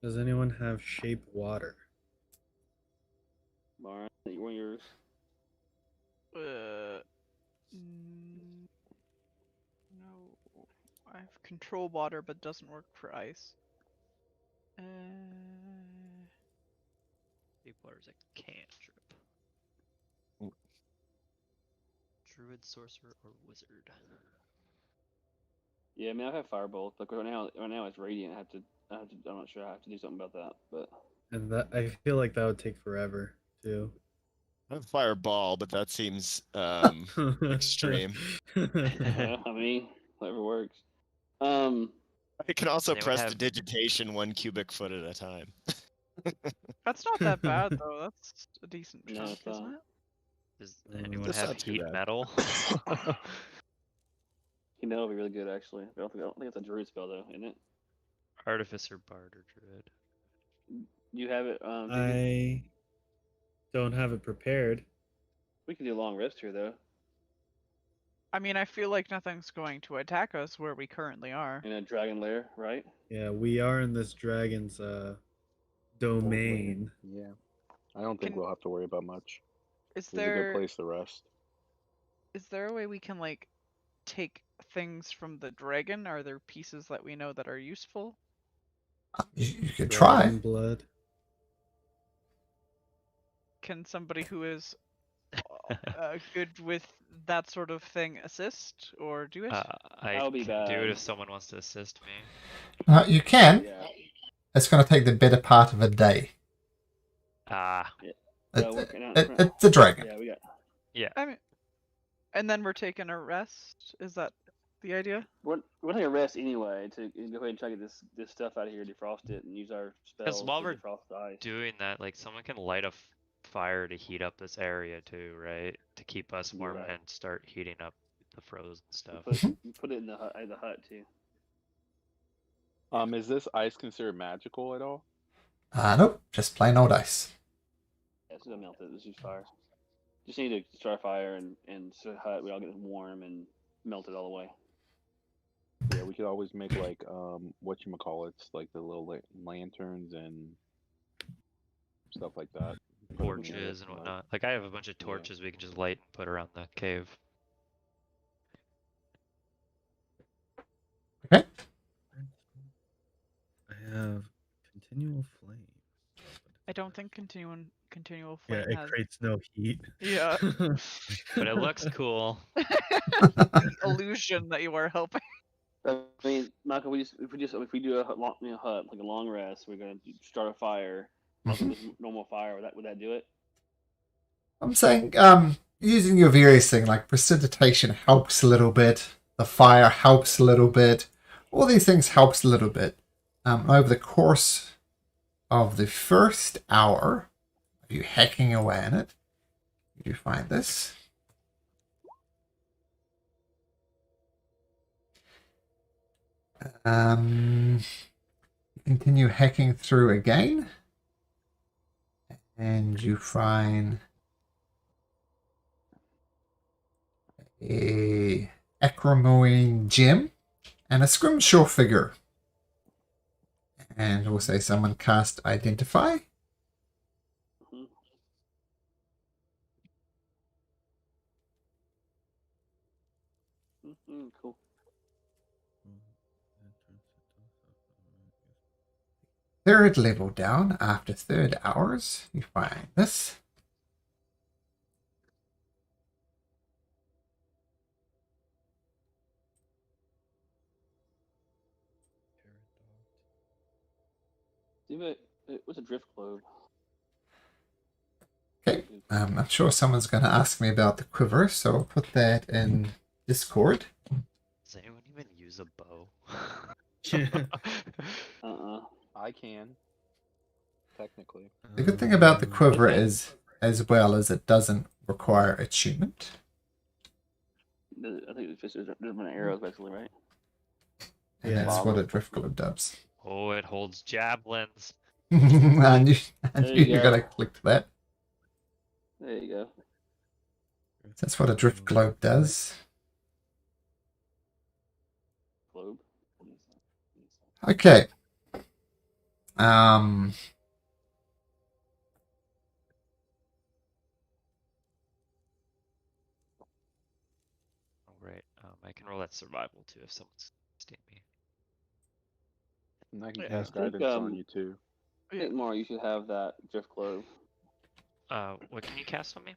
Does anyone have shape water? Alright, one of yours. No, I have control water, but doesn't work for ice. People are a cantrip. Druid, sorcerer, or wizard. Yeah, I mean I have firebolt. Like right now it's radiant. I'm not sure. I have to do something about that. But And that I feel like that would take forever too. I have fireball, but that seems extreme. yeah, I mean whatever works. I can also Anyone press have- digitation 1 cubic foot at a time. That's not that bad though. That's a decent No, chunk, it's isn't not. it? Does Mm, anyone that's have not too heat bad. metal? That'll be really good actually. I don't think it's a druid spell though, isn't it? Artificer, bard, or druid. You have it. I don't have it prepared. We can do a long rest here though. I mean, I feel like nothing's going to attack us where we currently are. In a dragon lair, right? Yeah, we are in this dragon's domain. Yeah. I don't think Can- we'll have to worry about much. Is This is a good there place to rest. is there a way we can like take things from the dragon? Are there pieces that we know that are useful? You could try. Dragon blood. Can somebody who is good with that sort of thing assist or do it? I That would be can do it bad. if someone wants to assist me. You can. Yeah. It's going to take the better part of a day. Ah, It's a dragon. Yeah, we got. I mean, and then we're taking a rest. Is that the idea? We're taking a rest anyway to go ahead and try to get this stuff out of here, defrost it, and use our spells while to we're defrost the ice. doing that, like someone can light a fire to heat up this area too, right? To keep us warm Right. and start heating up the frozen stuff. Put it in the hut too. Is this ice considered magical at all? Nope, just plain old ice. Yeah, it's gonna melt it. Let's use fire. Just need to start a fire and so the hut. We all get warm and melt it all the way. Yeah, we could always make like whatchamacallits, like the little lanterns and stuff like that. Put them in there, Torches and like- whatnot. Like I have a bunch of Yeah. torches we can just light and put around the cave. Okay. I have continual flame. I don't think continual Yeah, flame it has. creates no heat. Yeah. But it looks cool. The illusion that you are helping. I mean, Michael, if we do a long, hut like a long rest, we're gonna start a fire. Also, Mhm. just normal fire. Would that do it? I'm saying using your various things like precipitation helps a little bit. The fire helps a little bit. All these things helps a little bit. Over the course of the first hour of you hacking away in it, you find this. Continue hacking through again. And you find a aquamarine gem and a scrimshaw figure. And we'll say someone cast Identify. Cool. Third level down, after 3rd hours, you find this. What's a drift globe? Okay, I'm sure someone's going to ask me about the quiver, so I'll put that in Discord. Does anyone even use a bow? I can. Technically. The good thing about the quiver is, as well as it doesn't require achievement. I think it's just different arrows, basically, right? And Yeah. that's what a drift globe does. Oh, it holds javelins. I knew There you you were go. going to click that. There you go. That's what a drift globe does. Globe. Okay. Oh, right. I can roll that survival too if someone's sting me. And I can Yeah. cast I think, guidance on you too. I think, Mara, you should have that drift globe. What can you cast on me?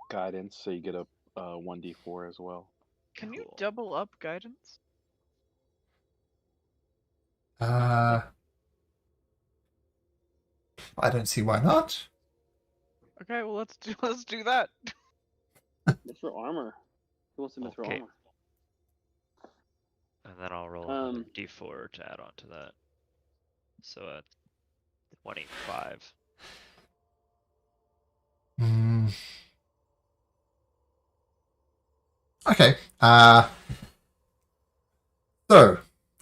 Guidance, so you get a 1d4 as well. Can you Cool. double up guidance? I don't see why not. Okay, well let's do that. Mithril armor. Who wants the mithril Okay. armor? And then I'll roll Um, another d4 to add on to that. So 25. Okay. So,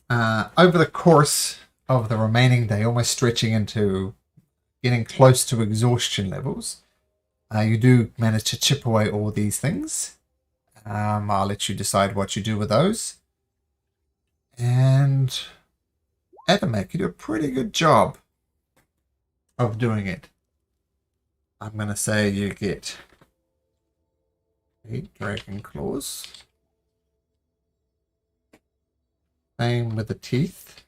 over the course of the remaining day, almost stretching into getting close to exhaustion levels, you do manage to chip away all these things. I'll let you decide what you do with those. And Adamek, you do a pretty good job of doing it. I'm going to say you get 8 dragon claws. Same with the teeth.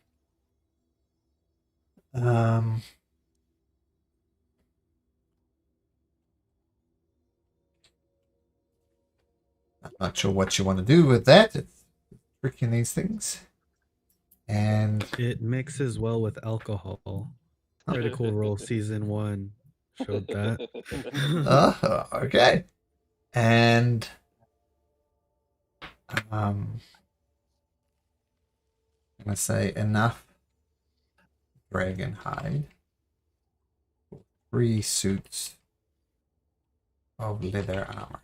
I'm not sure what you want to do with that. It's tricky in these things. And It mixes well with alcohol. Critical Role Season 1 showed that. okay. And I'm gonna say enough dragon hide for 3 suits of leather armor.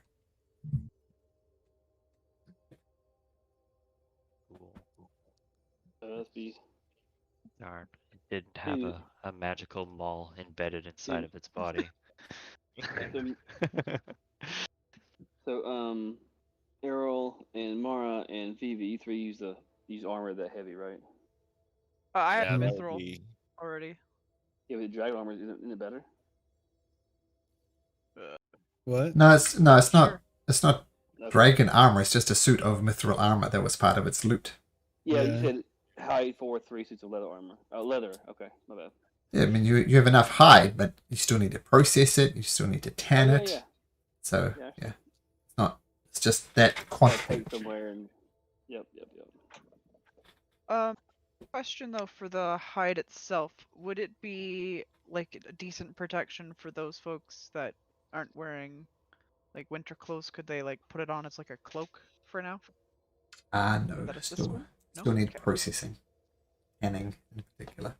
Cool. That'd be Darn. It didn't have a magical maul embedded inside of its body. so. Errol and Mara and Vivi, you three use armor that heavy, right? I had Yeah, that would mithril be- already. Yeah, but the dragon armor isn't it better? What? No, it's not. Sure. It's not Okay. dragon armor. It's just a suit of mithril armor that was part of its loot. Yeah, Yeah. you said hide for 3 suits of leather armor. Leather. Okay, my bad. Yeah, I mean you have enough hide, but you still need to process it. You still need to tan it. Yeah. So Yeah. yeah, it's not. It's just that Gotta quantity. take somewhere and. Yep. Question though for the hide itself, would it be like a decent protection for those folks that aren't wearing like winter clothes? Could they like put it on as like a cloak for now? No, That is this still one? No? still need Okay. processing, tanning in particular.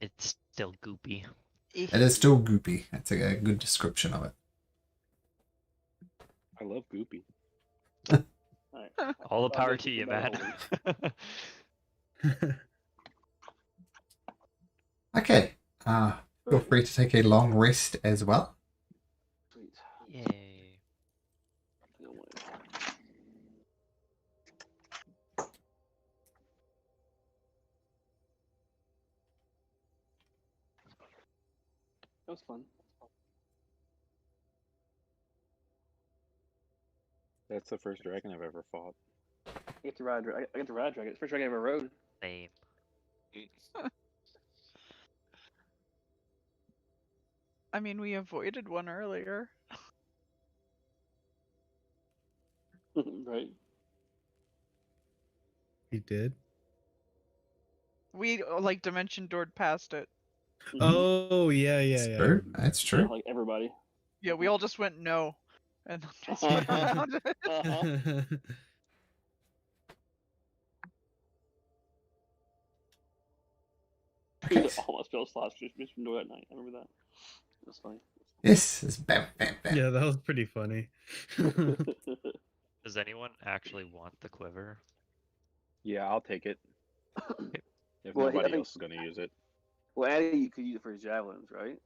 It's still goopy. It is still goopy. That's a good description of it. I love Goopy. All the I'll power make to it you, back man. Okay. Feel free to take a long rest as well. Sweet. Yay. No way. That was fun. That's the first dragon I've ever fought. I get to ride. I get to ride dragon. It's the first dragon I ever rode. Same. I mean, we avoided one earlier. Right. He did. We like dimension doored past it. Oh yeah, yeah, It's yeah. I true. remember. That's Yeah, true. like everybody. Yeah, we all just went no, and then just went around it. Uh-huh. Okay. All my spell slots just missed from door that night. I remember that. That's funny. Yes, it's bam, bam, bam. Yeah, that was pretty funny. Does anyone actually want the quiver? Yeah, I'll take it. If Well, I nobody think- else is going to use it. Well, Addy, you could use it for his javelins, right?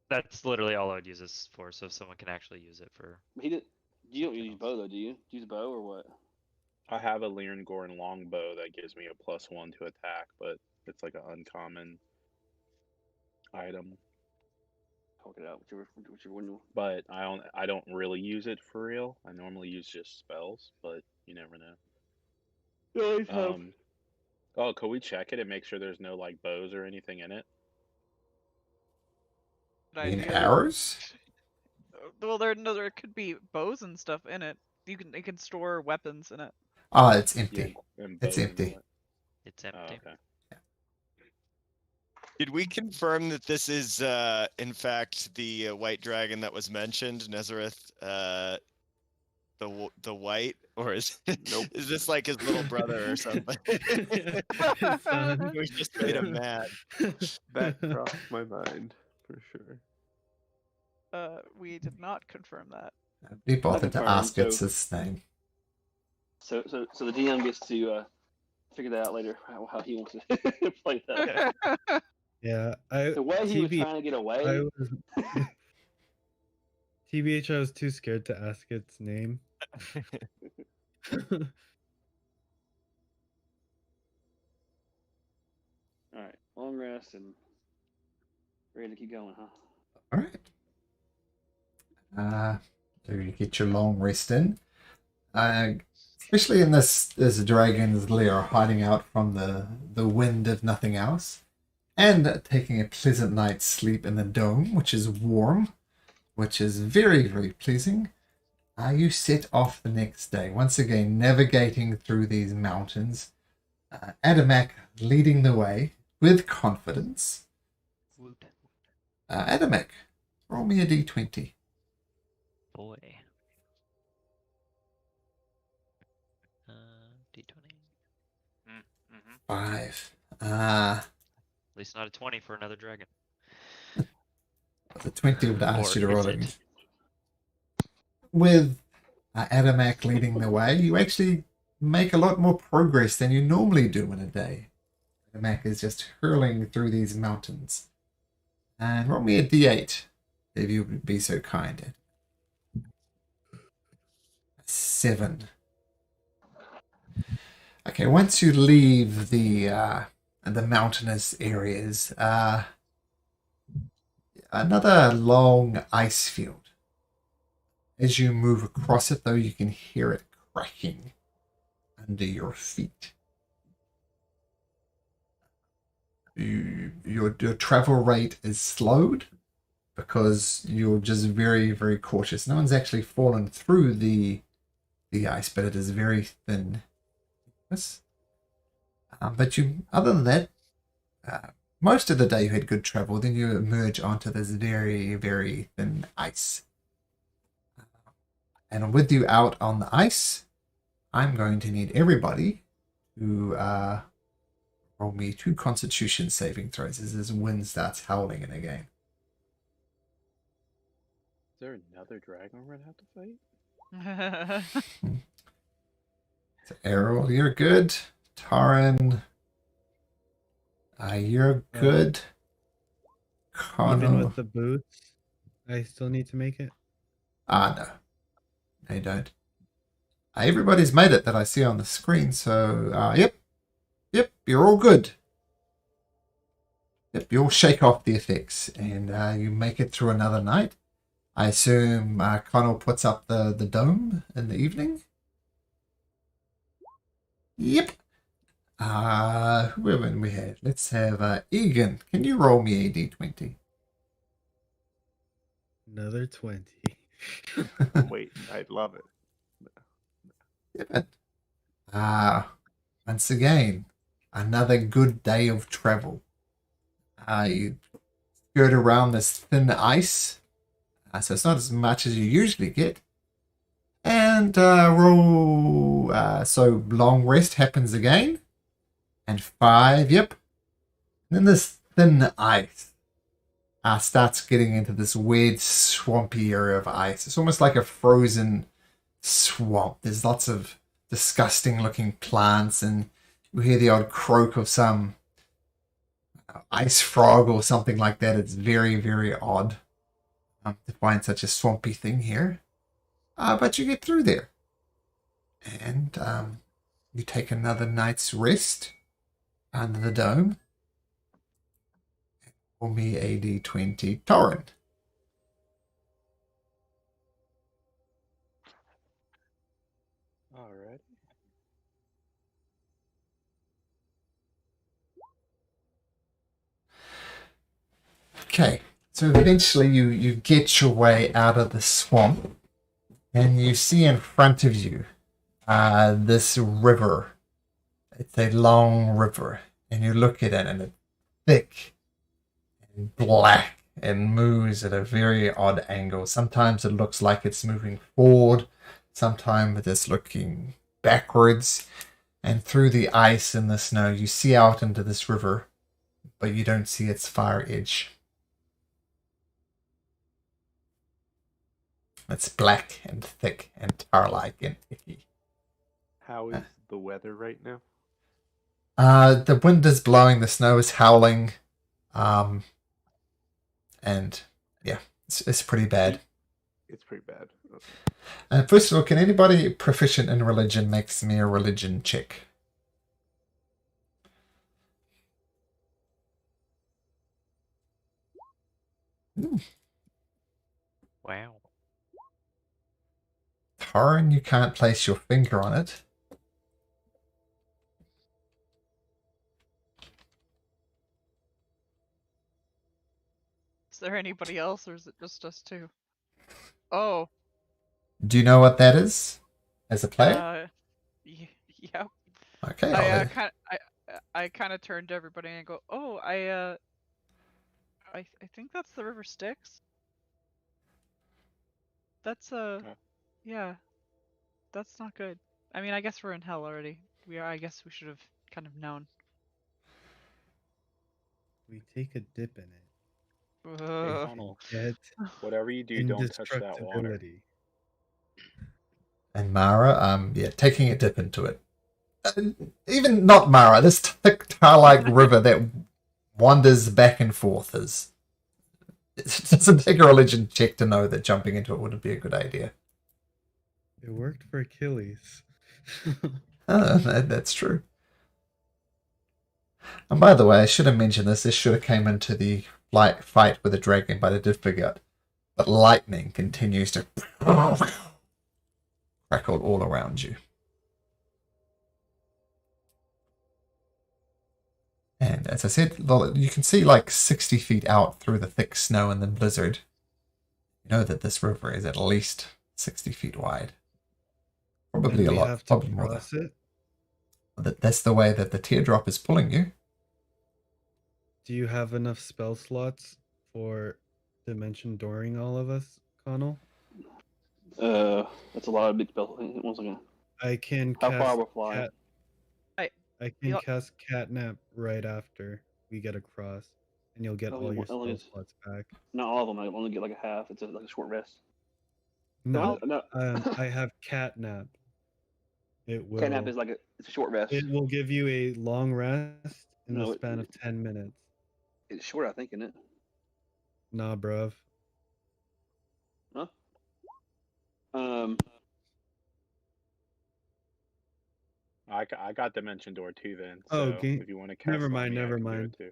That's literally all I would use this for. So if someone can actually use it for. But he didn't. You don't Something use else. bow though, do you? Do you use bow or what? I have a Lyran longbow that gives me a +1 to attack, but it's like an uncommon item. Talk it out, whichever one. But I don't really use it for real. I normally use just spells, but you never know. Yeah, Oh, could we check it and make sure there's no like bows or anything in it? Good In idea. arrows? Well, there could be bows and stuff in it. It can store weapons in it. Oh, it's empty. And It's bows and empty. what? It's Oh, empty. okay. Did we confirm that this is, in fact, the white dragon that was mentioned, Nezareth, the white, or is Nope. is this like his little brother or something? His son. We just made him mad. That crossed my mind for sure. We did not confirm that. Be bothered to confirmed, ask its so- its name. So the DM gets to figure that out later how he wants to play that. Yeah, The way he was TB trying to get away. I was TBH, I was too scared to ask its name. All right, long rest and ready to keep going, huh? All right. So you get your long rest in. Especially in this dragon's lair, hiding out from the wind if nothing else, and taking a pleasant night's sleep in the dome, which is warm, which is very, very pleasing. You set off the next day, once again navigating through these mountains. Adamak leading the way with confidence. Woot. Adamak, roll me a d20. Boy. D20. Mm-hmm. 5. At least not a 20 for another dragon. The 20 would ask Or you to is roll it? it. With Adamak leading the way, you actually make a lot more progress than you normally do in a day. Adamak is just hurling through these mountains. And roll me a d8, if you would be so kind. 7. Okay, once you leave the mountainous areas, another long ice field. As you move across it, though, you can hear it cracking under your feet. Your travel rate is slowed because you're just very, very cautious. No one's actually fallen through the ice, but it is very thin. But other than that, most of the day you had good travel. Then you emerge onto this very, very thin ice. And with you out on the ice, I'm going to need everybody to roll me 2 Constitution saving throws as this wind starts howling in again. Is there another dragon we're gonna have to fight? So Errol, you're good. Taran, you're good. Even Connell. with the boots, I still need to make it. No. They don't. Everybody's made it that I see on the screen, so yep, you're all good. Yep, you all shake off the effects and you make it through another night. I assume Connell puts up the dome in the evening. Yep. Who haven't we had? Let's have Egan. Can you roll me a d20? Another 20. Wait, I'd love it. Yep. Once again, another good day of travel. You skirt around this thin ice, so it's not as much as you usually get. And roll. So long rest happens again. And 5, yep. And then this thin ice starts getting into this weird swampy area of ice. It's almost like a frozen swamp. There's lots of disgusting looking plants, and you hear the odd croak of some ice frog or something like that. It's very, very odd to find such a swampy thing here. But you get through there. And you take another night's rest under the dome. Roll me a d20 torrent. Alright. Okay, so eventually you get your way out of the swamp, and you see in front of you this river. It's a long river, and you look at it, and it's thick and black and moves at a very odd angle. Sometimes it looks like it's moving forward, sometimes it's looking backwards, and through the ice and the snow, you see out into this river, but you don't see its far edge. It's black and thick and tar-like and icky. How is the weather right now? The wind is blowing, the snow is howling, and yeah, it's pretty bad. It's pretty bad. Okay. First of all, can anybody proficient in religion makes me a religion check? Wow. Taran, you can't place your finger on it. Is there anybody else, or is it just us two? Oh. Do you know what that is as a player? Yeah. Okay, I kind of turned to everybody and go, "Oh, I think that's the River Styx. That's yeah, that's not good. I mean, I guess we're in hell already. I guess we should have kind of known." We take a dip in it. Hey, Connell, Get whatever you do, don't touch that water. indestructibility. And Mara, yeah, taking a dip into it. Even not Mara, this thick tar-like river that wanders back and forth is. It doesn't take a religion check to know that jumping into it wouldn't be a good idea. It worked for Achilles. That's true. And by the way, I should have mentioned this. This should have came into the fight with the dragon, but I did forget. But lightning continues to crackle all around you. And as I said, you can see like 60 feet out through the thick snow and the blizzard. You know that this river is at least 60 feet wide. Probably a lot, probably more than that. That's the way that the teardrop is pulling you. Do you have enough spell slots for dimension dooring all of us, Connell? That's a lot of big spells. Once again, I can how cast far will fly? I can cast Catnap right after we get across, and you'll get all your spell slots back. Not all of them. I only get like a half. It's like a short rest. No, No. I have Catnap. It will. Cat nap is it's a short rest. It will give you a long rest in No, the span of 10 minutes. It's short, I think, isn't it? Nah, bruv. Huh? I got Dimension Door too then. Oh, So okay. if you want to cast Never on mind, me, I never can do it mind. too.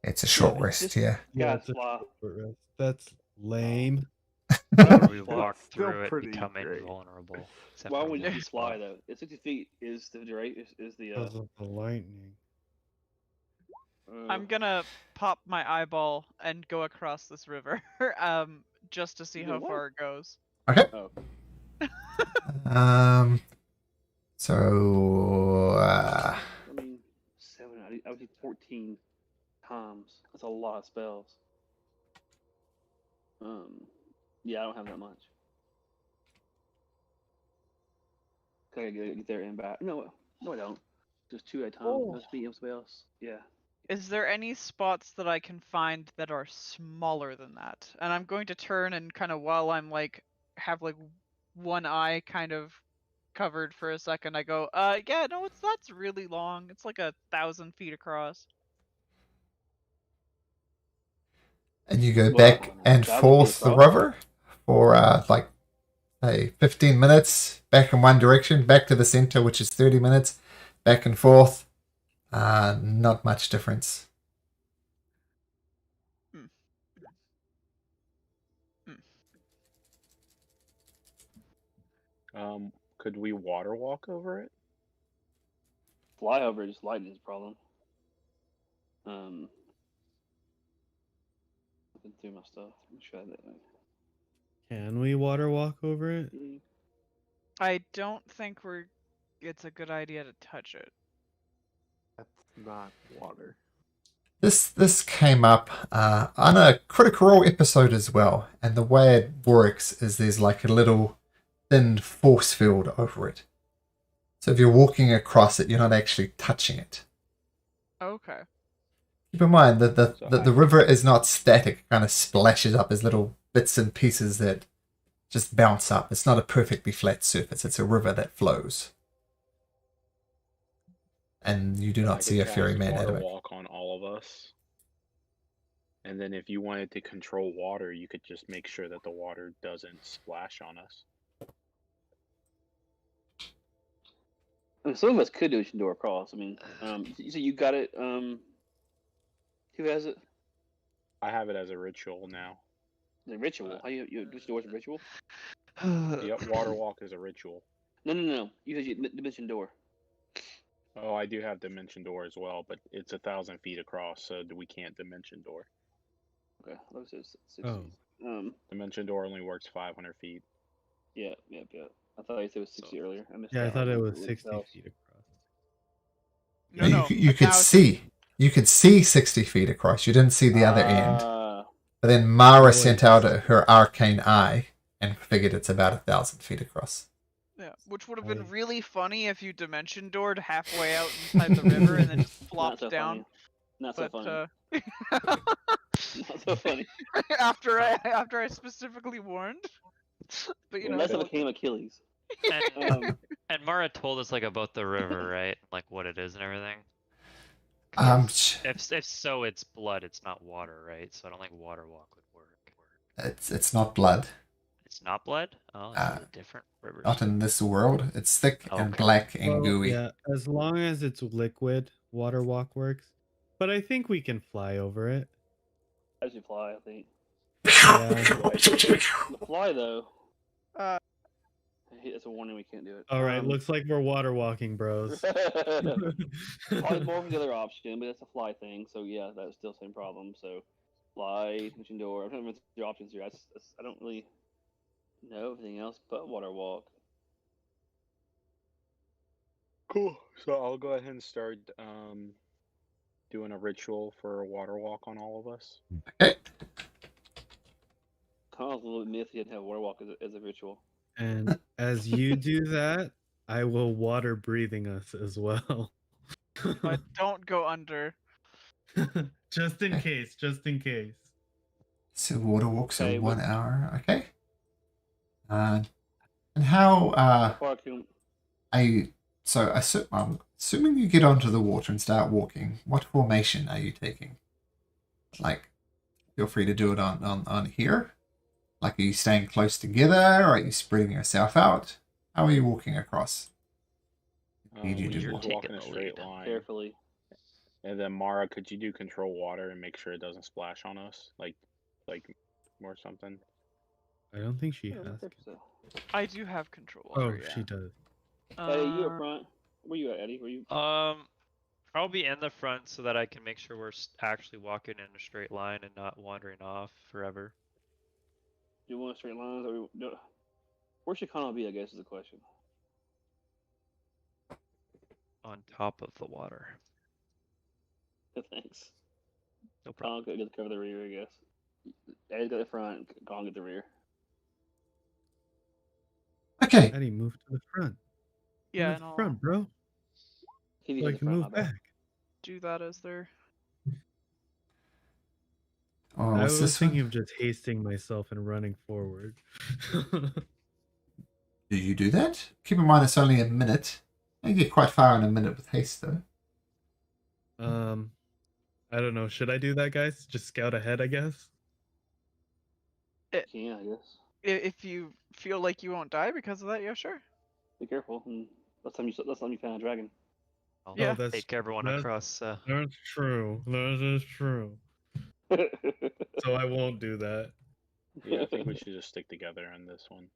It's a short Yeah, rest, just- yeah. Yeah, Guys, it's a fly. short rest. That's lame. We Fly. walk Still through it, pretty become great. invulnerable. Except Why for would you one just fly spot. though? It's 60 feet is the duration is the Because of the lightning. I'm gonna pop my eyeball and go across this river, just to see You do how what? far it goes. Okay. Oh. So I mean 7 I would do 14 times. That's a lot of spells. Yeah, I don't have that much. Can I get there and back? No, I don't. Just 2 at a time. Oh. That's me spells. Yeah. Is there any spots that I can find that are smaller than that? And I'm going to turn and kind of while I'm have one eye kind of covered for a second, I go, yeah, no, that's really long. It's like 1,000 feet across. and you go Well, back and 1,000 feet forth the across? river for say 15 minutes, back in one direction, back to the center, which is 30 minutes, back and forth. Not much difference. Could we water walk over it? Fly over it, just lightning's problem. Looking through my stuff. Let me try that. Can we water walk over it? I don't think it's a good idea to touch it. That's not water. This came up on a Critical Role episode as well, and the way it works is there's like a little thin force field over it. So if you're walking across it, you're not actually touching it. Okay. Keep in mind that the river is not static; it kind of splashes up as little bits and pieces that just bounce up. It's not a perfectly flat surface; it's a river that flows. And you do I not could see a cast ferryman out water of it. walk on all of us. And then if you wanted to control water, you could just make sure that the water doesn't splash on us. I mean, some of us could do Door across. I mean, so you got it. Who has it? I have it as a ritual now. The ritual. How you Door is a ritual? Yep, water walk is a ritual. No. You said Dimension Door. Oh, I do have Dimension Door as well, but it's 1,000 feet across, so we can't Dimension Door. Okay, that says 60. Oh. Dimension Door only works 500 feet. Yeah. I thought you said it was 60 earlier. I missed Yeah, I that thought one. it was 60 feet across. No, You could see. You could see 60 feet across. You didn't see the other end. But then Mara sent out her arcane eye and figured it's about 1,000 feet across. Yeah, which would have been really funny if you dimension doored halfway out inside the river and then just flopped so down. Not so funny. Not so funny. after I specifically warned. But you know, Unless it became Achilles. And Mara told us about the river, right? Like what it is and everything. If so, it's blood. It's not water, right? So I don't think water walk would work. It's not blood. It's not blood. Oh, it's a different river. Not in this world. It's thick and black and gooey. Yeah, as long as it's liquid, water walk works. But I think we can fly over it. As you fly, I think. Yeah. The fly though. That's a warning. We can't do it. All right, looks like we're water walking, bros. Probably more of the other option, but that's a fly thing. So yeah, that's still the same problem. So fly, Dimension Door. I'm trying to remember the options here. I don't really know everything else but water walk. Cool. So I'll go ahead and start doing a ritual for a water walk on all of us. Okay. Kyle's a little bit miffed he didn't have water walk as a ritual. And as you do that, I will water breathing us as well. but don't go under. Just in case. So water walks Okay, in 1 hour. Okay. And how So I'm assuming you get onto the water and start walking. What formation are you taking? Like, feel free to do it on here. Like, are you staying close together, or are you spreading yourself out? How are you walking across? We do just You're walk in a taking the straight lead. line. Carefully. And then Mara, could you do control water and make sure it doesn't splash on us, like or something? I don't think she Yeah, I has. think so. I do have control Oh, water, yeah. she does. Eddie, you up front? Where you at, Eddie? Where you? I'll be in the front so that I can make sure we're actually walking in a straight line and not wandering off forever. You want straight lines? Or where should Connell be? I guess is the question. On top of the water. Thanks. No problem. Connell get the cover the rear, I guess. Eddie's got the front. Connell get the rear. Okay. Eddie, move to the front. Yeah, Move and to the I'll front, bro. He So I the can front, move my bad. back. do that as their. Oh, I what's was this thinking one? of just hasting myself and running forward. Do you do that? Keep in mind it's only a minute. You get quite far in a minute with haste, though. I don't know. Should I do that, guys? Just scout ahead, I guess. Yeah, I guess. If you feel like you won't die because of that, yeah, sure. Be careful. Last time you found a dragon. I'll Yeah. that's take everyone that's- across. That's true. That is true. So I won't do that. Yeah, I think we should just stick together on this one.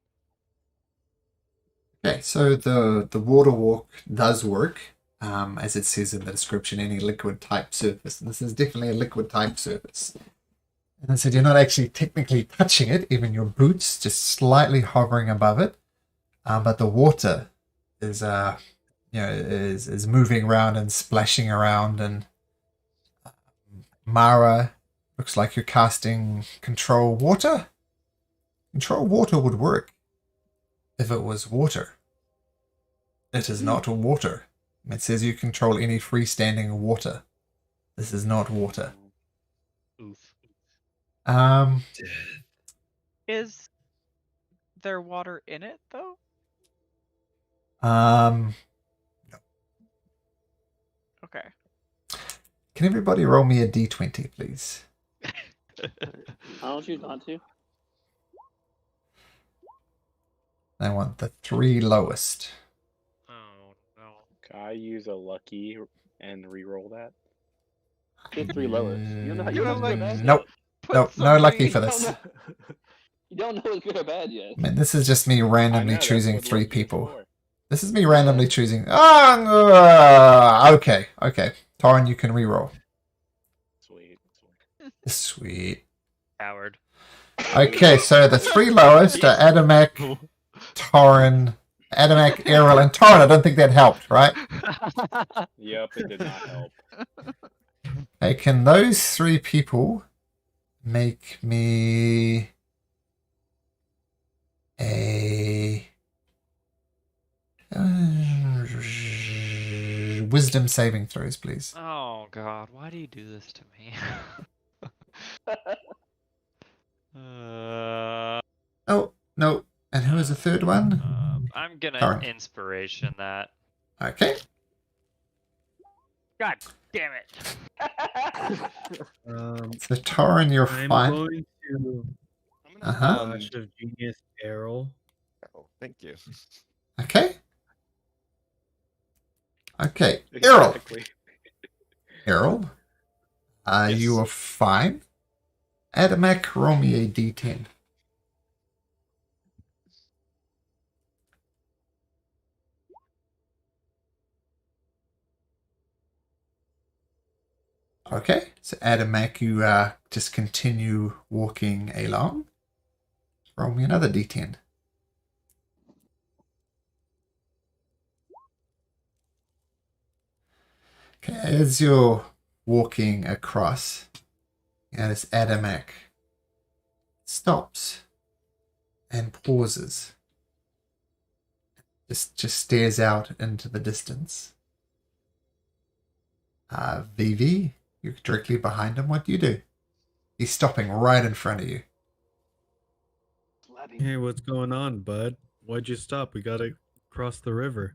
Okay, so the water walk does work, as it says in the description, any liquid type surface. And this is definitely a liquid type surface. And it said you're not actually technically touching it, even your boots just slightly hovering above it. But the water is is moving around and splashing around, and Mara, looks like you're casting control water. Control water would work if it was water. It is not water. It says you control any freestanding water. This is not water. Oof. Is there water in it though? No. Okay. Can everybody roll me a d20, please? I'll choose not to. I want the 3 lowest. Oh no. Can I use a lucky and re-roll that? Get 3 lowest. You don't know You how have, like, bad. Nope. Put Nope, no somebody- lucky for You this. don't You don't know what's good or bad yet. I mean, this is just me I randomly know, that's choosing what 3 lucky is people. for. This is me randomly choosing. Okay. Torrin, you can re-roll. Sweet. Sweet. Coward. Okay, so the 3 lowest are Adamek, Torrin, Errol, and Torrin. I don't think that helped, right? Yep, it did not help. Hey, can those 3 people make me a wisdom saving throws, please? Oh god, why do you do this to me? Oh, no. And who is the 3rd one? I'm gonna Torrin. inspiration that. Okay. God damn it! So Torrin, you're I'm fine. going to I'm gonna, Uh-huh. Flash of Genius Errol. oh, thank you. Okay. Okay. Errol. Exactly. Errol. Yes. You are fine. Adamek, roll me a d10. Okay, so Adamek, you just continue walking along. Roll me another d10. Okay, as you're walking across, as Adamek stops and pauses, just stares out into the distance. Vivi, you're directly behind him. What do you do? He's stopping right in front of you. Hey, what's going on, bud? Why'd you stop? We gotta cross the river.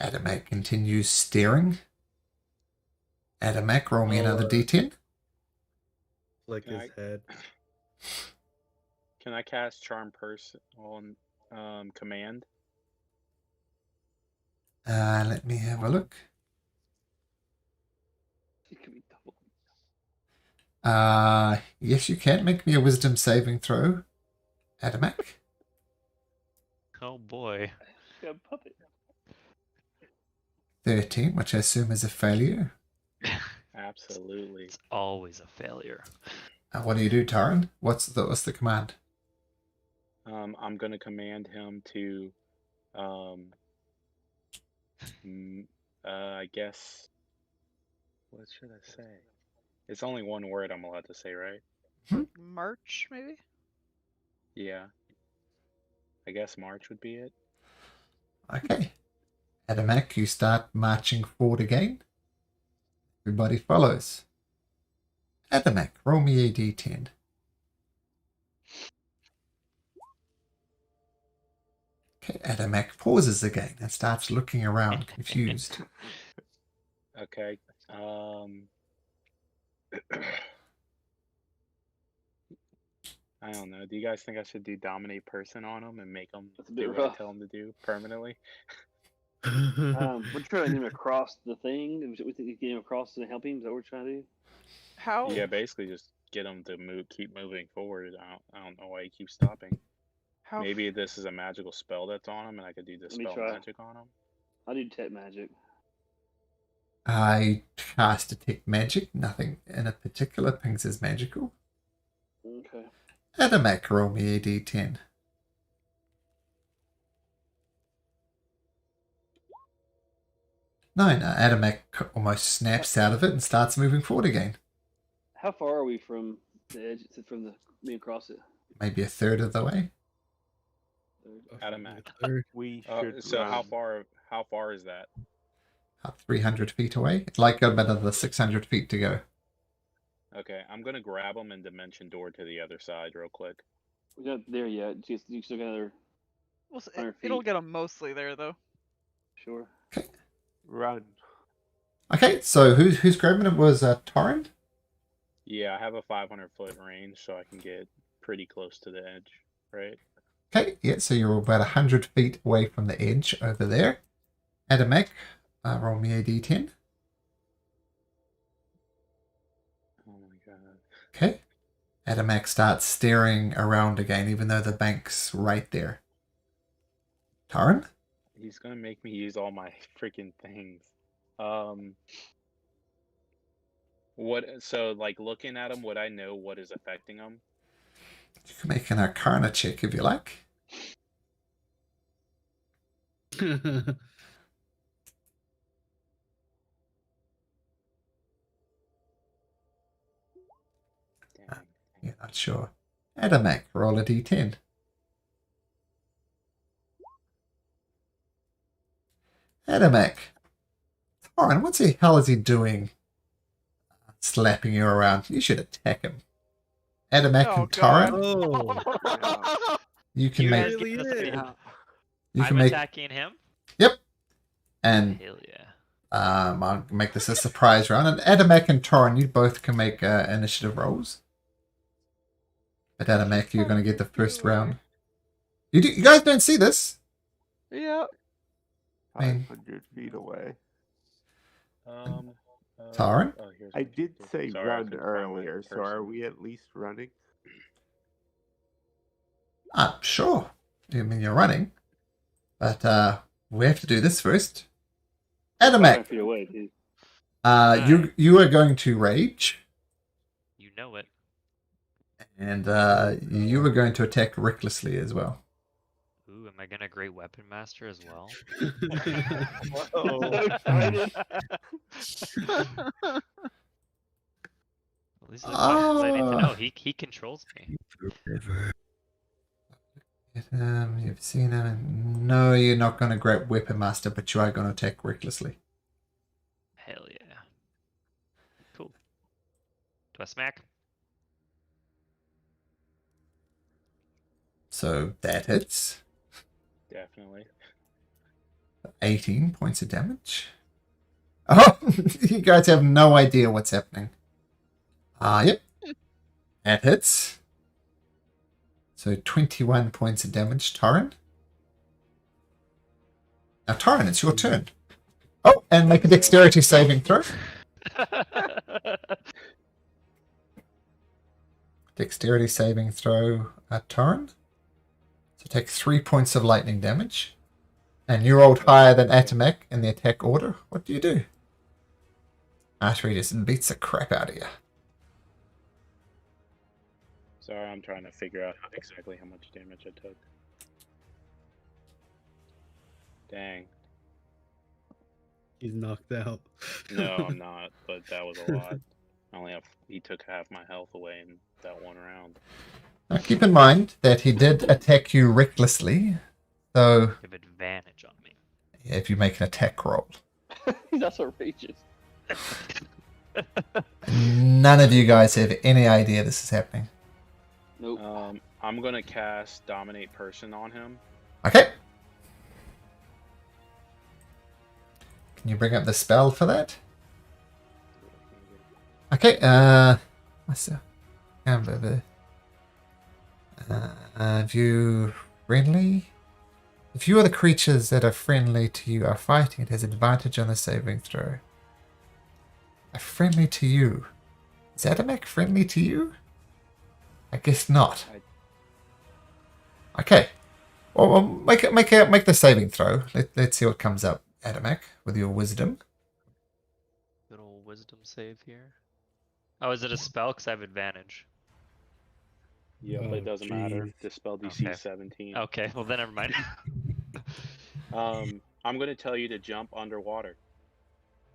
Adamak continues staring. Adamak, roll me another d10. Flick Can his head. Can I cast Charm Person on command? Let me have a look. It could be double. Yes, you can. Make me a wisdom saving throw, Adamak. Oh boy. Yeah, puppet. 13, which I assume is a failure. Absolutely. It's always a failure. What do you do, Taran? What's the command? I'm gonna command him to, I guess, what should I say? It's only one word I'm allowed to say, right? March, maybe? Yeah. I guess March would be it. Okay. Adamak, you start marching forward again. Everybody follows. Adamak, roll me a d10. Okay, Adamak pauses again and starts looking around, confused. Okay. I don't know. Do you guys think I should do dominate person on him and make him That's a bit do what I rough. tell him to do permanently? We're trying to get him across the thing. We think we get him across and help him. Is that what we're trying to do? How? Yeah, basically just get him to keep moving forward. I don't know why he keeps stopping. How? Maybe this is a magical spell that's on him, and I could do Let me dispel try. magic on him. I do detect magic. I cast detect magic. Nothing in a particular pings is magical. Okay. Adamak, roll me a d10. No, Adamak almost snaps out of it and starts moving forward again. How far are we from the edge? From the me across it? Maybe a third of the way. Adamak. We should. So run. how far is that? 300 feet away. It's like got about another 600 feet to go. Okay, I'm gonna grab him and dimension door to the other side real quick. We're not there yet. You still got another. Well, 100 it'll feet. get them mostly there, though. Sure. Run. Okay, so who's grabbing it was Torrent? Yeah, I have a 500-foot range, so I can get pretty close to the edge, right? Okay, yeah, so you're about 100 feet away from the edge over there. Adamak, roll me a d10. Oh my god. Okay. Adamak starts staring around again, even though the bank's right there. Taran? He's gonna make me use all my freaking things. So like looking at him, would I know what is affecting him? You can make an Arcana check if you like. Dang. You're not sure. Adamak, roll a d10. Adamak. Taran, what the hell is he doing? Slapping you around. You should attack him. Adamak Oh, and God. Taran, Oh, you can You make. guys really get this is. big- You I'm can make. attacking him? And Hell yeah. I'll make this a surprise round. And Adamak and Taran, you both can make initiative rolls. But Adamak, you're going to get the first round. You guys don't see this. Yeah. 500 feet away. Taran? Oh, here's I my did picture. say Sorry, I run couldn't find my earlier, so are person. we at least running? Sure. I mean, you're running. But we have to do this first. 500 Adamak, feet away, dude. you are going to rage. You know it. And you are going to attack recklessly as well. Ooh, am I gonna Great Weapon Master as well? So excited. Well, these are the questions I need to know. Ah. He controls me. You've seen him. No, you're not going to grab Weapon Master, but you are going to attack recklessly. Hell yeah. Cool. Do I smack? So that hits. Definitely. 18 points of damage. Oh, you guys have no idea what's happening. Yep. That hits. So 21 points of damage, Torrin. Now, Torrin, it's your turn. Oh, and make a dexterity saving throw. Dexterity saving throw at Torrin. So take 3 points of lightning damage. And you rolled higher than Atomek in the attack order. What do you do? Artery just beats the crap out of you. Sorry, I'm trying to figure out exactly how much damage I took. Dang. He's knocked out. No, I'm not, but that was a lot. He took half my health away in that one round. Now keep in mind that he did attack you recklessly. So You have advantage on me. if you make an attack roll. That's outrageous. None of you guys have any idea this is happening. Nope. I'm gonna cast Dominate Person on him. Okay. Can you bring up the spell for that? Okay, view friendly. If you or the creatures that are friendly to you are fighting, it has advantage on the saving throw. Are friendly to you. Is Adamek friendly to you? I guess not. Okay. Well, make the saving throw. Let's see what comes up, Adamek, with your wisdom. Good old wisdom save here. Oh, is it a spell? Because I have advantage. Yeah, but it doesn't matter. The spell DC Okay. is 17. Okay, well then never mind. I'm gonna tell you to jump underwater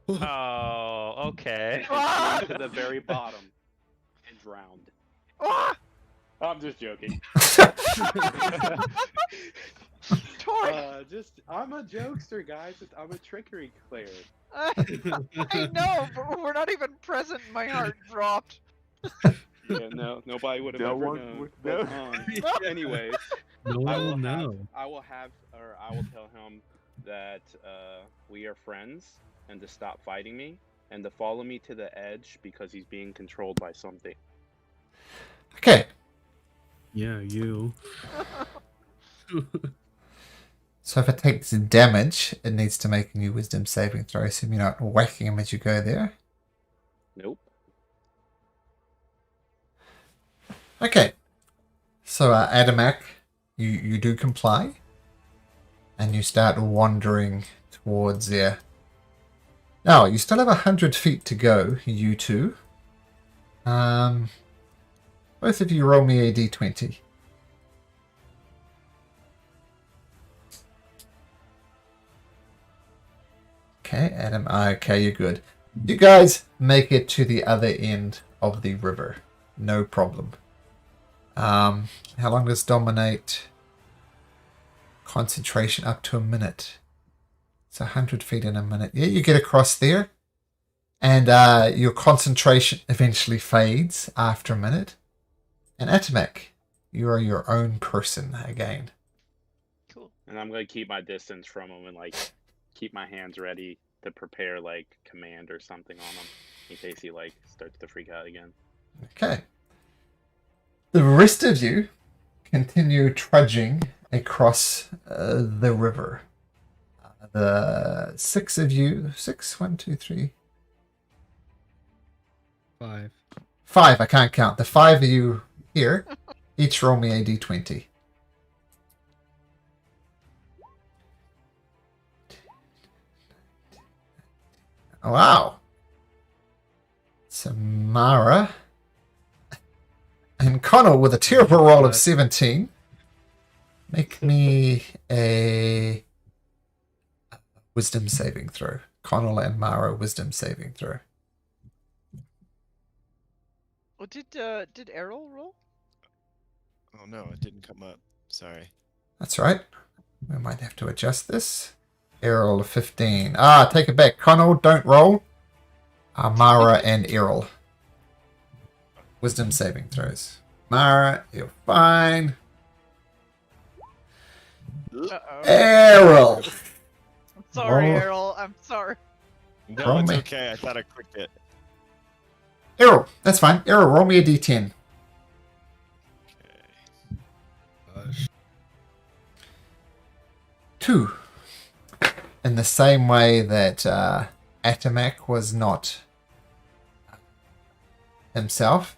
Oh, okay. and to the very bottom and drowned. I'm just joking. I'm a jokester, guys. I'm a trickery player. I know, but we're not even present. My heart dropped. Yeah, nobody would have No ever one known. would But, know. anyways, No one will know. I will tell him that we are friends and to stop fighting me and to follow me to the edge because he's being controlled by something. Okay. Yeah, you. So if it takes damage, it needs to make a new wisdom saving throw. So you're not whacking him as you go there. Nope. Okay. So Adamak, you do comply. And you start wandering towards there. Now, you still have 100 feet to go, you two. Both of you roll me a d20. Okay, Adam. Okay, you're good. You guys make it to the other end of the river. No problem. How long does dominate? Concentration up to a minute. It's 100 feet in a minute. Yeah, you get across there. And your concentration eventually fades after a minute. And Atomek, you are your own person again. Cool. And I'm gonna keep my distance from him and like keep my hands ready to prepare like command or something on him in case he like starts to freak out again. Okay. The rest of you continue trudging across the river. The six of you, one, two, three, 5. 5. I can't count. The 5 of you here, each roll me a d20. Wow. Samara and Connell with a terrible roll of 17. Make me a wisdom saving throw. Connell and Mara wisdom saving throw. Well, did Errol roll? Oh no, it didn't come up. Sorry. That's right. We might have to adjust this. Errol of 15. Take it back. Connell, don't roll. Mara and Errol. Wisdom saving throws. Mara, you're fine. Uh-oh. Errol. Sorry, Roll. Errol. I'm sorry. No, Roll it's me. okay. I thought I clicked it. Errol, that's fine. Errol, roll me a d10. Okay. 2. In the same way that Atamak was not himself,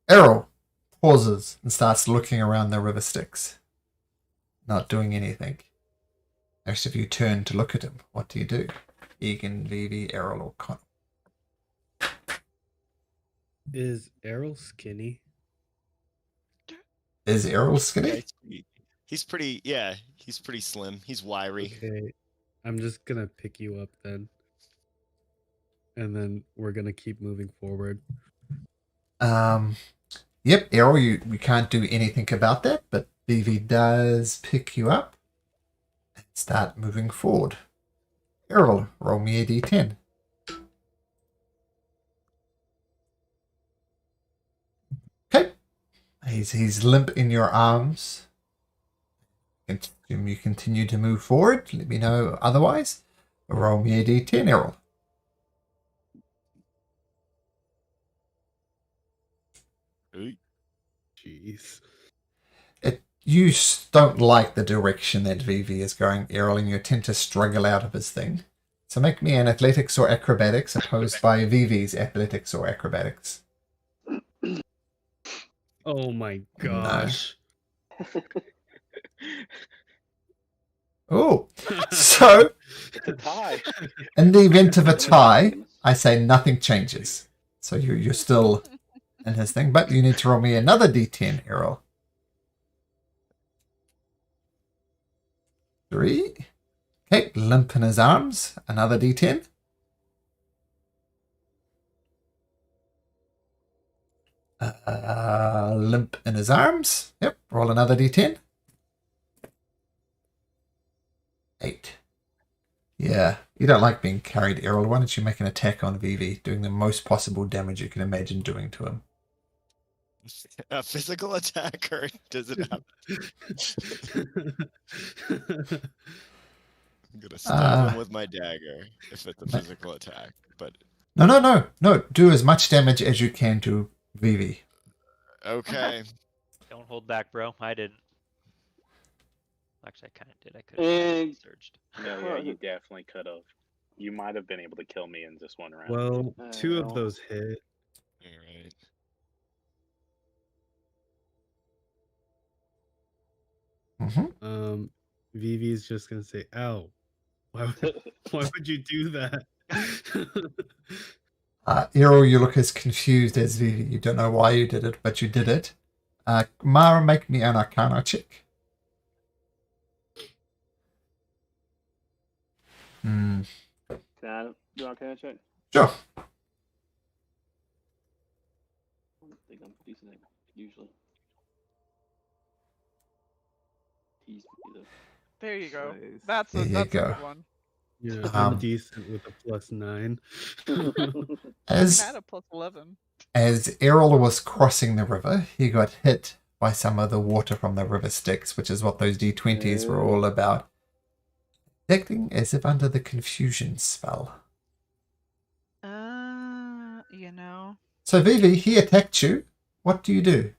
Errol pauses and starts looking around the river Styx, not doing anything. Most of you turn to look at him. What do you do? Egan, Vivi, Errol, or Connor? Is Errol skinny? Is Errol skinny? Yeah, he's pretty. Yeah, he's pretty slim. He's wiry. Okay, I'm just gonna pick you up then, and then we're gonna keep moving forward. Yep, Errol, we can't do anything about that, but Vivi does pick you up and start moving forward. Errol, roll me a d10. Okay. He's limp in your arms. You continue to move forward. Let me know otherwise. Roll me a d10, Errol. Jeez. You don't like the direction that Vivi is going, Errol, and you tend to struggle out of his thing. So make me an athletics or acrobatics opposed by Vivi's athletics or acrobatics. Oh my gosh. Oh, so It's a tie. in the event of a tie, I say nothing changes. So you're still in his thing, but you need to roll me another d10, Errol. 3. Okay, limp in his arms. Another d10. Limp in his arms. Yep, roll another d10. 8. Yeah, you don't like being carried, Errol. Why don't you make an attack on Vivi, doing the most possible damage you can imagine doing to him? A physical attack, or does it have? I'm gonna stab him with my dagger if it's a physical attack, but No. Do as much damage as you can to Vivi. okay. Don't hold back, bro. I didn't. Actually, I kind of did. I could And- have surged. No, yeah, you definitely could have. You might have been able to kill me in just one round. Well, 2 of well. those hit. All right. Mm-hmm. Vivi's just gonna say, "Ow! Why would you do that?" Errol, you look as confused as Vivi. You don't know why you did it, but you did it. Mara, make me an Arcana check. Can I do Arcana check? Sure. I don't think I'm decent at it, usually. He's either. There you go. Nice. That's a There you that's a go. good one. Yeah, Um, I'm decent with a +9. As At a +11. As Errol was crossing the river, he got hit by some of the water from the river Styx, which is what those D20s were all about. Acting as if under the confusion spell. You know. So Vivi, he attacked you. What do you do?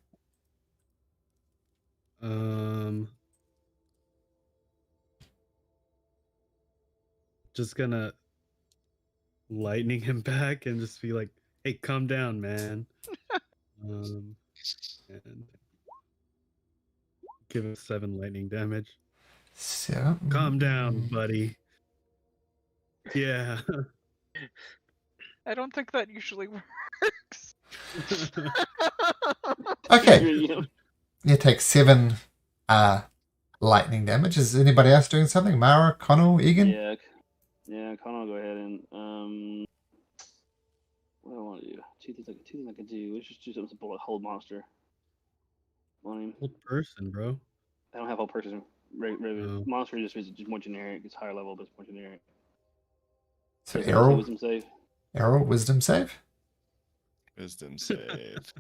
Just gonna lightning him back and just be like, "Hey, calm down, man." And give him 7 lightning damage. So, Calm down, buddy. Yeah. I don't think that usually works. Okay, You know, you take 7 lightning damage. Is anybody else doing something? Mara, Connell, Egan? yeah. Connor, go ahead and what do I want to do? Two things I can do. Let's just do something simple like hold monster on him. Old person, bro. I don't have whole person. Oh. Monster just is just more generic. It's higher level, but it's more generic. So Does it Errol, wisdom save? wisdom save? Wisdom save.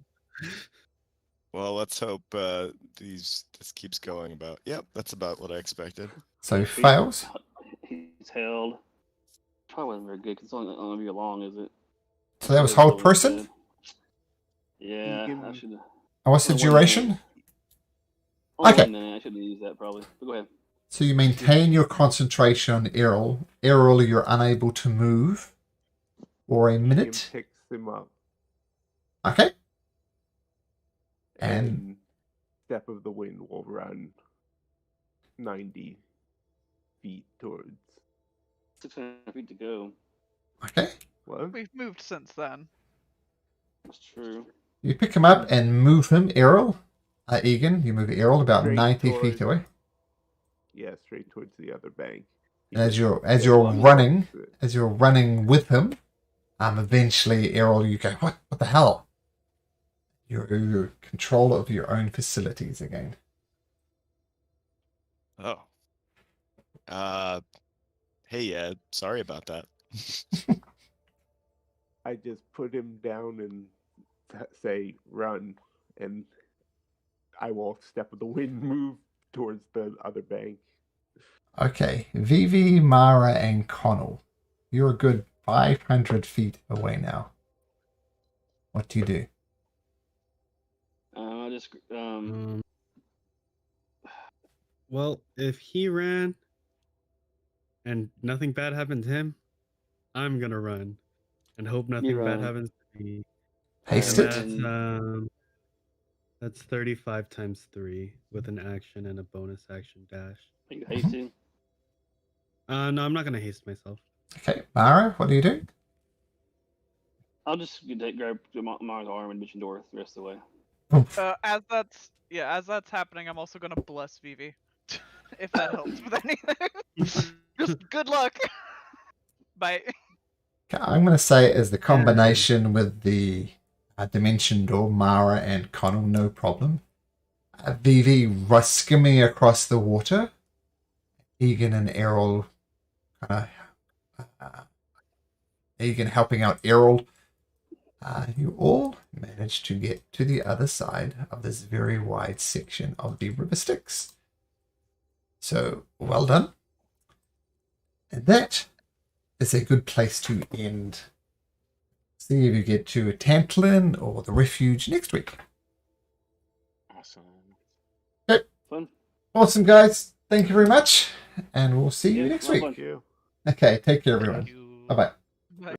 Well, let's hope this keeps going about. Yep, that's about what I expected. So fails. He's It's held. Probably wasn't very good because it's only very long, is it? So that was hold person? Yeah, Egan- I should. And what's the Only 1 duration? minute. Only Okay. 1 minute. I shouldn't have used that probably. But go ahead. So you maintain your concentration on Errol. Errol, you're unable to move for a Egan minute. picks him up Okay. and Step of the Wind will run 90 feet towards. 600 feet to go. Okay. What? We've moved since then. That's true. You pick him up and move him, Errol. Egan, you move Errol about Straight 90 towards- feet away. Yeah, straight towards the other bank. And as you're I'm running, as you're running with him, eventually, Errol, you go, what the hell? You're in control of your own facilities again. Oh. Hey, Ed. Sorry about that. I just put him down and say run, and I will Step of the Wind move towards the other bank. Okay, Vivi, Mara, and Connell. You're a good 500 feet away now. What do you do? I just Well, if he ran and nothing bad happened to him, I'm gonna run and hope nothing bad run. happens to me. Haste And it? that's 35 times 3 with an action and a bonus action dash. Are you hasting? No, I'm not gonna haste myself. Okay, Mara, what do you do? I'll just grab Mara's arm and mission door the rest of the way. As that's happening, I'm also gonna bless Vivi, if that helps with anything. Just good luck. Bye. Okay, I'm going to say as the combination with the dimension door, Mara and Connell, no problem. Vivi skimming across the water. Egan and Errol Egan helping out Errol. You all managed to get to the other side of this very wide section of the river Styx. So, well done. And that is a good place to end. See if you get to Tantlin or the refuge next week. Awesome. Okay. Fun. Awesome, guys. Thank you very much. And we'll see you Yeah, next well week. done. Thank you. Okay, take care, Thank everyone. you. Bye-bye. Bye.